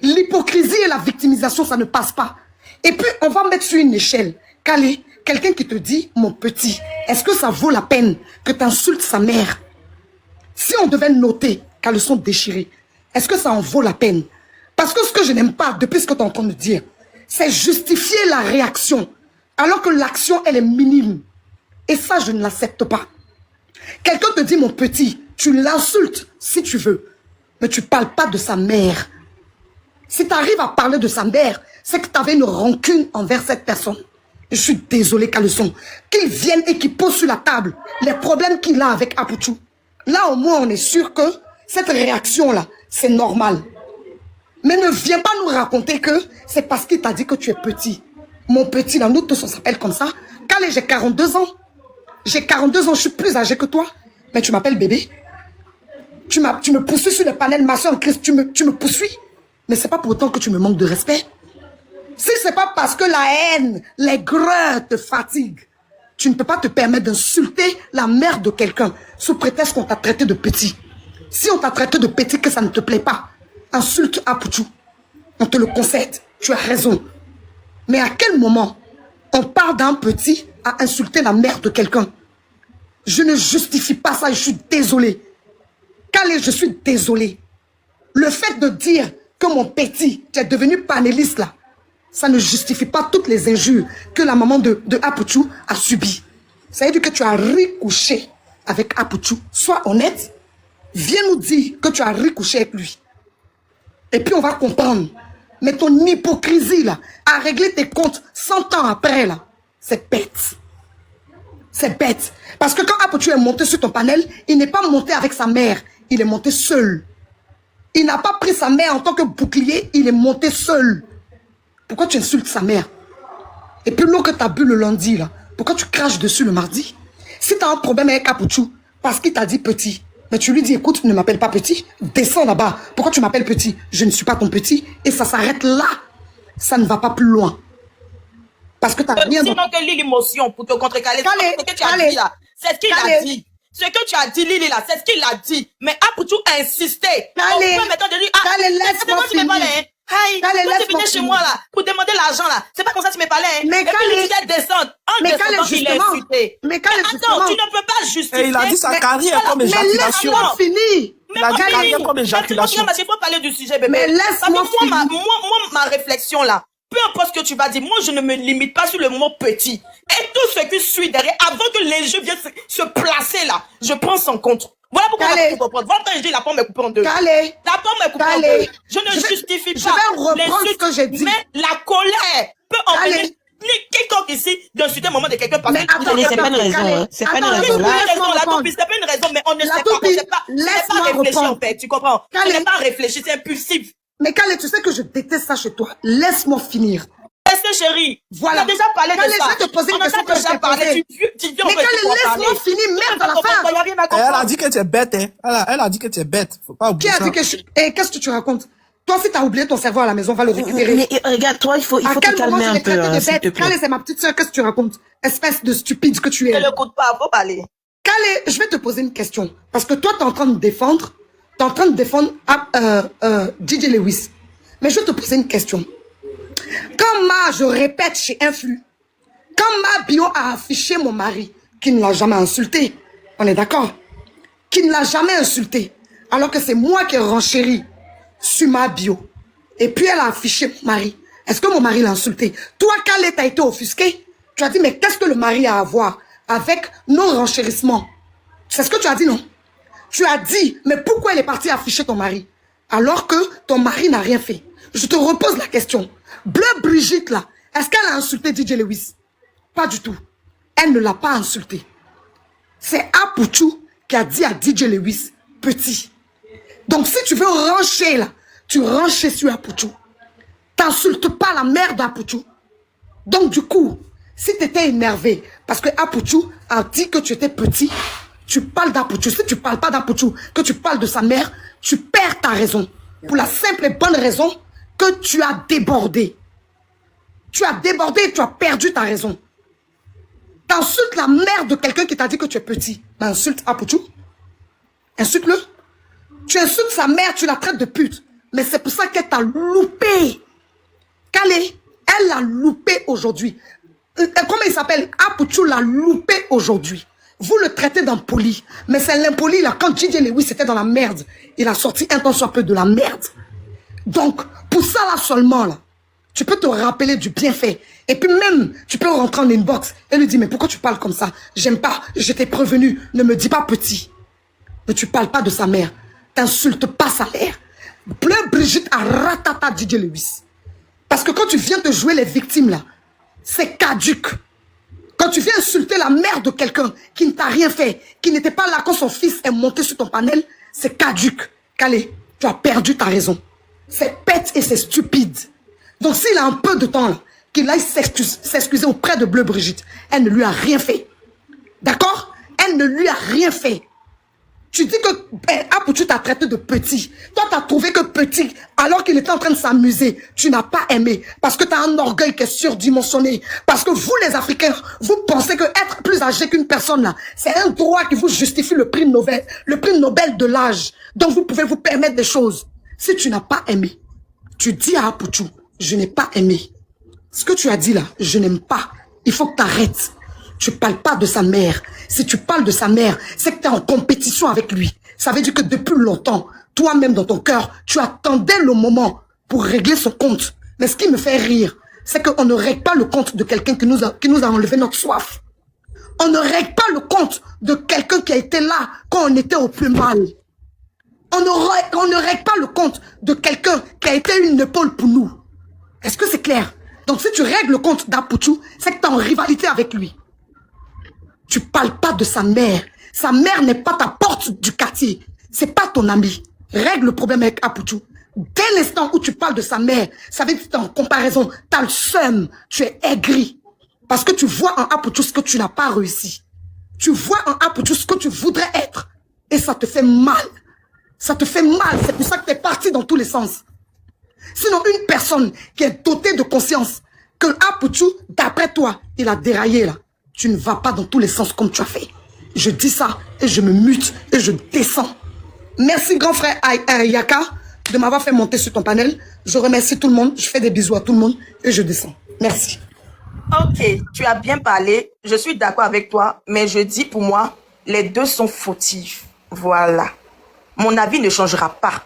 L'hypocrisie et la victimisation, ça ne passe pas. Et puis, on va mettre sur une échelle. Kale, quelqu'un qui te dit, mon petit, est-ce que ça vaut la peine que tu insultes sa mère? Si on devait noter caleçon déchiré, est-ce que ça en vaut la peine? Parce que ce que je n'aime pas, depuis ce que tu es en train de dire, c'est justifier la réaction, alors que l'action, elle est minime. Et ça, je ne l'accepte pas. Quelqu'un te dit, mon petit, tu l'insultes si tu veux, mais tu ne parles pas de sa mère. Si tu arrives à parler de sa mère, c'est que tu avais une rancune envers cette personne. Je suis désolé, Caleçon. Qu'il vienne et qu'il pose sur la table les problèmes qu'il a avec Apouchou. Là, au moins, on est sûr que cette réaction-là, c'est normal. Mais ne viens pas nous raconter que c'est parce qu'il t'a dit que tu es petit. Mon petit, là, nous tous, on s'appelle comme ça. Kale, j'ai 42 ans. J'ai 42 ans, je suis plus âgé que toi. Mais tu m'appelles bébé. Tu me poursuis sur le panel, ma soeur en Christ, tu me poursuis. Mais c'est pas pour autant que tu me manques de respect. Si c'est pas parce que la haine, les greurs te fatiguent, tu ne peux pas te permettre d'insulter la mère de quelqu'un sous prétexte qu'on t'a traité de petit. Si on t'a traité de petit que ça ne te plaît pas, insulte Apouchou. On te le concède. Tu as raison. Mais à quel moment on part d'un petit à insulter la mère de quelqu'un? Je ne justifie pas ça, je suis désolé. Kale, je suis désolé. Le fait de dire que mon petit, tu es devenu panéliste là, ça ne justifie pas toutes les injures que la maman de Apouchou a subies. Ça veut dire que tu as recouché avec Apouchou. Sois honnête. Viens nous dire que tu as recouché avec lui. Et puis on va comprendre. Mais ton hypocrisie là, à régler tes comptes 100 ans après là, c'est bête. C'est bête. Parce que quand Apouchou est monté sur ton panel, il n'est pas monté avec sa mère. Il est monté seul. Il n'a pas pris sa mère en tant que bouclier, il est monté seul. Pourquoi tu insultes sa mère? Et puis l'eau que tu as bu le lundi, là, pourquoi tu craches dessus le mardi? Si tu as un problème avec Apouchou, parce qu'il t'a dit petit, mais tu lui dis, écoute, ne m'appelle pas petit, descends là-bas. Pourquoi tu m'appelles petit? Je ne suis pas ton petit. Et ça s'arrête là. Ça ne va pas plus loin. Parce que tu n'as rien... Sinon que lis l'émotion pour te contrecarrer. Ce que tu as dit là, c'est ce qu'il a dit. Ce que tu as dit, Lili, là, c'est ce qu'il a dit. Mais Apouchou a insisté. Kale, laisse-moi finir. Hey, quand tu venais chez moi là, pour demander l'argent là, c'est pas comme ça que tu me parlais. Hein. Mais Kale, tu disais descendre. Mais Kale, justement. Mais attends, tu ne peux pas justifier. Et il a dit sa carrière comme éjaculation. Mais laisse-moi finir. La carrière comme éjaculation. Il faut parler du sujet, bébé. Mais laisse-moi finir. Moi, ma réflexion là, peu importe ce que tu vas dire, moi je ne me limite pas sur le mot petit. Et tout ce qui suit derrière, avant que les jeux viennent se placer là, je prends son compte. Voilà pourquoi on va comprendre. Voilà quand je dis la pomme est coupée en deux. Kale, la pomme est coupée en deux. Je ne justifie pas. Je vais reprendre ce que j'ai dit. Mais la colère peut empêcher quiconque ici d'insulter un moment de quelqu'un parce que c'est pas une raison. C'est pas une raison. C'est pas une raison, mais on ne sait pas. On n'est pas réfléchi en fait. Tu comprends? On n'est pas réfléchi, c'est impulsif. Mais Kale, tu sais que je déteste ça chez toi. Laisse-moi finir. Laissez parlé, chérie. Voilà. On a déjà parlé Quand de les ça. gens te posaient une question que je t'ai posée. Tu viens, Mais quand laisse-moi finir, merde, à la fin. Il n'y a rien à Elle comprendre. a dit que tu es bête, hein. Elle a dit que tu es bête. Faut pas Qui oublier a ça. dit que je... Eh, qu'est-ce que tu racontes? Toi, si t'as oublié ton cerveau à la maison, va le récupérer. Mais regarde, toi, il faut À te quel moment calmer je un l'ai peu, traité hein, de s'il te bête? plaît. Calais, c'est ma petite soeur, qu'est-ce que tu racontes? Espèce de stupide que tu es. Ne l'écoute pas, faut parler. Calais, je vais te poser une question. Parce que toi, t'es en train de défendre DJ Lewis. Mais je vais te poser une question. Quand je répète chez Influx, quand ma bio a affiché mon mari, qui ne l'a jamais insulté, on est d'accord? Qui ne l'a jamais insulté, alors que c'est moi qui ai renchéri sur ma bio. Et puis elle a affiché mon mari. Est-ce que mon mari l'a insulté? Toi, Calais, t'as été offusqué. Tu as dit, mais qu'est-ce que le mari a à voir avec nos renchérissements? C'est ce que tu as dit, non? Tu as dit, mais pourquoi elle est partie afficher ton mari? Alors que ton mari n'a rien fait. Je te repose la question. Bleu Brigitte, là, est-ce qu'elle a insulté DJ Lewis? Pas du tout. Elle ne l'a pas insulté. C'est Apouchou qui a dit à DJ Lewis, petit. Donc si tu veux rancher, là, tu ranches sur Apouchou. T'insultes pas la mère d'Apouchou. Donc du coup, si tu étais énervé, parce que Apouchou a dit que tu étais petit, tu parles d'Apouchou. Si tu parles pas d'Apouchou, que tu parles de sa mère, tu perds ta raison. Pour la simple et bonne raison que tu as débordé. Tu as débordé et tu as perdu ta raison. T'insultes la mère de quelqu'un qui t'a dit que tu es petit. Mais insulte Apouchou. Insulte-le. Tu insultes sa mère, tu la traites de pute. Mais c'est pour ça qu'elle t'a loupé. Calais, elle l'a loupé aujourd'hui. Comment il s'appelle? Apouchou l'a loupé aujourd'hui. Vous le traitez d'impoli. Mais c'est l'impoli là. Quand DJ Lewis était dans la merde, il a sorti un temps soit peu de la merde. Donc, pour ça là seulement là, tu peux te rappeler du bienfait. Et puis même, tu peux rentrer en inbox et lui dire, mais pourquoi tu parles comme ça? J'aime pas, je t'ai prévenu, ne me dis pas petit. Mais tu parles pas de sa mère. T'insultes pas sa mère. Bleu Brigitte a ratata DJ Lewis. Parce que quand tu viens de jouer les victimes là, c'est caduque. Quand tu viens insulter la mère de quelqu'un qui ne t'a rien fait, qui n'était pas là quand son fils est monté sur ton panel, c'est caduque. Calais, tu as perdu ta raison. C'est bête et c'est stupide. Donc s'il a un peu de temps là, qu'il aille s'excuser auprès de Bleu Brigitte, elle ne lui a rien fait. D'accord? Elle ne lui a rien fait. Tu dis que Apouchou t'a traité de petit. Toi, t'as trouvé que petit, alors qu'il était en train de s'amuser, tu n'as pas aimé. Parce que t'as un orgueil qui est surdimensionné. Parce que vous, les Africains, vous pensez que être plus âgé qu'une personne, là, c'est un droit qui vous justifie le prix Nobel de l'âge. Donc, vous pouvez vous permettre des choses. Si tu n'as pas aimé, tu dis à Apouchou, je n'ai pas aimé. Ce que tu as dit là, je n'aime pas. Il faut que tu arrêtes. Tu parles pas de sa mère. Si tu parles de sa mère, c'est que tu es en compétition avec lui. Ça veut dire que depuis longtemps, toi-même dans ton cœur, tu attendais le moment pour régler son compte. Mais ce qui me fait rire, c'est qu'on ne règle pas le compte de quelqu'un qui nous a enlevé notre soif. On ne règle pas le compte de quelqu'un qui a été là quand on était au plus mal. On ne règle pas le compte de quelqu'un qui a été une épaule pour nous. Est-ce que c'est clair? Donc si tu règles le compte d'Apouchou, c'est que tu es en rivalité avec lui. Tu parles pas de sa mère. Sa mère n'est pas ta porte du quartier. C'est pas ton ami. Règle le problème avec Apouchou. Dès l'instant où tu parles de sa mère, ça veut dire que tu es en comparaison. Tu as le seum. Tu es aigri. Parce que tu vois en Apouchou ce que tu n'as pas réussi. Tu vois en Apouchou ce que tu voudrais être. Et ça te fait mal. Ça te fait mal. C'est pour ça que tu es parti dans tous les sens. Sinon, une personne qui est dotée de conscience, que Apouchou, d'après toi, il a déraillé là. Tu ne vas pas dans tous les sens comme tu as fait. Je dis ça et je me mute et je descends. Merci grand frère Yaka de m'avoir fait monter sur ton panel. Je remercie tout le monde. Je fais des bisous à tout le monde et je descends. Merci. Ok, tu as bien parlé. Je suis d'accord avec toi, mais je dis pour moi, les deux sont fautifs. Voilà. Mon avis ne changera pas.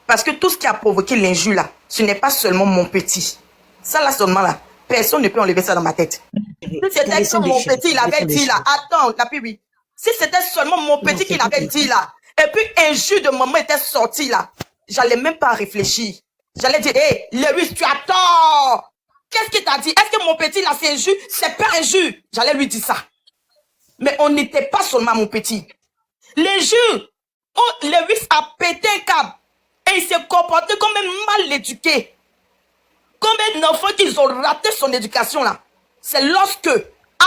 Parce que tout ce qui a provoqué l'injure là, ce n'est pas seulement mon petit. Ça là seulement là, personne ne peut enlever ça dans ma tête. Si c'était comme mon petit, il avait dit là, attends, la oui. Si c'était seulement mon petit qu'il avait dit là, et puis injure de maman était sorti là, j'allais même pas réfléchir. J'allais dire, hé, Lewis, tu as tort. Qu'est-ce qu'il t'a dit? Est-ce que mon petit là c'est injure? C'est pas injure. J'allais lui dire ça. Mais on n'était pas seulement mon petit. L'injure, oh, Lewis a pété un câble. Et il s'est comporté comme un mal éduqué. Combien d'enfants qu'ils ont raté son éducation là? C'est lorsque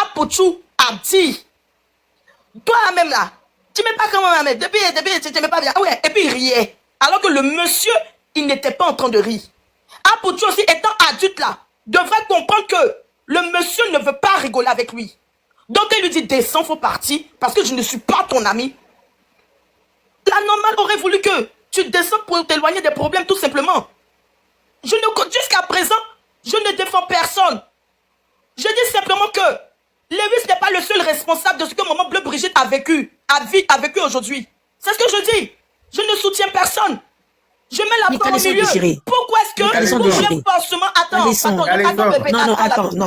Apouchou a dit, toi-même là, tu m'aimes pas comment maman, depuis tu t'aimais pas bien. Ah ouais, et puis il riait. Alors que le monsieur, il n'était pas en train de rire. Apouchou aussi, étant adulte là, devrait comprendre que le monsieur ne veut pas rigoler avec lui. Donc il lui dit, descends, faut partir, parce que je ne suis pas ton ami. La normale aurait voulu que tu descends pour t'éloigner des problèmes, tout simplement. Jusqu'à présent, je ne défends personne. Je dis simplement que Lewis n'est pas le seul responsable de ce que Maman Bleu Brigitte a vécu aujourd'hui. C'est ce que je dis. Je ne soutiens personne. Je mets la part au milieu. Pourquoi est-ce que vous voulez forcément... Attends,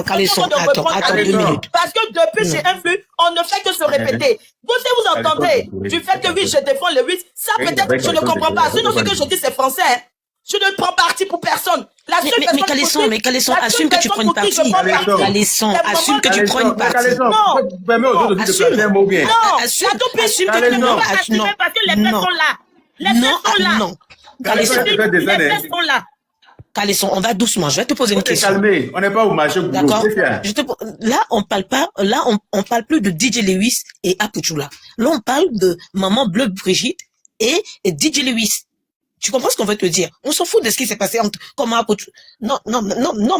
Calisson, attends 2 minutes. Parce que depuis chez Influ, on ne fait que se répéter. Vous entendez du fait que oui, je défends Lewis, ça peut-être je ne comprends pas. Sinon, ce que je dis, c'est français. Hein. Je ne prends parti pour personne. Mais Calisson, assume que tu prends une partie. Calisson, assume que tu prends une partie. Non, assume que tu ne prends pas assumer parce que les faits sont là. Les faits sont là. Non. Calisson, on va doucement. Je vais te poser une question. Calmer. On n'est pas au marché. D'accord. Là, on parle pas. Là, on parle plus de DJ Lewis et Apouchou là. Là, on parle de Maman Bleu Brigitte et DJ Lewis. Tu comprends ce qu'on veut te dire? On s'en fout de ce qui s'est passé entre comment Apouchou. Non,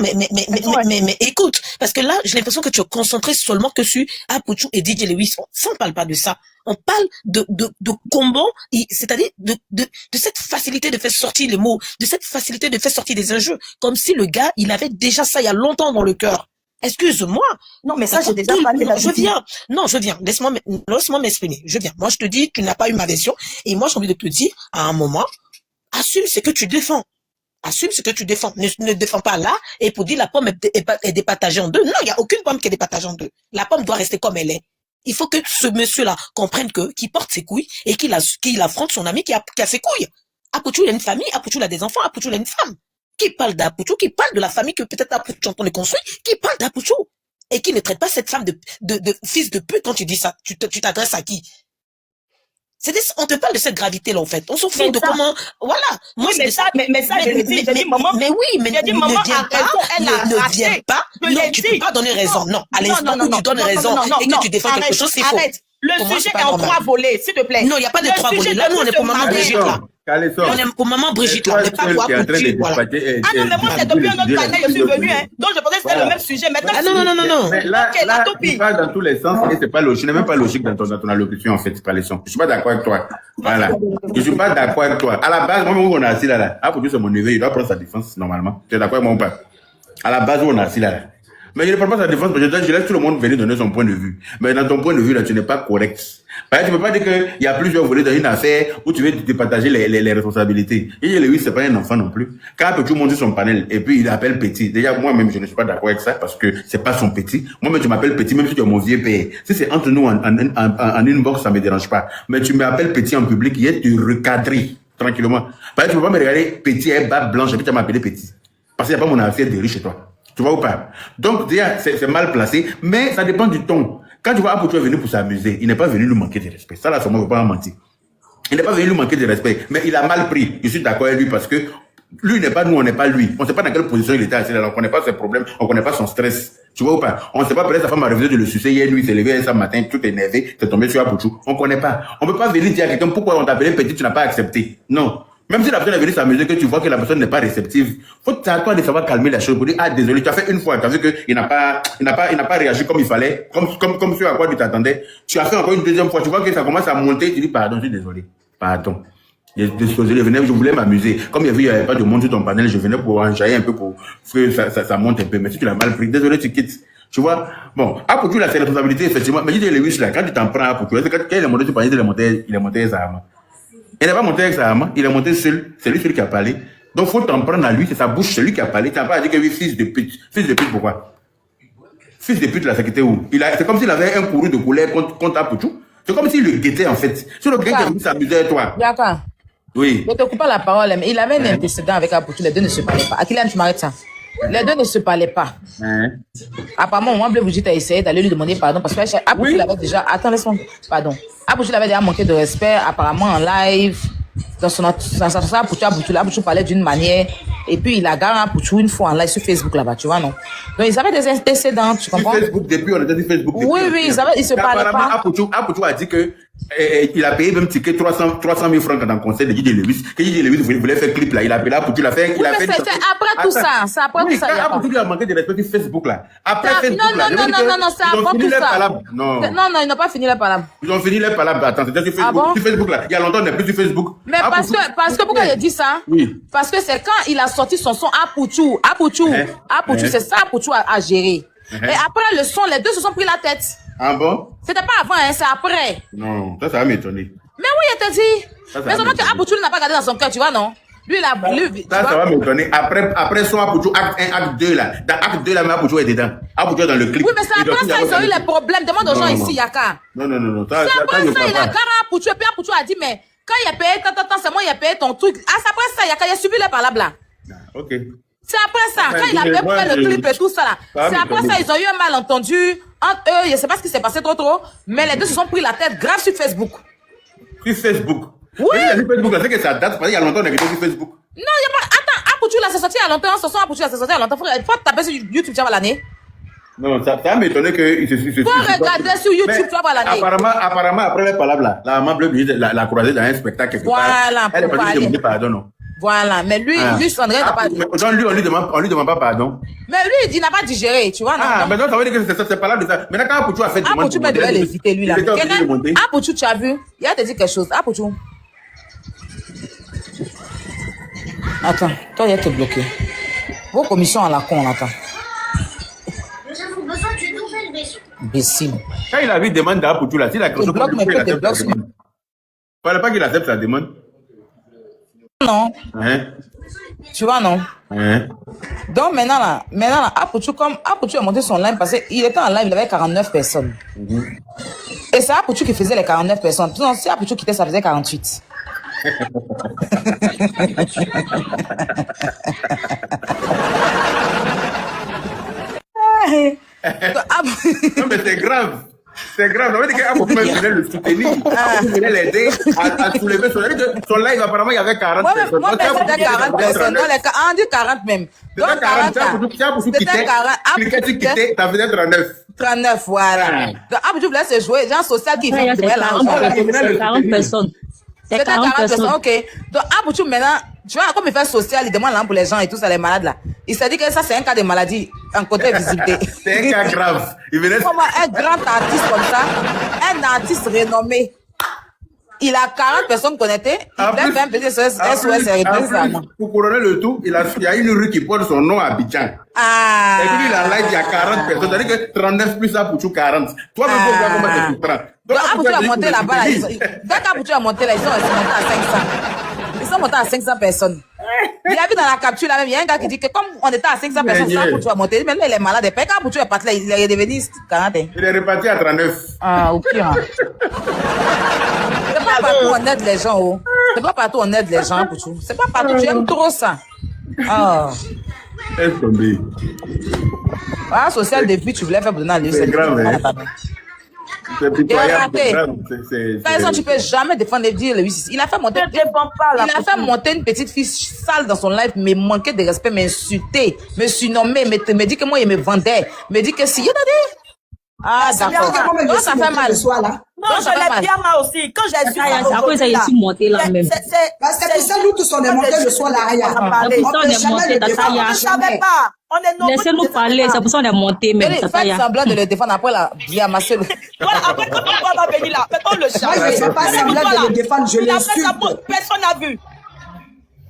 mais écoute, parce que là, j'ai l'impression que tu es concentré seulement que sur Apouchou et DJ Lewis. Ça, on parle pas de ça. On parle de combat, c'est-à-dire de cette facilité de faire sortir les mots, de cette facilité de faire sortir des enjeux, comme si le gars, il avait déjà ça il y a longtemps dans le cœur. Excuse-moi. Non, mais ça, j'ai déjà parlé là. Je viens. Laisse-moi m'exprimer. Je viens. Moi, je te dis, tu n'as pas eu ma version. Et moi, j'ai envie de te dire, à un moment, assume ce que tu défends. Assume ce que tu défends. Ne défends pas là, et pour dire la pomme est départagée en deux. Non, il n'y a aucune pomme qui est départagée en deux. La pomme doit rester comme elle est. Il faut que ce monsieur-là comprenne qu'il porte ses couilles et qu'il affronte son ami qui a ses couilles. Apouchou, il a une famille, Apouchou, il a des enfants, Apouchou, il a une femme. Qui parle d'Apouchou, qui parle de la famille que peut-être Apouchou est en train de construire, qui parle d'Apouchou. Et qui ne traite pas cette femme de fils de pute quand tu dis ça. Tu t'adresses à qui? On te parle de cette gravité-là, en fait. On s'en fout de comment, voilà. Moi, mais ça, je dis, maman. Mais oui, mais ne viens pas. Non, tu peux pas donner raison. Non, à l'instant où tu donnes raison et que tu défends quelque chose, c'est faux. Le sujet est en 3 volets, s'il te plaît. Non, il n'y a pas de 3 volets. Là, nous, on est pour Maman Brigitte, là. On est pour Maman Brigitte, là. On n'est pas pour Apouchou, voilà. Ah non, mais moi, c'est depuis un autre canal, je suis venu, hein. Donc, je pensais que c'était le même sujet. Maintenant, non. Mais là, tu parles dans tous les sens et c'est pas logique. Ce n'est même pas logique dans ton allocution, en fait, Calisson. Je suis pas d'accord avec toi. Voilà. Je suis pas d'accord avec toi. À la base, moi, où on est assis là. Apouchou, c'est mon neveu. Il doit prendre sa défense, normalement. Tu es d'accord avec moi ou pas? À la base, où on est assis là. Mais je ne parle pas de sa défense, parce que je laisse tout le monde venir donner son point de vue. Mais dans ton point de vue, là, tu n'es pas correct. Parce que tu ne peux pas dire qu'il y a plusieurs volets dans une affaire où tu veux te partager les responsabilités. Et Lewis, c'est pas un enfant non plus. Quand Petit monte sur son panel, et puis il appelle Petit. Déjà, moi-même, je ne suis pas d'accord avec ça, parce que c'est pas son Petit. Moi-même, tu m'appelles Petit, même si tu es mon vieux père. Si c'est entre nous en inbox, ça me dérange pas. Mais tu m'appelles Petit en public, il est de recadrer, tranquillement. Parce que tu ne peux pas me regarder Petit, barbe blanche, et puis tu vas m'appeler Petit. Parce qu'il n'y a pas mon affaire de riche chez toi. Tu vois ou pas? Donc, déjà, c'est mal placé, mais ça dépend du ton. Quand tu vois Apouchou est venu pour s'amuser, il n'est pas venu nous manquer de respect. Ça, là, ça ne veut pas mentir. Il n'est pas venu nous manquer de respect, mais il a mal pris. Je suis d'accord avec lui parce que lui n'est pas nous, on n'est pas lui. On ne sait pas dans quelle position il était assis là, on ne connaît pas ses problèmes, on ne connaît pas son stress. Tu vois ou pas? On ne sait pas, peut-être sa femme a refusé de le sucer hier, lui, il s'est levé un matin, tout énervé, c'est tombé sur Apouchou. On ne connaît pas. On ne peut pas venir dire à quelqu'un pourquoi on t'a appelé Petit, tu n'as pas accepté. Non. Même si la personne est venue s'amuser, que tu vois que la personne n'est pas réceptive, c'est à toi de savoir calmer la chose pour dire, ah, désolé, tu as fait une fois, tu as vu qu'il n'a pas réagi comme il fallait, comme ce à quoi tu t'attendais. Tu as fait encore une deuxième fois, tu vois que ça commence à monter, tu dis, pardon, je suis désolé. Pardon. Désolé, je voulais m'amuser. Comme il n'y avait pas de monde sur ton panel, je venais pour enjailler un peu pour que ça monte un peu. Mais si tu l'as mal pris, désolé, tu quittes. Tu vois? Bon, Apouchou, là, c'est la responsabilité, effectivement. Mais dis Lewis, là, quand tu t'en prends à Apouchou, quand il est monté sur le panel, il est monté les armes. Il n'a pas monté avec sa maman, il est monté seul, c'est lui celui qui a parlé. Donc, faut t'en prendre à lui, c'est sa bouche, c'est lui qui a parlé. Tu n'as pas à dire que oui, fils de pute. Fils de pute, pourquoi? Fils de pute, là, c'était où? C'est comme s'il avait un courroux de colère contre Apouchou. C'est comme s'il le guettait, en fait. C'est le gars qui a voulu s'amuser avec toi. D'accord. Oui. Ne te coupe pas la parole, mais il avait un antécédent avec Apouchou, les deux ne se parlaient pas. Akilian, tu m'arrêtes ça. Les deux ne se parlaient pas. Apparemment, moi, Bleu Brigitte a essayé d'aller lui demander pardon parce que Apouchou l'avait déjà. Attends, laisse-moi. Pardon. Apouchou l'avait déjà manqué de respect, apparemment en live. Dans son Apouchou parlait d'une manière. Et puis, il a garé Apouchou une fois en live sur Facebook là-bas, tu vois, non? Donc, ils avaient des antécédents, tu comprends? Sur Facebook, depuis, on était sur Facebook. Oui, ils se parlaient pas. Apouchou a dit que il a payé même ticket 300 000 francs dans le concert de DJ Lewis. Que DJ Lewis voulait faire clip là. Il a appelé Apouchou, il a fait. Oui, mais c'est après tout ça. C'est après tout ça. Apouchou lui a manqué de respect sur Facebook là. Après Facebook là. Non, c'est après tout ça. Non, ils n'ont pas fini les palabres. Ils ont fini les palabres. Attends, c'était sur Facebook. Sur Facebook là. Il y a longtemps, on n'est plus sur Facebook. Mais parce que pourquoi il dit ça? Oui. Parce que c'est quand il a sorti son son Apouchou, c'est ça Apouchou a géré. Et après le son, les deux se sont pris la tête. Ah bon? C'était pas avant, hein, c'est après. Non, ça va m'étonner. Mais oui, il t'a dit. Mais seulement que Apouchou n'a pas gardé dans son cœur, tu vois, non? Lui, il a voulu. Ça va m'étonner. Après son Apouchou, acte 1, acte 2, là. Dans acte 2, là, mais Apouchou est dedans. Apouchou est dans le clip. Oui, mais c'est après ça, ils ont eu les problèmes. Demande aux gens ici, Yaka. Non. C'est après ça, il a garé Apouchou. Et puis Apouchou a dit, mais quand il a payé, c'est moi, il a payé ton truc. Ah, c'est après ça, Yaka, il a subi les palabres là. Ok. C'est après ça, quand il a payé pour faire le clip et tout ça là. C'est après ça, ils ont eu un malentendu entre eux. Je sais pas ce qui s'est passé trop. Mais les deux se sont pris la tête grave sur Facebook. Sur Facebook? Oui. Sur Facebook, là, c'est que ça date, parce qu'il y a longtemps, on est sur Facebook. Non, il n'y a pas. Attends, Apouchou là, c'est sorti il y a longtemps. Ce son Apouchou là, c'est sorti il y a longtemps. Il faut taper sur YouTube, tu vas voir l'année. Non, ça m'étonné qu'il se. Faut regarder sur YouTube, tu vas voir l'année. Apparemment, après les palabres là, la maman bleue l'a croisée dans un spectacle quelque part. Voilà, elle est partie demander pardon, non? Voilà, mais lui, Sandrine n'a pas dit. Donc lui, on lui demande pas pardon. Mais lui, il n'a pas digéré, tu vois, non? Ah, mais donc ça veut dire que c'est pas là de ça. Maintenant, quand Apouchou a fait demande. Apouchou devait l'éviter, lui, là. Apouchou, tu as vu? Il a te dit quelque chose. Apouchou. Attends, toi, il a te bloqué. Vos commissions à la con, là, attends. Nous avons besoin d'une nouvelle maison. Imbécile. Quand il a vu demande d'Apouchou là, si la question. Bloque, mais peut-être bloque. Il fallait pas qu'il accepte sa demande. Non. Hein? Tu vois, non? Hein? Donc maintenant là, Apouchou, comme Apouchou a monté son live parce qu'il était en live, il avait 49 personnes. Et c'est Apouchou qui faisait les 49 personnes. Sinon, si Apouchou quittait, ça faisait 48. Non, mais c'est grave. C'est grave. Ça veut dire qu'Apouchou venait le soutenir. Apouchou venait l'aider à soulever son live. Apparemment, il y avait 40 personnes. Moi, c'était 40 personnes. On dit 40 même. Donc, 40. Si Apouchou quittait, ça faisait 39. 39, voilà. Donc, Apouchou voulait se jouer, genre social qui fait C'est 40 personnes. C'était 40 personnes, ok. Donc, Apouchou, maintenant, tu vois, comme il fait social, il demande l'argent pour les gens et tout ça, les malades là. Il s'est dit que ça, c'est un cas de maladie, un côté visibilité. C'est un cas grave. Il venait. Comment un grand artiste comme ça, un artiste renommé, il a 40 personnes connectées, il voulait faire un petit SOS. Pour couronner le tout, il y a une rue qui porte son nom à Abidjan. Ah. Et puis, il a live, il y a 40 personnes. C'est-à-dire que 39 plus Apouchou 40. Toi, même, faut voir comment tu prends. Donc, Apouchou a monté là-bas, là. Donc, Apouchou a monté là, ils sont montés à 500. Ils sont montés à 500 personnes. Il a vu dans la capture là même, il y a un gars qui dit que comme on était à 500 personnes, ça Apouchou a monté. Mais là, il est malade. Et puis, quand Apouchou est parti là, il est devenu 40. Il est reparti à 39. Ah, au pire. C'est pas partout on aide les gens, oh. C'est pas partout on aide les gens, Apouchou. C'est pas partout, tu aimes trop ça. Ah. Laisse tomber. Ah, social depuis, tu voulais faire pour donner à lui. C'est grave, hein. C'est pitoyable. Par exemple, tu peux jamais défendre les dire lui. Il a fait monter. Il a fait monter une petite fille sale dans son live, mais manquer de respect, m'insulter, me surnommer, me dit que moi, il me vendait, me dit que si. Ah, d'accord. Donc, ça fait mal. Non, je l'ai bien mal aussi. Quand j'ai su après, ça y est monté là même. Parce que c'est ça, nous tous, on est montés le soir là. On est monté, je ne savais pas. Laissez-nous parler, c'est pour ça qu'on est monté même. Faites semblant de le défendre après la vie à masser. Voilà, après quand on va venir là, on le charge. Moi, je ne fais pas semblant de le défendre, je l'insulte. Personne n'a vu.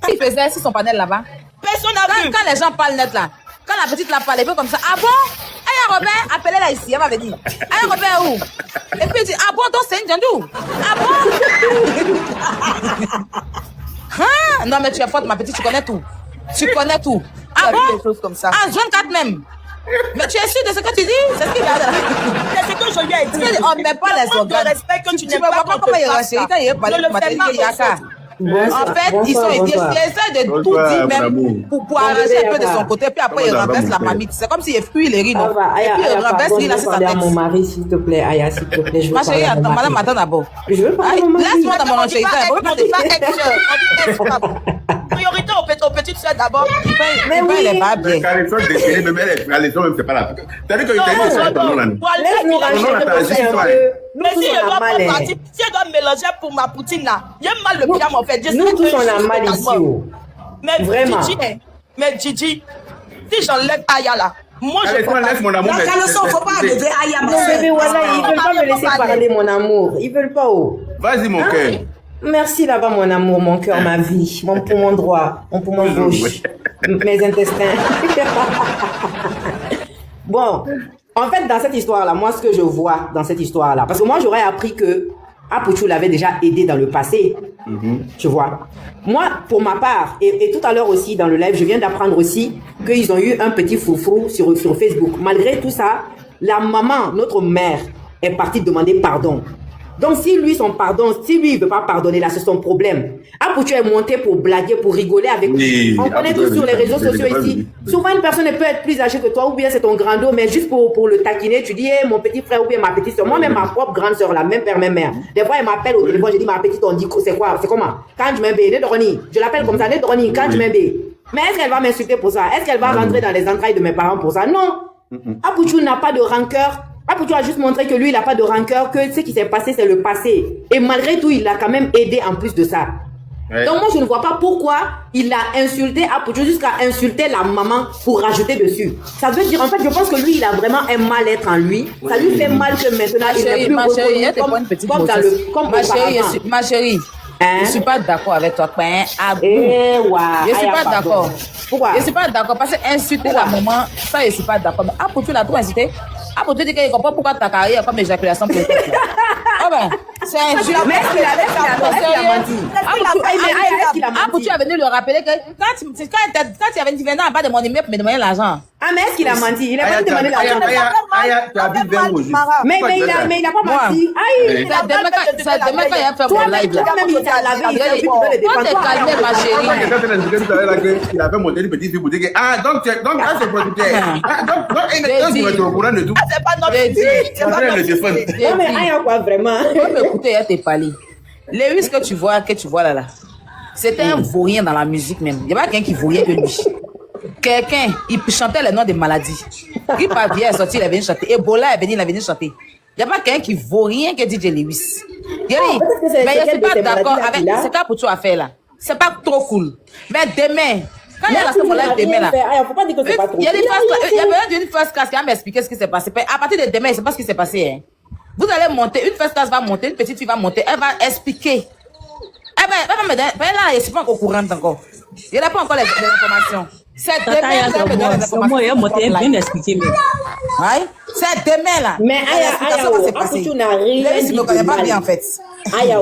Il faisait sur son panel là-bas. Personne n'a vu. Quand les gens parlent net là, quand la petite la parle, elle fait comme ça. Ah bon? Aïe, Robert, appelez-la ici, elle va venir. Aïe, Robert, où? Et puis il dit, ah bon, donc c'est une Djandou? Ah bon? Hein? Non, mais tu es forte, ma petite, tu connais tout. Tu connais tout. Ah bon? Des choses comme ça. Ah, 24 même. Mais tu es sûr de ce que tu dis? C'est ce qu'il y a là. C'est ce que je lui ai dit. On ne met pas les organes. Je respecte que tu n'aimes pas. pas Comment il est resté? Quand il est parlé de matériel, en fait, ils essaient de tout dire même pour arranger un peu de son côté, puis après il renverse la mamie. C'est comme s'il fuit les riz, non? Et puis il renverse, il a sa tête. Mon mari, s'il te plaît, Aya, s'il te plaît. Ma chérie, attends, madame, attends d'abord. Je veux pas. Laisse-moi dans mon chérie. Priorité au petit petite soeur d'abord. Mais oui, elle est pas bien. Caleçon dessiné, même elle est caleçon, même c'est pas la. T'as dit que tu as ton nom là. Laisse-nous ranger un peu. Mais si elle doit prendre parti, si elle doit mélanger pour ma poutine là, il y a mal le pyjama en fait. Nous tous on a mal ici. Mais vraiment. Gigi, si j'enlève Aya là, moi je Caleçon, laisse mon amour. La caleçon, faut pas enlever Aya. Non, bébé, voilà, ils veulent pas me laisser parler, mon amour. Ils veulent pas, oh. Vas-y, mon cœur. Merci là-bas, mon amour, mon cœur, ma vie, mon poumon droit, mon poumon gauche, mes intestins. Bon, en fait, dans cette histoire-là, moi, ce que je vois dans cette histoire-là, parce que moi, j'aurais appris que Apuchou l'avait déjà aidé dans le passé, tu vois. Moi, pour ma part, et tout à l'heure aussi dans le live, je viens d'apprendre aussi qu'ils ont eu un petit foufou sur Facebook. Malgré tout ça, la maman, notre mère, est partie demander pardon. Donc, si lui, il veut pas pardonner, là, c'est son problème. Apuchou est monté pour blaguer, pour rigoler avec lui. On connaît tous sur les réseaux sociaux ici. Souvent, une personne peut être plus âgée que toi, ou bien c'est ton grand dos, mais juste pour le taquiner, tu dis, hey, mon petit frère, ou bien ma petite soeur. Moi-même, ma propre grande soeur, la même père, même mère. Des fois, elle m'appelle au téléphone, je dis, ma petite, on dit, c'est quoi? C'est comment? Quand je m'embête, Nedroni. Je l'appelle comme ça, Nedroni, quand je m'embête. Mais est-ce qu'elle va m'insulter pour ça? Est-ce qu'elle va rentrer dans les entrailles de mes parents pour ça? Non. Apuchou n'a pas de rancœur. Apuchou a juste montré que lui, il n'a pas de rancœur, que ce qui s'est passé, c'est le passé. Et malgré tout, il l'a quand même aidé en plus de ça. Ouais. Donc moi, je ne vois pas pourquoi il a insulté Apuchou jusqu'à insulter la maman pour rajouter dessus. Ça veut dire, en fait, je pense que lui, il a vraiment un mal-être en lui. Ça lui fait mal que maintenant, il n'est plus reconnu comme ma chérie, je ne suis pas d'accord avec toi. Je ne suis pas d'accord. Pourquoi? Je ne suis pas d'accord parce que insulter la maman, ça, je ne suis pas d'accord. Mais Apuchou l'a trop incité. Apuchou dit qu'il ne comprend pas pourquoi ta carrière comme éjaculation précoce. Ah ben, c'est injuste. Mais est-ce qu'il a menti? Apuchou est venu lui rappeler que quand il avait dit venant en bas de mon immeuble pour me demander l'argent. Ah, mais est-ce qu'il a menti? Il a pas demandé l'argent. Tu as vu 20 mots juste. Mais il n'a pas menti. C'est demain quand il a fait mon live là. Toi-même, il t'a lavé, il t'a dit que tu défendre. Toi, t'es calmé, ma chérie. Il a fait monter une petite fille pour dire que, donc, c'est producteur. Donc, tu vas être au courant de tout. C'est pas notre fille. C'est pas le défendre. Non, mais Aya, quoi, vraiment? Écoutez, il t'es parlé. Lewis que tu vois là, c'était un vaurien dans la musique même. Il n'y a pas quelqu'un qui vauriait que lui. Quelqu'un, il chantait les noms des maladies. Il est sorti, il est venu chanter. Ebola est venu, il est venu chanter. Il n'y a pas quelqu'un qui vaut rien que DJ Lewis. Mais je ne suis pas d'accord avec ce qu'Apuchou a fait là. C'est pas trop cool. Mais demain, quand il y a la live demain là, il y a une first class qui va m'expliquer ce qui s'est passé. À partir de demain, c'est pas ce qui s'est passé. Hein. Vous allez monter, une first class va monter, une petite fille va monter, elle va expliquer. Elle là, je suis pas encore au courant encore. Il n'a pas encore les informations. C'est demain c'est demain là. Mais Apuchou n'a rien dit de mal. Pas bien en fait. Il y a la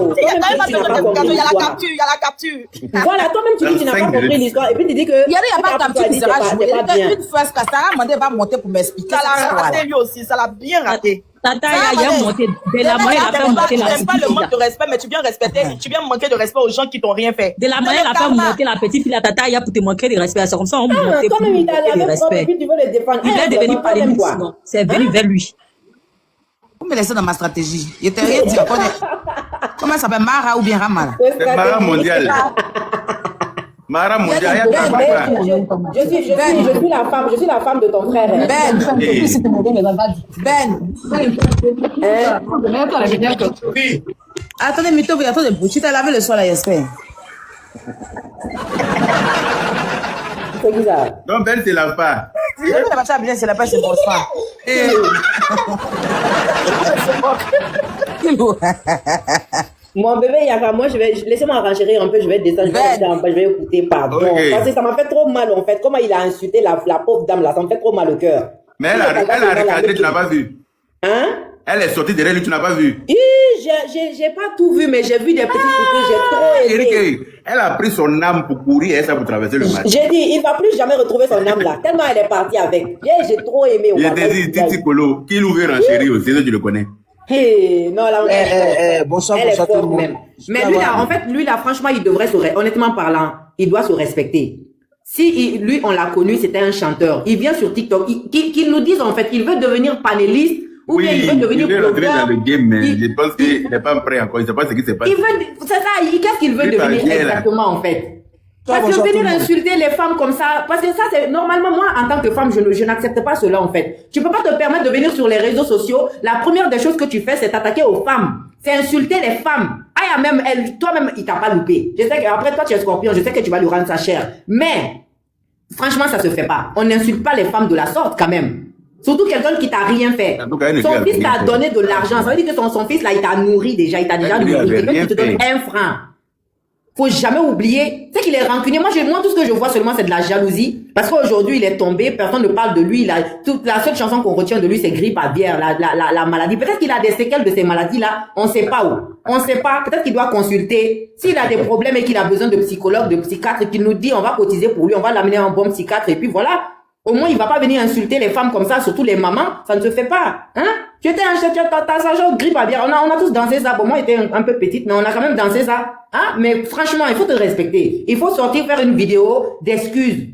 capture. Voilà, toi-même tu dis que tu n'as pas compris l'histoire et puis tu dis que il n'y a pas de capture qui sera jouée. Une fois que Sarah Mandé va monter pour m'expliquer. Ça l'a raté lui aussi, ça l'a bien raté. Tata, il y a monté de la moyenne, il a fait monter la petite fille. Pas le manque de respect, mais tu viens respecter, tu viens manquer de respect aux gens qui t'ont rien fait. De la moyenne, il a fait monter la petite fille, la tata, il y a pour te manquer de respect. C'est comme ça, on monte pour manquer de respect. Il est devenu palémiste, non? C'est venu vers lui. Vous me laissez dans ma stratégie. Je t'ai rien dit. Comment ça s'appelle, Mara ou bien Ramal? C'est Mara mondiale. Mara mondiale. Je suis la femme de ton frère. Oui. Attendez, Mito, vous attendez, tu t'as lavé le soir là, j'espère. C'est bizarre. Donc, Ben, c'est la pas. C'est la pas, c'est bon soir. Mon bébé, moi, laissez-moi renchérir un peu, je vais descendre, je vais écouter, pardon. Okay. Parce que ça m'a fait trop mal, en fait. Comment il a insulté la pauvre dame là, ça me fait trop mal au cœur. Mais elle a recadré, tu n'as pas vu. Hein? Elle est sortie derrière lui, tu n'as pas vu. J'ai pas tout vu, mais j'ai vu des petites photos, j'ai trop aimé. Eric, elle a pris son âme pour courir et ça pour traverser le match. J'ai dit, il va plus jamais retrouver son âme là, tellement elle est partie avec. J'ai trop aimé. Il t'ai dit, Titi Kolo, qui l'ouvre en chérie aussi, tu le connais. Non, là, bonsoir, elle est forte même. Mais lui là, en fait, franchement, il devrait honnêtement parlant, il doit se respecter. Si lui, on l'a connu, c'était un chanteur. Il vient sur TikTok, qu'il nous dise en fait, il veut devenir panéliste. Ou bien il veut devenir rentrer dans le game, mais je pense qu'il n'est pas prêt encore. Il ne sait pas ce qui s'est passé. C'est ça, qu'est-ce qu'il veut devenir exactement en fait? Parce que bonsoir tout venir le monde. insulter les femmes comme ça, parce que ça c'est normalement moi en tant que femme je n'accepte pas cela en fait. Tu peux pas te permettre de venir sur les réseaux sociaux. La première des choses que tu fais c'est t'attaquer aux femmes, c'est insulter les femmes. Ah même elle, toi-même il t'a pas loupé. Je sais qu'après toi tu es Scorpion, je sais que tu vas lui rendre sa chair, mais franchement ça se fait pas. On n'insulte pas les femmes de la sorte quand même. Surtout quelqu'un qui t'a rien fait. Son fils t'a donné de l'argent. Ça veut dire que son fils là il t'a nourri déjà, il t'a déjà nourri. Quelqu'un qui te donne 1 franc. Faut jamais oublier, c'est qu'il est rancunier. Moi, tout ce que je vois seulement, c'est de la jalousie. Parce qu'aujourd'hui, il est tombé, personne ne parle de lui. La seule chanson qu'on retient de lui, c'est grippe aviaire, la maladie. Peut-être qu'il a des séquelles de ces maladies-là. On sait pas où. On sait pas. Peut-être qu'il doit consulter. S'il a des problèmes et qu'il a besoin de psychologue, de psychiatre, qu'il nous dit, on va cotiser pour lui, on va l'amener à un bon psychiatre, et puis voilà. Au moins, il va pas venir insulter les femmes comme ça, surtout les mamans. Ça ne se fait pas. Hein? Tu étais t'as ça genre grippe aviaire. On a tous dansé ça. Bon, moi, j'étais un peu petite, mais on a quand même dansé ça. Hein? Mais franchement, il faut te respecter. Il faut sortir faire une vidéo d'excuses.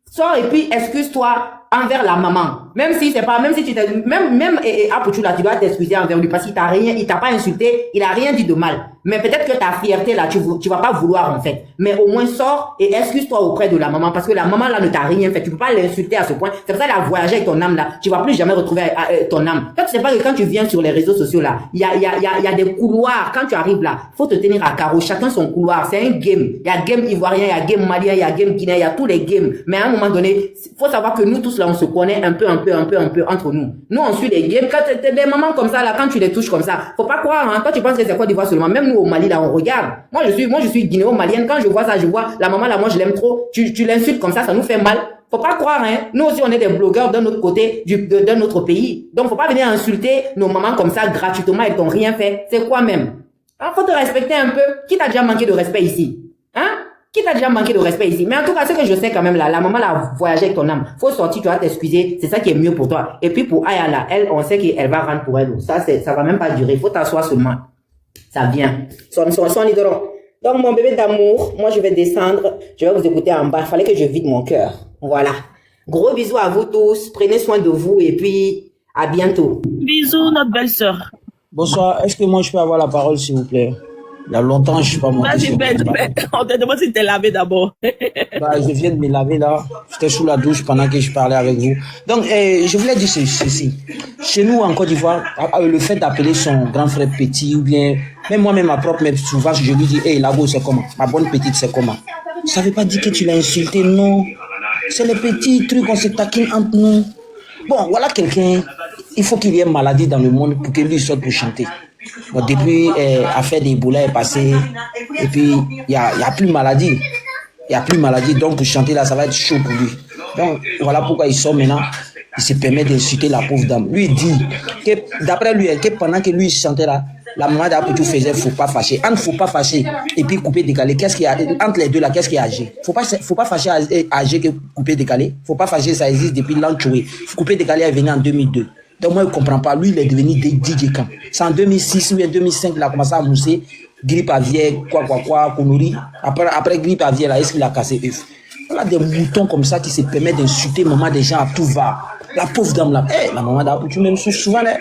Sors et puis excuse-toi envers la maman. Même si c'est pas, même si tu t'es, même Apuchu là, tu dois t'excuser envers lui parce qu'il t'a rien, il t'a pas insulté, il a rien dit de mal. Mais peut-être que ta fierté là, tu vas pas vouloir en fait. Mais au moins sors et excuse-toi auprès de la maman parce que la maman là ne t'a rien fait. Tu peux pas l'insulter à ce point. C'est pour ça qu'elle a voyagé avec ton âme là. Tu vas plus jamais retrouver ton âme. Toi, tu sais pas que quand tu viens sur les réseaux sociaux là, il y a des couloirs. Quand tu arrives là, faut te tenir à carreau. Chacun son couloir. C'est un game. Il y a game ivoirien, il y a game malien, il y a game guinéen, il y a tous les games. Mais à un moment donné, faut savoir que nous tous là, on se connaît un peu entre nous. Nous, on suit les games. Quand t'es des mamans comme ça là, quand tu les touches comme ça, faut pas croire, hein. Toi, tu penses que c'est Côte d'Ivoire seulement. Même nous au Mali là, on regarde. Moi, je suis guinéo-malienne. Quand je vois ça, je vois la maman là, moi, je l'aime trop. Tu l'insultes comme ça nous fait mal. Faut pas croire, hein. Nous aussi, on est des blogueurs d'un autre côté, d'un autre pays. Donc, faut pas venir insulter nos mamans comme ça gratuitement et t'ont rien fait. C'est quoi même? Alors, faut te respecter un peu. Qui t'a déjà manqué de respect ici? Hein? Qui t'a déjà manqué de respect ici? Mais en tout cas, ce que je sais quand même là, la maman là a voyagé avec ton âme. Faut sortir, tu vas t'excuser. C'est ça qui est mieux pour toi. Et puis pour Aya là, elle, on sait qu'elle va rendre pour elle. Ça va même pas durer. Faut t'asseoir seulement. Ça vient. Son idole. Donc mon bébé d'amour, moi je vais descendre. Je vais vous écouter en bas. Il fallait que je vide mon cœur. Voilà. Gros bisous à vous tous. Prenez soin de vous et puis à bientôt. Bisous, notre belle-sœur. Bonsoir. Est-ce que moi je peux avoir la parole, s'il vous plaît? Il y a longtemps, je suis pas monté. Vas-y, on te demande si tu t'es lavé d'abord. Je viens de me laver là. J'étais sous la douche pendant que je parlais avec vous. Donc, je voulais dire ceci. Chez nous, en Côte d'Ivoire, le fait d'appeler son grand frère petit, ou bien, même moi-même, ma propre mère, souvent, je lui dis, hey, Lago, c'est comment? Ma bonne petite, c'est comment? Ça veut pas dire que tu l'as insulté, non. C'est les petits trucs, on se taquine entre nous. Bon, voilà quelqu'un, il faut qu'il y ait maladie dans le monde pour que lui sorte pour chanter. Bon, depuis l'affaire d'Ebola est passée, et puis il y a plus maladie. Il y a plus maladie, donc pour chanter là, ça va être chaud pour lui. Donc voilà pourquoi il sort maintenant, il se permet d'insulter la pauvre dame. Lui il dit que d'après lui, que pendant que lui chantait là, la maman d'Apuchu faisait faut pas fâcher. Entre faut pas fâcher et puis couper décalé, qu'est-ce qu'il y a entre les deux là, qu'est-ce qui est âgé? Faut pas fâcher âgé que couper décalé. Faut pas fâcher, ça existe depuis l'enchoué. Couper décalé est venu en 2002. Donc moi je comprends pas, lui il est devenu DJ quand. C'est en 2006 ou en 2005 il a commencé à mousser, grippe aviaire, connerie. Après grippe aviaire là, est-ce qu'il a cassé œuf? Voilà des moutons comme ça qui se permettent d'insulter maman des gens à tout va. La pauvre dame là, la maman d'Apuchu même souffre souvent là.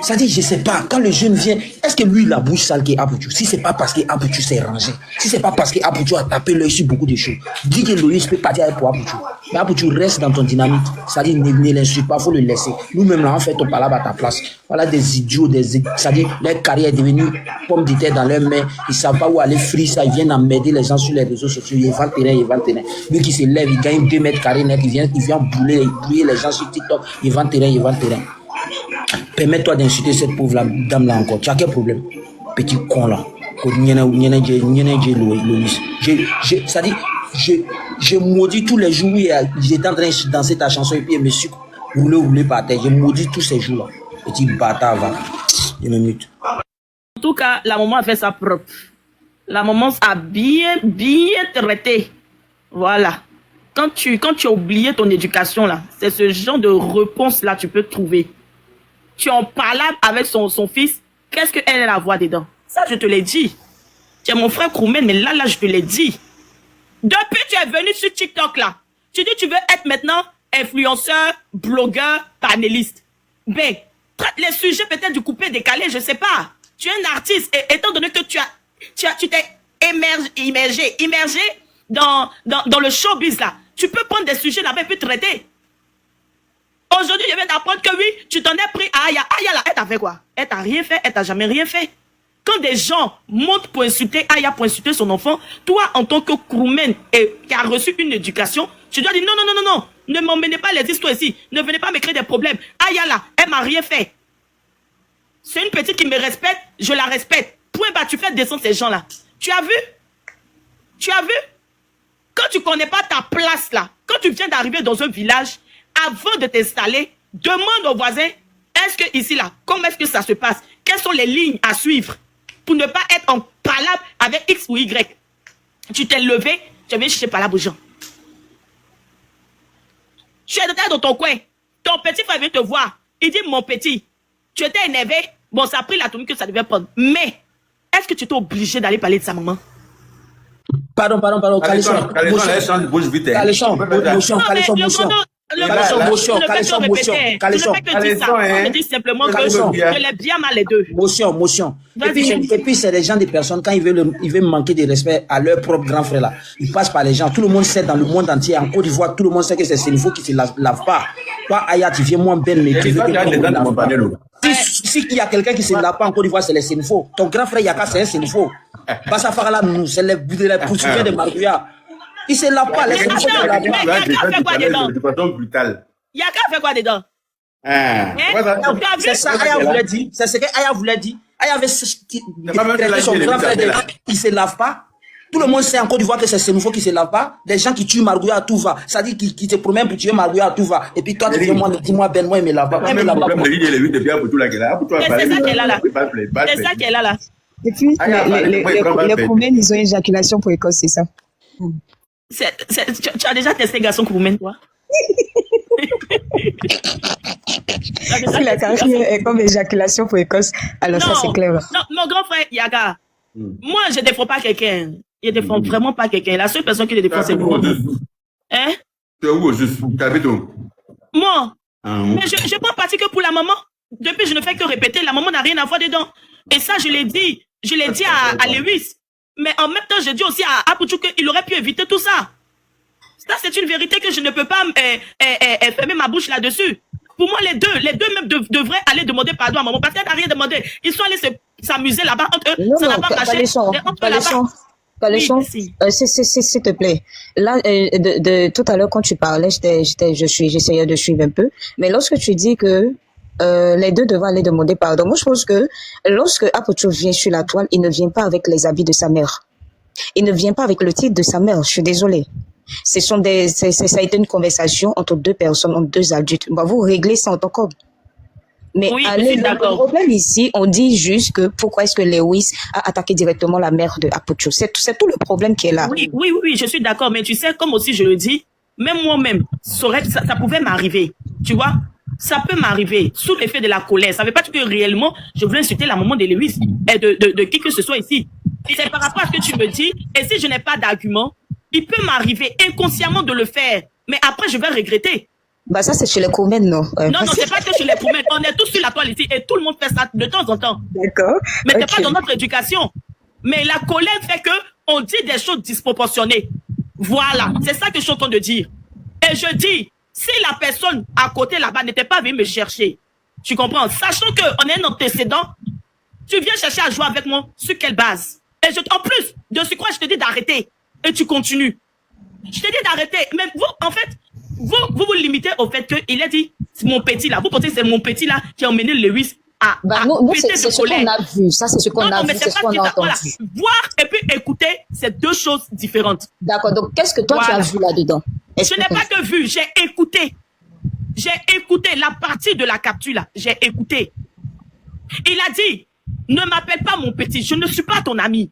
Ça dit, je sais pas, quand le jeune vient, est-ce que lui, il a bouche sale qui est Apuchu? Si c'est pas parce que Apuchu s'est rangé, si c'est pas parce que Apuchu a tapé l'œil sur beaucoup de choses, dis que Loïs peut partir pour Apuchu. Mais Apuchu reste dans ton dynamique. Ça dit, ne l'insulte pas, faut le laisser. Nous-mêmes, là, on fait ton palabre à ta place. Voilà des idiots, ça dit, leur carrière est devenue pomme de terre dans leurs mains. Ils savent pas où aller free ça, ils viennent emmerder les gens sur les réseaux sociaux. Ils vendent terrain. Lui qui se lève, il gagne 2 mètres carrés net, il vient brouiller les gens sur TikTok. Il vend terrain. Permets-toi d'insulter cette pauvre dame là encore. Tu as quel problème? Petit con là. Ça dit, je maudis tous les jours où j'étais en train de danser ta chanson et puis me suis roulé par terre. Je maudis tous ces jours là. Petit bâtard va. Une minute. En tout cas, la maman a fait sa propre. La maman a bien traité. Voilà. Quand tu as oublié ton éducation là, c'est ce genre de réponse là tu peux trouver. Tu en parles avec son fils, qu'est-ce qu'elle a à voir dedans? Ça, je te l'ai dit. Tu es mon frère Kroumen, mais là, je te l'ai dit. Depuis que tu es venu sur TikTok, là, tu dis que tu veux être maintenant influenceur, blogueur, panéliste. Ben, traite les sujets peut-être du coupé décalé, je sais pas. Tu es un artiste, et étant donné que tu t'es immergé dans le showbiz là, tu peux prendre des sujets là-bas et puis traiter. Aujourd'hui, je viens d'apprendre que oui, tu t'en es pris à Aya. Aya là, elle t'a fait quoi? Elle t'a rien fait, elle t'a jamais rien fait. Quand des gens montent pour insulter Aya, pour insulter son enfant, toi, en tant que crewman qui a reçu une éducation, tu dois dire non, non, non, non, non, ne m'emmenez pas les histoires ici, ne venez pas me créer des problèmes. Aya là, elle m'a rien fait. C'est une petite qui me respecte, je la respecte. Point bas, tu fais descendre ces gens-là. Tu as vu? Tu as vu? Quand tu connais pas ta place là, quand tu viens d'arriver dans un village, avant de t'installer, demande aux voisins, est-ce que ici là, comment est-ce que ça se passe? Quelles sont les lignes à suivre pour ne pas être en palabre avec X ou Y? Tu t'es levé, tu viens chercher palabre aux gens. Tu es dans ton coin, ton petit frère vient te voir, il dit mon petit, tu étais énervé, bon ça a pris la tournure que ça devait prendre, mais est-ce que tu étais obligé d'aller parler de sa maman? Pardon, Caléchon. Je dis simplement que je l'ai bien mal les deux. Motion. Et puis c'est des gens, des personnes, quand ils veulent manquer de respect à leur propre grand frère là, ils passent par les gens. Tout le monde sait dans le monde entier, en Côte d'Ivoire, tout le monde sait que c'est Sénéfo qui ne se lave pas. Toi, Aya, tu viens moins belle, mais tu veux que si il y a quelqu'un qui ne se lave pas en Côte d'Ivoire, c'est les Sénéfo. Ton grand frère Yaka, c'est un Sénéfo. Bassa Farala, nous, c'est les poursuivants de Marguya. Il se lave pas, les Sénéfo. De façon brutale. Yaka fait quoi dedans? C'est ça, Aya voulait dire. C'est ce que Aya voulait dire. Aya avait son grand frère, il ne se lave pas. Tout le monde sait en Côte d'Ivoire que c'est Sénéfo qui ne se lave pas. Des gens qui tuent Marguya à tout va. Ça dit qu'ils te promènent pour tuer Marguya à tout va. Et puis toi, tu dis-moi, Ben, moi, il me lave pas. C'est ça qu'elle a là. C'est ça qu'elle a là. Et puis, les crewmen, ils ont éjaculation précoce, c'est ça? Tu as déjà testé garçon crewmen, toi? Si la carrière est comme éjaculation précoce, alors ça c'est clair. Non, mon grand frère Yaga, moi je défends pas quelqu'un. Je défends vraiment pas quelqu'un. La seule personne qui le défend c'est moi. Hein? Tu es où juste? Moi. Mais je prends parti que pour la maman. Depuis je ne fais que répéter, la maman n'a rien à voir dedans. Et ça je l'ai dit à Lewis. Mais en même temps je dis aussi à Apouchou qu'il aurait pu éviter tout ça. Ça, c'est une vérité que je ne peux pas fermer ma bouche là-dessus. Pour moi, les deux même devraient aller demander pardon à maman parce qu'elle n'a rien demandé. Ils sont allés s'amuser là-bas entre eux. Ça n'a pas marché. Caléchon, s'il te plaît. Là, tout à l'heure, quand tu parlais, j'essayais de suivre un peu. Mais lorsque tu dis que les deux devraient aller demander pardon, moi, je pense que lorsque Apouchou vient sur la toile, il ne vient pas avec les habits de sa mère. Il ne vient pas avec le titre de sa mère. Je suis désolée. Ça a été une conversation entre deux personnes, entre deux adultes. Bah, vous réglez ça en tant qu'homme. Mais oui, le problème ici, on dit juste que pourquoi est-ce que Lewis a attaqué directement la mère de Apouchou. C'est tout le problème qui est là. Oui, je suis d'accord. Mais tu sais, comme aussi je le dis, même moi-même, ça pouvait m'arriver. Tu vois, ça peut m'arriver sous l'effet de la colère. Ça ne veut pas dire que réellement, je voulais insulter la maman de Lewis et de qui que ce soit ici. C'est par rapport à ce que tu me dis. Et si je n'ai pas d'argument, il peut m'arriver inconsciemment de le faire, mais après je vais regretter. Bah ça c'est chez les crewmen, non? Non, c'est pas que chez les crewmen. On est tous sur la toile ici et tout le monde fait ça de temps en temps. D'accord. Mais c'est pas dans notre éducation. Mais la colère fait que on dit des choses disproportionnées. Voilà, c'est ça que je suis en train de dire. Et je dis, si la personne à côté là-bas n'était pas venue me chercher, tu comprends? Sachant qu'on est un antécédent, tu viens chercher à jouer avec moi, sur quelle base? Et en plus, de ce quoi je te dis d'arrêter. Et tu continues. Je t'ai dit d'arrêter. Mais vous, en fait, vous limitez au fait qu'il a dit, c'est mon petit là. Vous pensez que c'est mon petit là qui a emmené Lewis à péter c'est ce qu'on a vu. Ça, c'est ce qu'on a vu. C'est ce qu'on a entendu. Voilà. Voir et puis écouter, c'est deux choses différentes. D'accord. Donc, qu'est-ce que toi, tu as vu là-dedans? Je n'ai pas que vu. J'ai écouté. J'ai écouté la partie de la capture là. J'ai écouté. Il a dit, ne m'appelle pas mon petit. Je ne suis pas ton ami.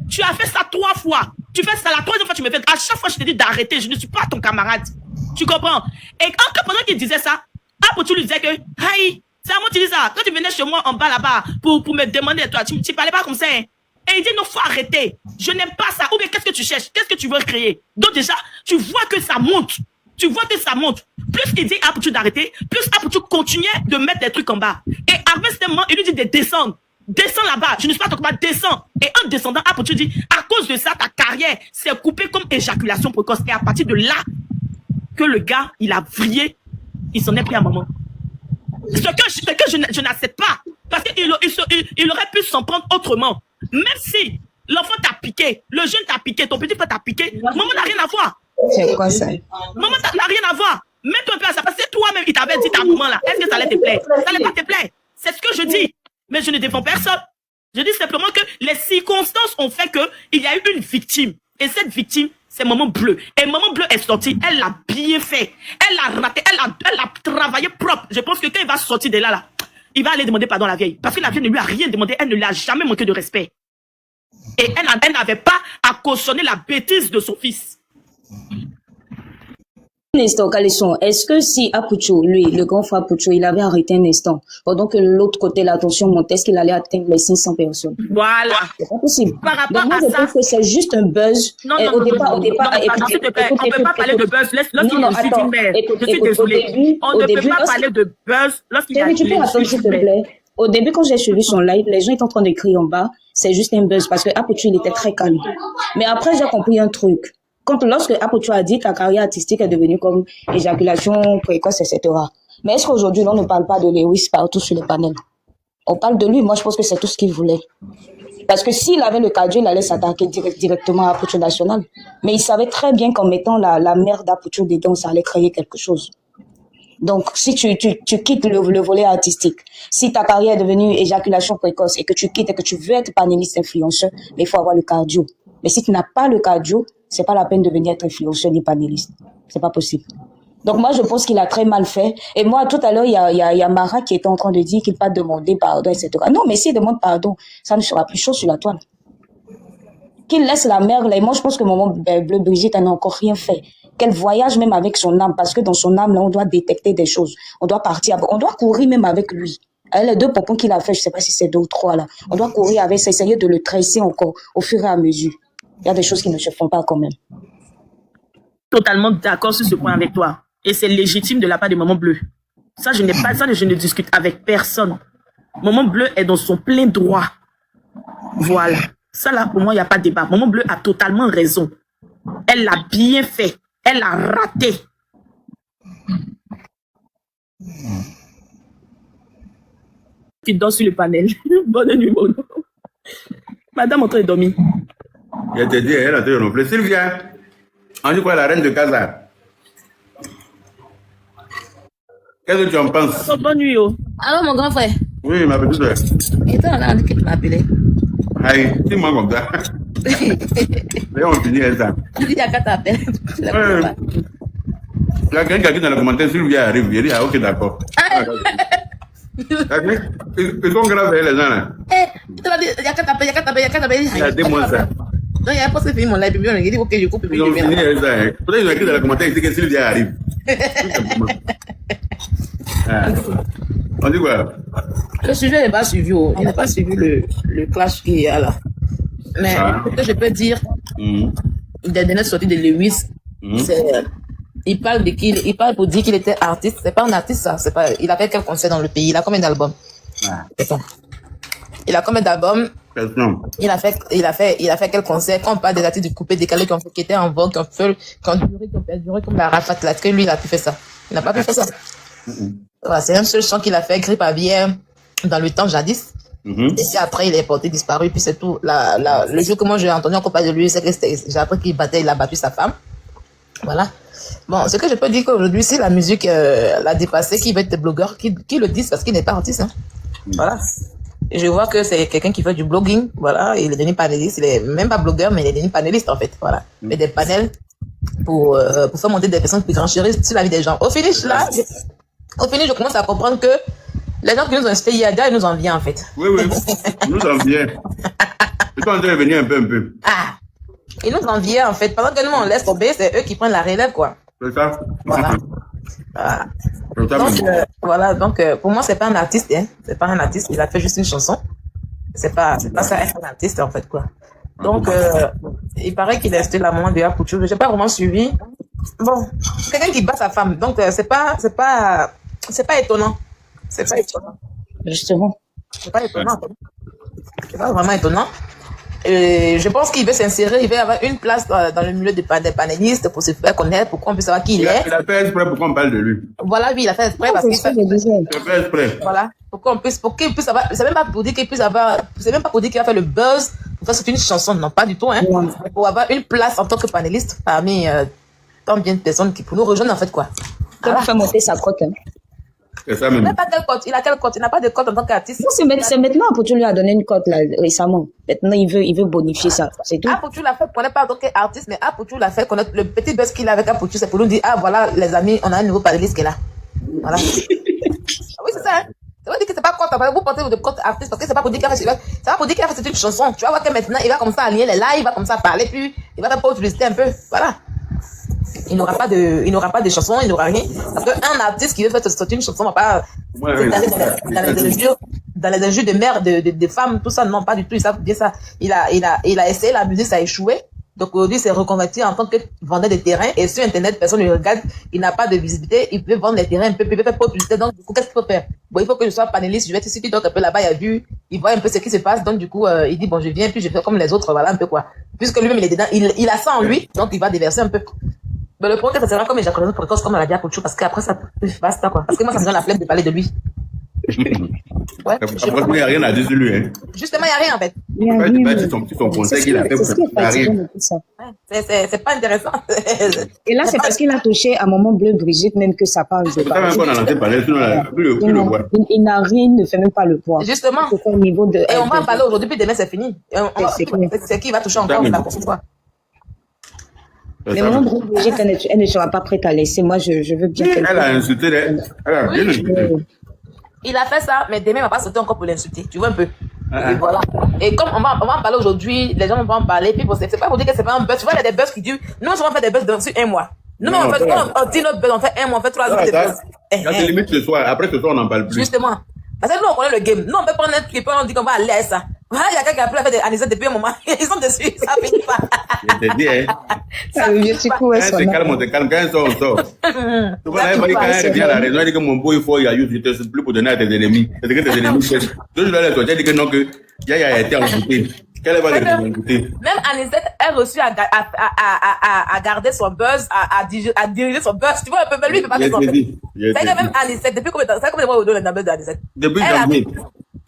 Tu as fait ça 3 fois. Tu fais ça la 3e fois, tu me fais. À chaque fois, je te dis d'arrêter. Je ne suis pas ton camarade. Tu comprends? Et pendant qu'il disait ça, Apouchou lui disait que, hey, c'est à moi que tu dis ça. Quand tu venais chez moi en bas là-bas pour me demander, toi, tu parlais pas comme ça. Hein? Et il dit, non, faut arrêter. Je n'aime pas ça. Ou bien, qu'est-ce que tu cherches? Qu'est-ce que tu veux créer? Donc, déjà, tu vois que ça monte. Tu vois que ça monte. Plus il dit Apouchou d'arrêter, plus Apouchou continuait de mettre des trucs en bas. Et avec ce moment, il lui dit de descendre. Descends là-bas. Je ne suis pas ton combat, descends. Et en descendant, après tu dis, à cause de ça, ta carrière s'est coupée comme éjaculation précoce. Et à partir de là, que le gars, il a vrillé, il s'en est pris un moment. Ce que je n'accepte pas. Parce qu'il aurait pu s'en prendre autrement. Même si l'enfant t'a piqué, le jeune t'a piqué, ton petit frère t'a piqué, maman n'a rien à voir. C'est quoi ça? Maman n'a rien à voir. Mets-toi un peu à ça. Parce que toi-même, il t'avait dit ta maman là. Est-ce que ça allait te plaire? Ça allait pas te plaire. C'est ce que je dis. Mais je ne défends personne. Je dis simplement que les circonstances ont fait qu'il y a eu une victime. Et cette victime, c'est Maman Bleu. Et Maman Bleu est sortie. Elle l'a bien fait. Elle l'a raté. Elle a travaillé propre. Je pense que quand il va sortir de là, il va aller demander pardon à la vieille. Parce que la vieille ne lui a rien demandé. Elle ne lui a jamais manqué de respect. Et elle n'avait pas à cautionner la bêtise de son fils. Un instant, Calisson, est-ce que si Apucho, lui, le grand frère Apucho, il avait arrêté un instant, pendant que l'autre côté, la tension montait, est-ce qu'il allait atteindre les 500 personnes? Voilà. C'est pas possible. Par rapport donc, moi, à je ça, pense que c'est juste un buzz. Non, au départ, on ne peut pas parler de buzz. Lorsqu'il est issu d'une mère, je suis désolée. On ne peut pas parler de buzz lorsqu'il est issu d'une mère. Au début, quand j'ai suivi son live, les gens étaient en train de crier en bas, c'est juste un buzz, parce que Apucho, il était très calme. Mais après, j'ai compris un truc. Lorsque Apucho a dit que la carrière artistique est devenue comme éjaculation précoce, etc. Mais est-ce qu'aujourd'hui, on ne parle pas de Lewis partout sur les panels? On parle de lui, moi je pense que c'est tout ce qu'il voulait. Parce que s'il avait le cardio, il allait s'attaquer directement à Apucho National. Mais il savait très bien qu'en mettant la mère d'Apucho dedans, ça allait créer quelque chose. Donc, si tu quittes le volet artistique, si ta carrière est devenue éjaculation précoce et que tu quittes et que tu veux être panéliste influenceur, mais il faut avoir le cardio. Mais si tu n'as pas le cardio, c'est pas la peine de venir être influenceur ni panéliste. C'est pas possible. Donc moi, je pense qu'il a très mal fait. Et moi, tout à l'heure, il y a Mara qui était en train de dire qu'il va demander pardon, etc. Non, mais s'il demande pardon, ça ne sera plus chaud sur la toile. Qu'il laisse la mère là. Et moi, je pense que Maman Bleu Brigitte, elle n'a encore rien fait. Qu'elle voyage même avec son âme. Parce que dans son âme, là, on doit détecter des choses. On doit partir, on doit courir même avec lui. Les 2 pompons qu'il a fait, je sais pas si c'est 2 ou 3 là. On doit courir avec ça, essayer de le tresser encore au fur et à mesure. Il y a des choses qui ne se font pas quand même. Totalement d'accord sur ce point avec toi. Et c'est légitime de la part de Maman Bleu. Ça, je ne discute avec personne. Maman Bleu est dans son plein droit. Voilà. Ça, là, pour moi, il n'y a pas de débat. Maman Bleu a totalement raison. Elle l'a bien fait. Elle l'a raté. Tu dors sur le panel. Bonne nuit, Mono. Madame est en train de dormir. Je te dis, elle a été renouvelée. Sylvia, on dit quoi, la reine de Casa? Qu'est-ce que tu en penses? Oh, bonne nuit, oh. Alors, mon grand frère? Oui, ma petite soeur. Et toi, on a dit que tu m'as appelé. Aïe, dis-moi comme ça. Mais on finit avec ça. Il y a qu'à t'appeler. Il y a quelqu'un qui dans le commentaire, Sylvia arrive. Il dit, ah, ok, d'accord. Ils sont graves, les gens là. Il y a qu'à t'appeler, Il y a 2 mois ça. Non, il y a pas fini mon live, il dit, ok, je coupe. Ils ont fini avec ça. Peut-être qu'ils ont écrit dans le commentaire, ils disent que Sylvia arrive. On dit quoi? Le sujet n'est pas suivi, il n'a pas suivi le clash qu'il y a là. Mais ce que je peux dire, des dernières sorties de Lewis, c'est il parle pour dire qu'il était artiste. C'est pas un artiste, ça. C'est pas, il a fait quel concert dans le pays? Il a combien d'albums? C'est ça. Il a combien d'albums? Il a fait quel concert? Quand on parle des artistes du coupé décalé qui étaient en vogue, qui ont duré comme la rafate là, que lui, il a pu faire ça. Il n'a pas pu faire ça. Voilà, c'est un seul chant qu'il a fait, Grippe aviaire, dans le temps jadis. Et puis après, il est porté disparu, puis c'est tout. Le jour que moi j'ai entendu encore parler de lui, c'est que j'ai appris qu'il a battu sa femme. Voilà. Bon, ce que je peux dire qu'aujourd'hui, si la musique l'a dépassé, qui veut être blogueur, qui le disent parce qu'il n'est pas artiste. Hein. Voilà. Et je vois que c'est quelqu'un qui fait du blogging. Voilà. Il est devenu panéliste. Il est même pas blogueur, mais il est devenu panéliste, en fait. Voilà. Il fait des panels pour faire monter des personnes qui renchérissent sur la vie des gens. Au finish, là, je commence à comprendre que les gens qui nous ont inspirés hier, ils nous en viennent, en fait. Oui, ils nous en viennent. Ils sont en train de venir un peu. Ah! Ils nous en viennent, en fait. Pendant que nous, on laisse tomber, c'est eux qui prennent la relève, quoi. C'est ça? Voilà. Voilà. Donc, pour moi, c'est pas un artiste, hein. C'est pas un artiste. Il a fait juste une chanson. C'est pas ça être un artiste, en fait, quoi. Donc, il paraît qu'il est resté la maman de Apucho. J'ai pas vraiment suivi. Bon. Quelqu'un qui bat sa femme. Donc, c'est pas étonnant. C'est pas étonnant. Justement. C'est pas étonnant. C'est pas vraiment étonnant. Je pense qu'il veut s'insérer, il veut avoir une place dans le milieu des panélistes pour se faire connaître, pour qu'on puisse savoir qui il est. Il a fait exprès pour qu'on parle de lui. Voilà, oui, il a fait exprès parce c'est qu'il ça, je disais. Il a fait exprès. voilà, pour qu'il puisse avoir, c'est même pas pour dire qu'il puisse avoir, c'est même pas pour dire qu'il va faire le buzz, pour faire c'est une chanson, non, pas du tout, hein. Ouais. Pour avoir une place en tant que panéliste parmi tant bien de personnes qui pour nous rejoindre, en fait, quoi. Pour faire monter sa cote. Hein. C'est ça Il même. n'a pas quelle cote, il a quelle cote, il n'a pas de cote en tant qu'artiste. Non, c'est maintenant, Apoutou lui a donné une cote, là, récemment. Maintenant, il veut bonifier ça, c'est tout. Apoutou l'a fait connaître pas en tant qu'artiste, mais Apoutou l'a fait connaître. Le petit buzz qu'il a avec Apoutou, c'est pour nous dire, ah voilà, les amis, on a un nouveau panéliste qui est là. Voilà. Ah oui, c'est ça, hein. Ça veut dire que c'est pas cote, vous portez de cote artiste, parce que c'est pas pour dire qu'il a fait, c'est pas pour dire qu'il a fait une chanson. Tu vas voir que maintenant, il va comme ça aligner les lives, il va comme ça parler, puis il va faire pas publicité un peu. Voilà. Il n'aura pas de chanson, il n'aura rien. Parce qu'un artiste qui veut faire sortir une chanson, va pas, dans les injures de mère, de femmes, tout ça, non, pas du tout, ils savent bien ça. Il a essayé la musique, ça a échoué. Donc aujourd'hui, il s'est reconverti en tant que vendeur de terrain. Et sur Internet, personne ne le regarde. Il n'a pas de visibilité. Il peut vendre les terrains un peu, il peut faire publicité. Donc, du coup, qu'est-ce qu'il faut faire? Bon, il faut que je sois panéliste. Je vais être ici, donc un peu là-bas, il a vu, il voit un peu ce qui se passe. Donc, du coup, il dit, bon, je viens, puis je fais comme les autres, voilà, un peu quoi. Puisque lui-même, il est dedans, il a ça en lui, donc il va déverser un peu. Mais le problème, ça sera comme éjaculation précoce, comme on l'a dit à Pouchou, parce qu'après, ça, basta, quoi. Parce que moi, ça me donne la flemme de parler de lui. Ouais. Après, il n'y a rien à dire sur lui, hein. Justement, il n'y a rien, en fait. Il y a Ouais, rien. tu vas dire son conseil qu'il a fait pour C'est ce qui est ça. fatigant de tout ça. Ouais. C'est pas intéressant. Et là, c'est parce qu'il a touché à un moment bleu Brigitte, même que ça parle de C'est ça même qu'on a lancé parler, sinon, plus le voit. Il n'a rien, il ne fait même pas le poids. Justement. C'est au niveau de. Et on va en parler aujourd'hui, puis demain, c'est fini. C'est qui va toucher encore la prochaine fois. Mais maintenant, Brigitte, elle ne sera pas prête à laisser. Moi, je veux bien qu'elle. Elle a insulté, elle a bien insulté. Il a fait ça, mais demain, il va pas sauter encore pour l'insulter. Tu vois un peu. Et voilà. Et comme on va en parler aujourd'hui, les gens vont en parler, puis bon, c'est pas pour dire que c'est pas un buzz. Tu vois, il y a des buzz qui durent. Nous, on va faire des buzz sur un mois. Nous, on dit notre buzz, on fait un mois, on fait 3 jours de buzz. Quand c'est limite ce soir, après ce soir, on n'en parle plus. Justement. Parce que nous, on connaît le game. Nous, on peut prendre un truc et puis on dit qu'on va aller à ça. Voilà, il y a quelqu'un qui a pu faire des anisette depuis un moment. Ils sont dessus, ça finit pas. Je te dis, hein. C'est calme, on te calme. Quand ils sortent, on sort. Tu vois, quand elle revient à la raison, elle dit que mon beau, il faut y aller, je te suis plus pour donner à tes ennemis. C'est que tes ennemis cherchent. Donc, je dois aller sortir, elle dit que non, que Yaya a été envoûtée. Qu'elle va les envoûter. Même Anisette est reçue à garder son buzz, à diriger son buzz. Tu vois, un peu, mais lui, il ne peut pas faire ça. C'est que même Anisette, depuis combien de temps, c'est combien de mois vous donnez le buzz d'Anisette? Depuis janvier.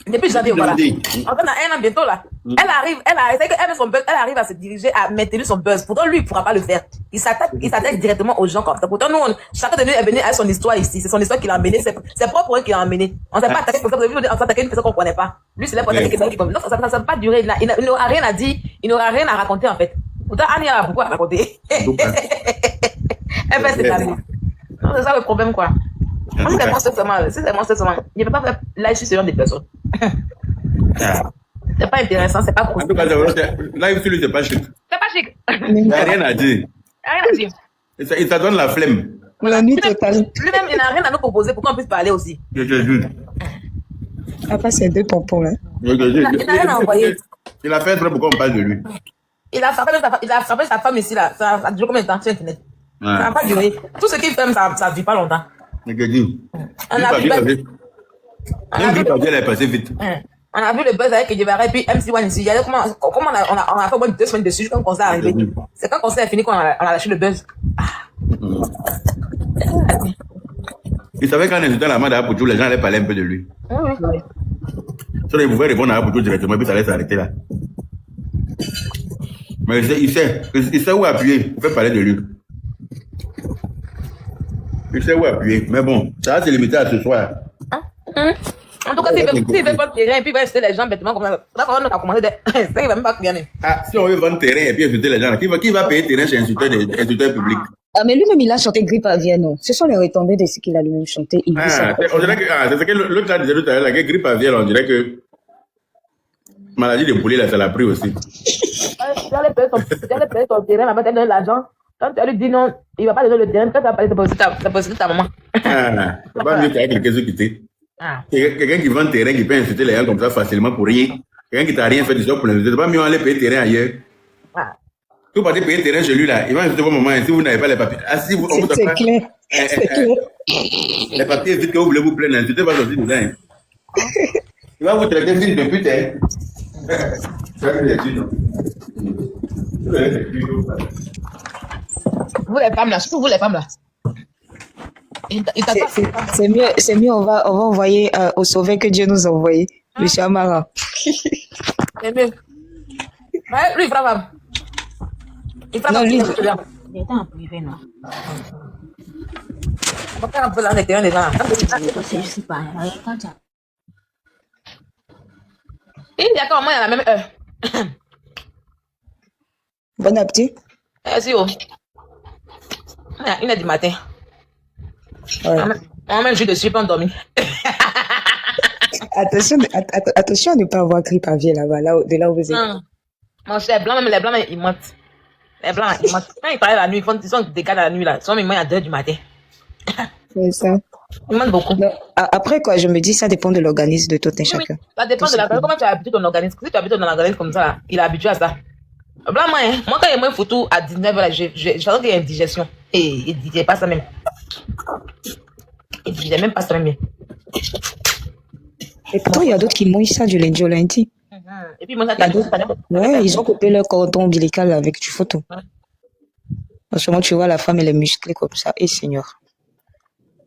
Depuis janvier, voilà. En fait, dans un an bientôt, là. Elle arrive à se diriger, à maintenir son buzz. Pourtant, lui, il ne pourra pas le faire. Il s'attaque directement aux gens comme ça. Pourtant, nous, chacun de nous est venu à son histoire ici. C'est son histoire qui l'a emmené. C'est propre qui l'a emmené. On ne s'est pas attaqué comme ça. On s'est attaqué une personne qu'on ne connaît pas. Lui, c'est là pour attaquer quelqu'un qui connaît. Non, ça ne va pas durer. Il n'aura rien à dire. Il n'aura rien à raconter, en fait. Pourtant, Annie a beaucoup à raconter. Elle fait ses amis. Non, c'est ça le problème, quoi. Moi, c'est moi, seulement. Je ne peux pas faire live sur ce genre de personnes. C'est pas intéressant, c'est pas cool. En tout cas, live sur lui, c'est pas chic. C'est pas chic. Il n'y a rien à dire. Rien à dire. Et ça donne la flemme. La nuit totale. Lui-même, il n'a rien à nous proposer pour qu'on puisse parler aussi. Je te jure. Après, c'est deux pompons, là. Je te jure. Il n'a rien à envoyer. Il a fait exprès pour qu'on parle de lui. Il a frappé sa femme ici, là. Ça a duré combien de temps sur Internet? Ça n'a pas duré. Tout ce qu'il fait, ça ne vit pas longtemps. Je te dis. On a vu elle est passée vite. On a vu le buzz avec Djibara et puis MC1 ici. Comment on a fait au moins 2 semaines dessus quand le concert est arrivé. C'est quand le concert est fini qu'on a lâché le buzz. Il savait qu'en insultant la main d'Apoutou, les gens allaient parler un peu de lui. Oui. Sinon, il pouvait répondre à Apoutou directement et puis ça allait s'arrêter là. Mais il sait où appuyer. Il fait parler de lui. Il sait où appuyer. Mais bon, ça va se limiter à ce soir. En tout cas, s'il veut pas le terrain et puis il va insulter les gens bêtement comme ça, là, on a commencé ça, il va même pas gagner. Ah, si on veut vendre terrain et puis insulter les gens, qui va payer terrain chez insulteur public? Ah, mais lui-même, il a chanté Grippe aviaire, non? Ce sont les retombées de ce qu'il a lui-même chanté. Il dit ça. On dirait que, c'est ce que l'autre là disait tout à l'heure, la grippe aviaire, on dirait que maladie de poulet, là, ça l'a pris aussi. Tu allais payer ton terrain, maman t'a donné l'argent. Quand tu lui dis non, il va pas donner le terrain, quand tu vas parler, t'as posé ta maman. C'est pas mieux qu'il y ait quelqu'un qui quitte. Quelqu'un qui vend terrain, qui peut insulter les gens comme ça facilement pour rien. Quelqu'un qui t'a rien fait du tout pour l'insulter. C'est pas mieux aller payer terrain ailleurs. Vous partez payer terrain chez lui là, il va insulter vos mamans si vous n'avez pas les papiers. Ah, si vous, c'est clair. C'est clair. Les papiers, vite que vous voulez vous plaindre, insultez pas aussi dedans. Il va vous traiter fille de pute, hein. Vous les femmes là, surtout vous les femmes là. C'est mieux, on va envoyer au sauveur que Dieu nous a envoyé, Monsieur Amara. C'est mieux. Ouais, lui, il frappe. Il frappe. Non, lui. Il est en privé, non. On va faire un peu là, on est des gens. Je sais pas. Il y a quand même à la même heure. Bon appétit. Merci, oh. 1h du matin. Ouais. On met le jus dessus pour dormir. Attention à ne pas avoir grippe aviaire là-bas, de là où vous êtes. Mon cher, les blancs, ils mentent. Les blancs, ils mentent. Quand ils travaillent la nuit, ils sont des gars la nuit là. Ils sont ils mangent à 2h du matin. C'est ça. Ils mentent beaucoup. Non, après quoi, je me dis, ça dépend de l'organisme de tout un chacun. Ça dépend de comment tu as habitué ton organisme. Si tu as habitué ton organisme comme ça, là, il est habitué à ça. Blanc, moi, quand il y a moins photo à 19h, je sens qu'il y a une digestion. Et il ne digère pas ça même. Il ne digère même pas ça même. Et pourtant, il y a d'autres qui mangent ça du lundi au lundi. Et puis, moi, ça, ouais, ils ont coupé leur cordon ombilical avec du photo. En ce moment, tu vois, la femme, elle est musclée comme ça. Et Seigneur.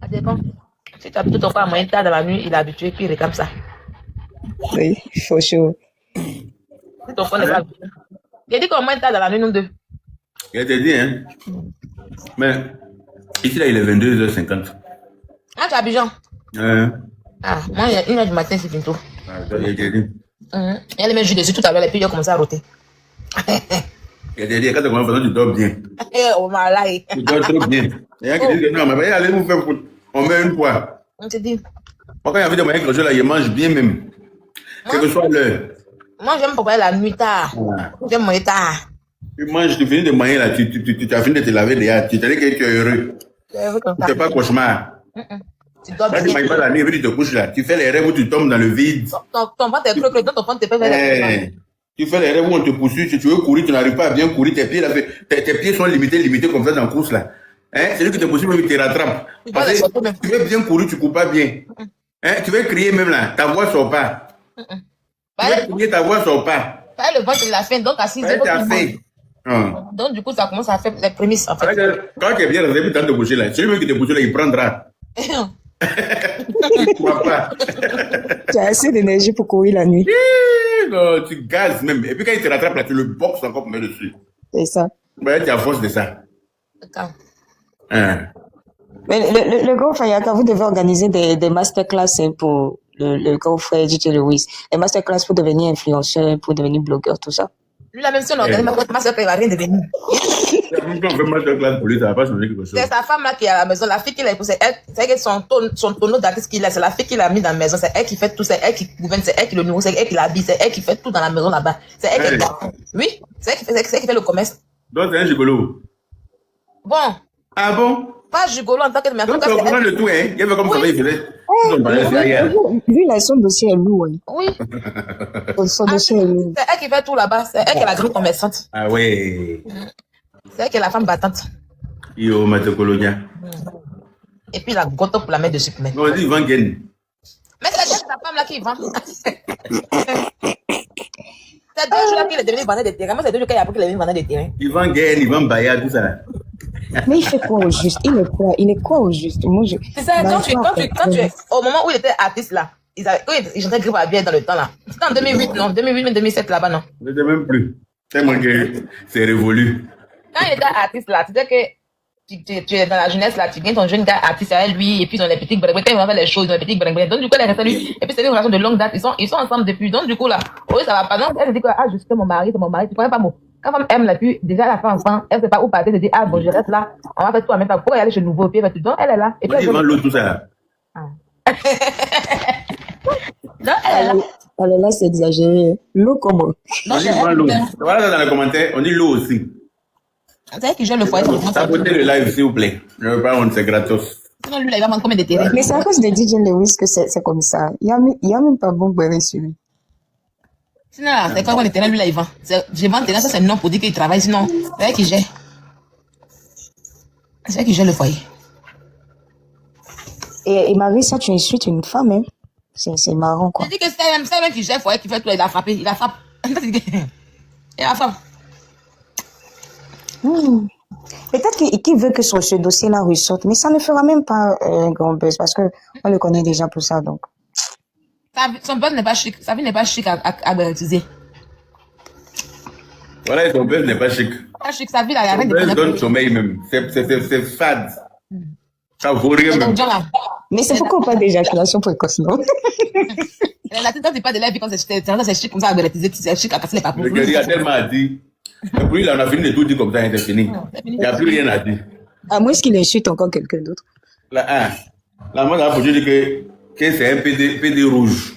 Ça dépend. Si tu as habitué ton corps à moyen tard dans la nuit, il est habitué, puis il est comme ça. Oui, faut chaud. Si ton corps n'est pas habitué. Il a dit qu'au moins tard dans la nuit, nous deux. Il a dit, hein. Mais, ici, là, il est 22h50. Ah, tu es à Abidjan? Ah, moi, il y a 1h du matin, c'est bientôt. Ah, il a dit. Il a les mêmes jus dessus tout à l'heure, et puis il a commencé à roter. Il a dit, quand tu commences, tu dors bien. Oh, malade. Tu dors trop bien. Il y a qui disent que non, mais allez vous faire foutre. On met une fois. On te dit. Moi, quand il y a envie de manger quelque chose là, il mange bien même. Quelle que soit l'heure. Moi, j'aime préparer la nuit tard. J'aime manger tard. Tu manges, tu finis de manger là, tu as fini de te laver déjà. Tu te dis que tu es heureux. Tu ne fais pas cauchemar. Tu dors bien. Quand tu ne manges pas la nuit, et puis tu te couches là. Tu fais les rêves où tu tombes dans le vide. Ton ventre est creux, ton ventre te fait faire tu fais les rêves où on te poursuit, tu veux courir, tu n'arrives pas à bien courir, tes pieds, là, tes pieds sont limités comme ça dans la course là. Hein? C'est lui qui te poursuit, mais il te rattrape. Parce que tu veux bien courir, tu ne cours pas bien. Hein? Tu veux crier même là, ta voix ne sort pas. Tu veux crier, ta voix ne sort pas. Le ventre, il a faim, donc à 6 heures. Donc du coup, ça commence à faire les prémices en fait. Quand tu es bien réservé, tu as te coucher là. Celui qui te pousse là, il prendra. Tu as assez d'énergie pour courir la nuit. Non, tu gazes même. Et puis quand il te rattrape là, tu le boxes encore pour mettre dessus. C'est ça. Ben, tu as force de ça. Mais le grand Fayaka, vous devez organiser des masterclass pour le grand frère DJ Lewis. Des masterclass pour devenir influenceur, pour devenir blogueur, tout ça. Lui, la même si on organise ma masterclass, il va rien devenir. C'est sa femme là qui est à la maison, la fille qui l'a épousée, c'est que son tonneau d'artiste qu'il a, c'est la fille qui l'a mis dans la maison, c'est elle qui fait tout, c'est elle qui gouverne, c'est elle qui le nourrit, c'est elle qui l'habille, c'est elle qui fait tout dans la maison là-bas. C'est elle qui oui, c'est elle qui fait le commerce. Donc c'est un gigolo. Bon. Ah bon? Pas gigolo en tant que mais en tout cas. Donc tu comprends le tout, hein? Il y avait comme ça, il faisait. Lui, là, son dossier est lourd. Oui. Son dossier est lourd. C'est elle qui fait tout là-bas, c'est elle qui est la grande commerçante. Ah ouais. C'est elle qui est la femme battante. Yo, Matokolonia. Et puis la goto pour la mettre dessus. Non, on dit Van Gen. Mais c'est sa femme là qui vend. C'est 2 jours là qu'il est devenu vendeur de terrain. Moi, c'est 2 jours qu'il a appris qu'il est devenu vendeur de terrain. Il vend Gen, il vend Baya, tout ça. Mais il fait quoi au juste? Il est quoi au juste? Moi, c'est ça, quand tu es, au moment où il était artiste là, quand ils chantaient Grippe à bière dans le temps là. C'était en 2008, non? 2008, mais 2007 là-bas, non? Je ne sais même plus. Tellement que c'est révolu. Quand il était artiste là, c'était que tu es dans la jeunesse là, tu gagnes ton jeune gars artiste avec lui, et puis ils ont les petits bringbring, quand ils vont faire les choses, ils ont les petits bringbring. Donc du coup, elle est restée lui, et puis c'est une relation de longue date, ils sont ensemble depuis. Donc du coup là, oui, ça va pas. Donc elle se dit que, ah, je suis mon mari, tu connais pas mon. Quand femme aime la puis déjà la femme enfant, elle sait pas où partir, elle se dit, ah bon, je reste là, on va faire tout en même temps, pourquoi aller chez le nouveau, puis elle va tout. Donc elle est là. Et puis elle vend l'eau, tout ça. Donc elle est là. Elle est là, c'est exagéré. L'eau comment? On dit vend l'eau. Voilà dans les commentaires, on dit l'eau aussi. C'est elle qui gère le foyer. Sabotez le live, s'il vous plaît. Je veux pas, c'est gratos. Sinon, lui, là, il va manquer combien de terrains? Mais c'est à cause de DJ Lewis que c'est comme ça. Il y a même pas bon beurre sur lui. Sinon, c'est quand les terrains, lui, là, il vend. Je vends terrain, ça, c'est non pour dire qu'il travaille. Sinon, c'est elle qui gère. C'est elle qui gère le foyer. Et Marie, ça, tu insultes une femme, hein? C'est marrant, quoi. Il dit que c'est même qui gère le foyer, qui fait tout, il a frappé. Il a frappé. Il a frappé. Peut-être qu'il veut que ce dossier-là ressorte, mais ça ne fera même pas un grand buzz parce que on le connaît déjà pour ça, donc. Son buzz n'est pas chic. Sa vie n'est pas chic à baptiser. Voilà, son buzz n'est pas chic. Pas chic, sa vie, là, il y a rien Son de buzz donne sommeil même. C'est fade. Ça vaut rien même. Mais c'est pourquoi on parle d'éjaculation précoce, non? La tête, c'est pas de la vie quand c'est chic comme ça à baptiser, c'est chic à casser les papous. Le gars a tellement dit. Et puis là, on a fini de tout dire comme ça, c'est fini. Il n'y a plus rien à dire. À moins qu'il insulte encore quelqu'un d'autre. Là, moi, là, faut dire que c'est un PD rouge.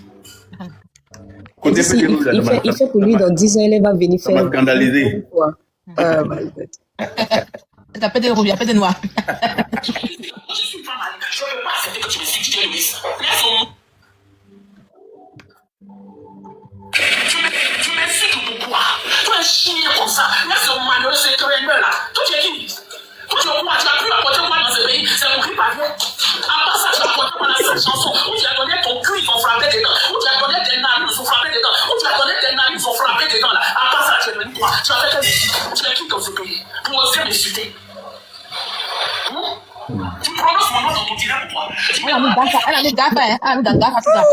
Côté PD rouge, il fait pour lui, dans 10 ans, il va venir faire. Ça m'a scandalisé. T'as PD rouge, il y a PD noir. Je suis pas mal. Je ne peux pas accepter que tu me cites DJ Lewis. Tu m'insultes pourquoi? Tu es un chien comme ça. Laisse le malheureux se traîner là. Toi, tu es qui? Toi, tu es quoi? Tu as pu apporter quoi dans ce pays? C'est mon cri par rien. À part ça, tu as apporté quoi dans cette chanson? Où tu as donné ton cul, ils ont frappé dedans. Où tu as donné tes narines, ils ont frappé dedans. Où tu as donné tes narines, ils ont frappé dedans là. À part ça, tu es venu quoi? Tu as fait quel défi? Tu es qui dans ce pays? Pour oser m'insulter? Tu prononces mon nom dans ton direct pour toi. Elle a mis gaffe, elle a mis gaffe à tout ça.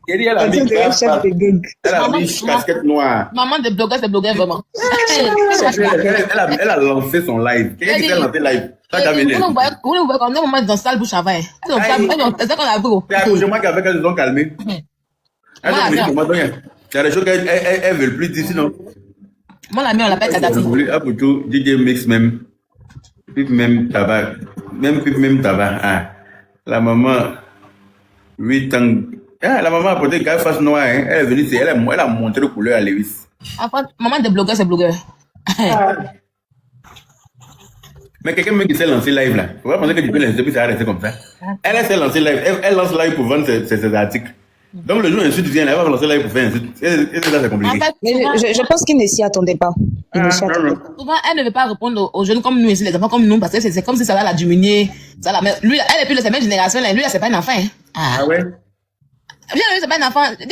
Elle a mis casquette noire. Maman des blogueurs, vraiment. Elle a lancé son live. Quelqu'un qui s'est lancé live. Ça t'a venu. Vous voyez quand on est dans salle bouche à vin. C'est ça qu'on a vu. C'est à cause de moi qu'avec elles ont calmé. Il y a des choses qu'elles veulent plus dire sinon. Moi, la mienne, on l'appelle Kadati. Apoutou, DJ Mix même. Pipe même tabac. Même tabac. Ah. La maman, 8 ans. Ah, la maman a porté une face noire. Hein. Elle est venue, elle a montré la couleur à Lewis. Après, maman des blogueurs, c'est blogueur. Mais quelqu'un même qui s'est lancé live là. Faut pas penser que tu peux l'insulter puis ça va rester comme ça. Elle s'est lancée live. Elle lance live pour vendre ses articles. Donc le jour où l'insulte vient, elle va lancer live pour faire un insulte. Et ça, c'est compliqué. En fait, je pense qu'il ne s'y attendait pas. Souvent, elle ne veut pas répondre aux jeunes comme nous, ici, les enfants comme nous, parce que c'est comme si ça va la diminuer. Ça la met... Lui, elle est plus de cette même génération, là. Lui, là, c'est pas un enfant. Hein. Ah ouais? Lui, c'est pas un enfant. Elle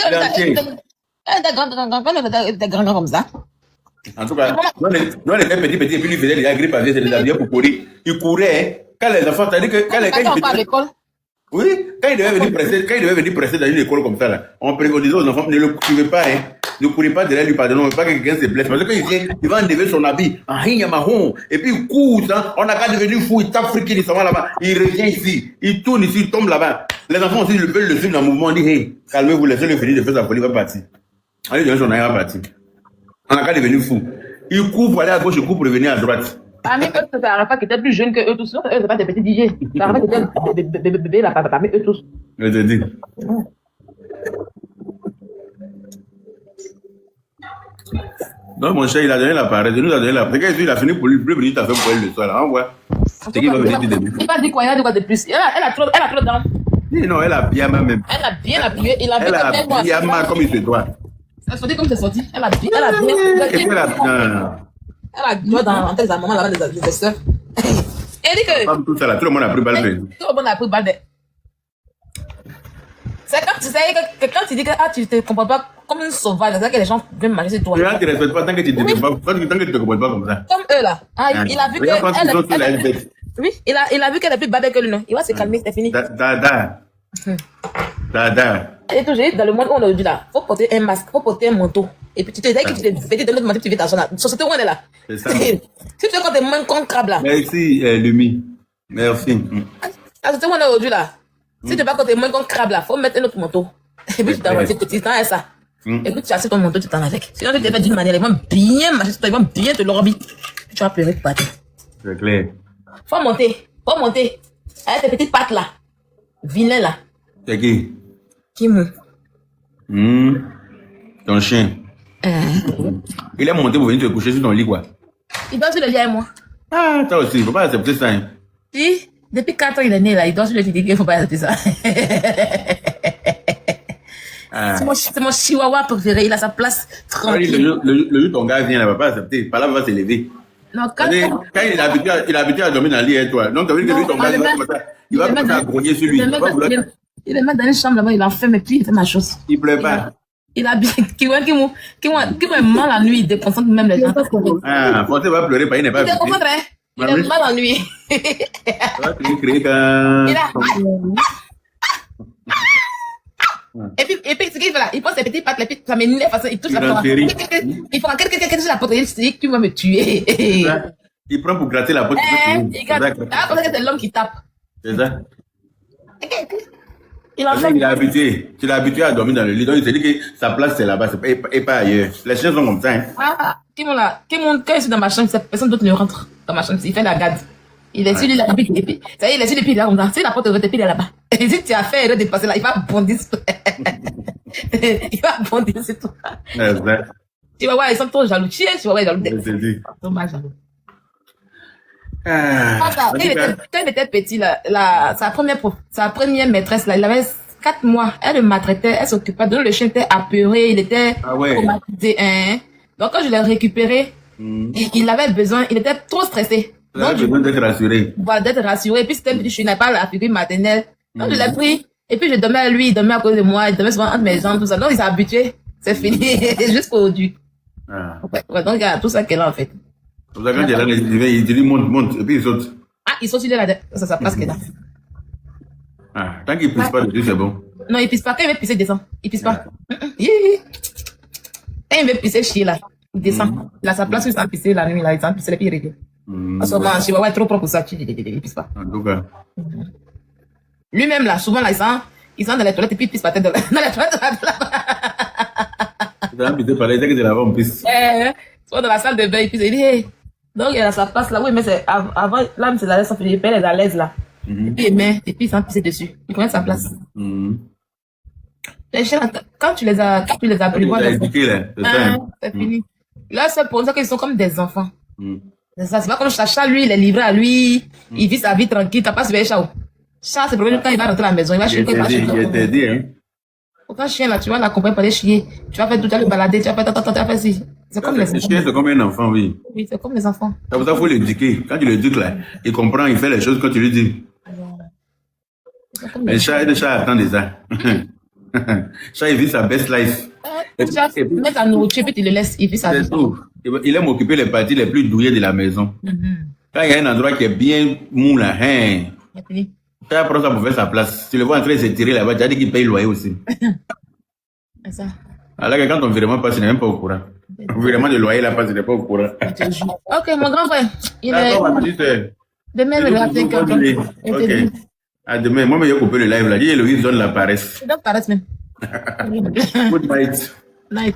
était grand comme ça. En tout cas, nous, on était petit, et puis lui faisait des grippes à c'est des habillés pour courir. Il courait, hein. Quand les enfants, c'est-à-dire que quand ils à l'école. Oui, quand il devait venir presser dans une école comme ça, là, on préconisait aux enfants, ne le suivez pas, hein. Ne courez pas derrière lui, pardon, pas que quelqu'un se blesse. Parce que quand il vient, il va enlever son habit, en rigne marron, et puis il court, hein. On n'a qu'à devenir fou, il tape friqué, il s'en va là-bas, il revient ici, il tourne ici, il tombe là-bas. Les enfants aussi, ils veulent le suivre dans le mouvement, on dit, hey, calmez-vous, laissez-le finir de faire sa folie, il va partir. Allez, donner son aïe, il va partir. On n'a qu'à devenir fou. Il court pour aller à gauche, il court pour revenir à droite. Parmi eux, c'est Arafat qui était plus jeune que eux tous. Eux, c'est pas des petits DJ. C'est Arafat qui était bébé là, parmi eux tous. Je te dis. Donc, mon cher, il a donné la parole. Il nous a donné la parole. Il a fini pour lui. Plus minutes à faire pour elle le soir. Là, on voit. C'est qui va venir du début. Il va dire quoi? Il a dit quoi de plus? Elle a trop dedans. Non, elle a bien même. Elle a bien appuyé. Elle a bien comme il se doit. Ça sorti comme c'est sorti. Elle a bien. Elle a joué dans la maman là-bas des sœurs. Elle dit que. Tout ça là, tout le monde a pris balle perdue. Tout le monde a pris balle de. C'est quand tu sais que quand tu dis que tu te comportes pas comme une sauvage, c'est ça que les gens viennent manger sur toi. Les gens ne te respectent pas tant que tu te comportes pas comme ça. Comme eux là. Il a vu que. Oui, il a vu qu'elle est plus belle que lui, non. Il va se calmer, c'est fini. Dada. Et toujours dans le monde où on est dit là, faut porter un masque, faut porter un manteau. Et puis tu te dis que tu te fais de l'autre manteau, tu vis dans la société où on est là. C'est ça. Si tu es quand t'es moins con crabe là. Merci, Lumi. Merci. La société où on est aujourd'hui là. Si tu es pas quand t'es moins con crabe là, faut mettre un autre manteau. Et puis tu t'en vas, tu t'en as ça. Et puis tu achètes ton manteau, tu t'en as avec. Sinon tu te fais d'une manière, ils vont bien marcher sur toi, ils vont bien te l'orbi. Tu vas pleurer pour partir. C'est clair. Faut monter. Avec tes petites pattes là. Vilain là. C'est qui? Kim. Ton chien. Il est monté pour venir te coucher sur ton lit, quoi. Il dort sur le lit avec moi. Ah, toi aussi, il ne faut pas accepter ça. Hein. Si, depuis 4 ans, il est né là, il dort sur le lit, il ne faut pas accepter ça. C'est mon chihuahua préféré, il a sa place tranquille. Le jour ton gars vient, il ne va pas accepter. Par là, il va se lever. Non, quand il est habitué à dormir dans le lit avec toi. Donc, tu as vu que lui, ton gars, il va commencer à grogner sur lui. Il le met dans une chambre là-bas, il enferme et puis il fait ma chose. Il pleut pas. Il a bien, qui me ment la nuit, il déconcentre même les gens. Ah, Fontaine va pleurer, il n'est pas Il déconcentre, hein. Il est mal la nuit. Et puis, ce qu'il fait là, il prend ses petites pattes, ça m'énerve, il touche la porte. Il prend quelqu'un touche la porte, il dit, tu vas me tuer. Il prend pour gratter la porte. Il gratte. Ah, parce que c'est l'homme qui tape. C'est ça. Il est habitué. Tu l'as habitué à dormir dans le lit. Donc il se dit que sa place c'est là-bas et pas ailleurs. Les chiens sont comme ça. Hein. Ah, quand je suis dans ma chambre, personne d'autre ne rentre dans ma chambre. Il fait la garde. Il est sur lui, la pique, et puis, ça y est, il est sur les pieds là, on a, si la porte ouverte, et puis il est là-bas. Et si tu as fait erreur de passer là, il va bondir sur toi. Il va bondir sur toi. Tu vas voir, ils sont trop jaloux. Tu vas voir, jaloux. Ils sont mal jaloux. Quand il était petit, sa première maîtresse, là, il avait 4 mois. Elle le maltraitait, elle s'occupait. Donc le chien était apeuré, il était traumatisé. Hein. Donc quand je l'ai récupéré, il avait besoin, il était trop stressé. Il avait besoin d'être rassuré. Voilà, d'être rassuré. Et puis c'était un petit chien, il n'avait pas la figure maternelle. Donc je l'ai pris. Et puis je dormais à lui, il dormait à côté de moi, il dormait souvent entre mes jambes, tout ça. Donc il s'est habitué. C'est fini. Jusqu'au dû. Ouais, donc il y a tout ça qu'elle a en fait. Quand il est là, il dit monte, et puis il saute. Ah, il saute sur la tête. Ça passe qu'elle a. Ah, tant qu'il ne pisse pas dessus, c'est bon. Non, il pisse pas. Quand il veut pisser, il descend. Il pisse pas. Quand il veut pisser, chier là. Il descend. Il a sa place où il s'en pisser la nuit là. Il s'en pisser et puis il revient. En ce moment, je vois trop propre pour ça. Il pisse pas. En tout cas. Lui-même là, souvent là, il sent dans les toilettes et puis il pisse pas tête dans les toilettes. Il a pissé par les dès que c'est là-bas, on pisse. Soit dans la salle de bain, il pisse. Il dit, hey. Donc il a sa place là. Oui, mais c'est avant, là, c'est à l'aise, il paye les à l'aise là. Et puis il met, et puis il s'en pisse dessus. Il connaît sa place. Les chiens, quand tu les as pris, c'est fini. Là, c'est pour ça qu'ils sont comme des enfants. C'est ça, c'est pas comme Chacha, lui, il est livré à lui, il vit sa vie tranquille, t'as pas suivi Chao. Chat, c'est le problème quand il va rentrer à la maison, il va chier. Il était dit, hein. Autant chien là, tu vas l'accompagner pour aller chier, tu vas faire tout, tu vas le balader, tu vas faire tu vas faire ci. C'est comme les enfants. Le chien, c'est comme un enfant, oui. Oui, c'est comme les enfants. C'est pour ça qu'il faut l'éduquer. Quand tu l'éduques là, il comprend, il fait les choses quand tu lui dis. Mais le chat attend déjà. Chat, il vit sa best life. Tu vas mettre la nourriture, puis tu le laisses, il vit sa vie. Il aime occuper les parties les plus douillées de la maison. Quand il y a un endroit qui est bien mou là, tu vas prendre ça pour faire sa place. Tu le vois en train de s'étirer là-bas, tu as dit qu'il paye le loyer aussi. C'est ça. Alors que quand ton virement passe, il n'est même pas au courant. Le virement de loyer là passe, il n'est pas au courant. Ok, mon grand frère, il est... Demain, je vais appeler Ok. À demain, moi, je vais couper le live là. Dis Héloïse donne la paresse. Je donne paresse même. Good night. Night.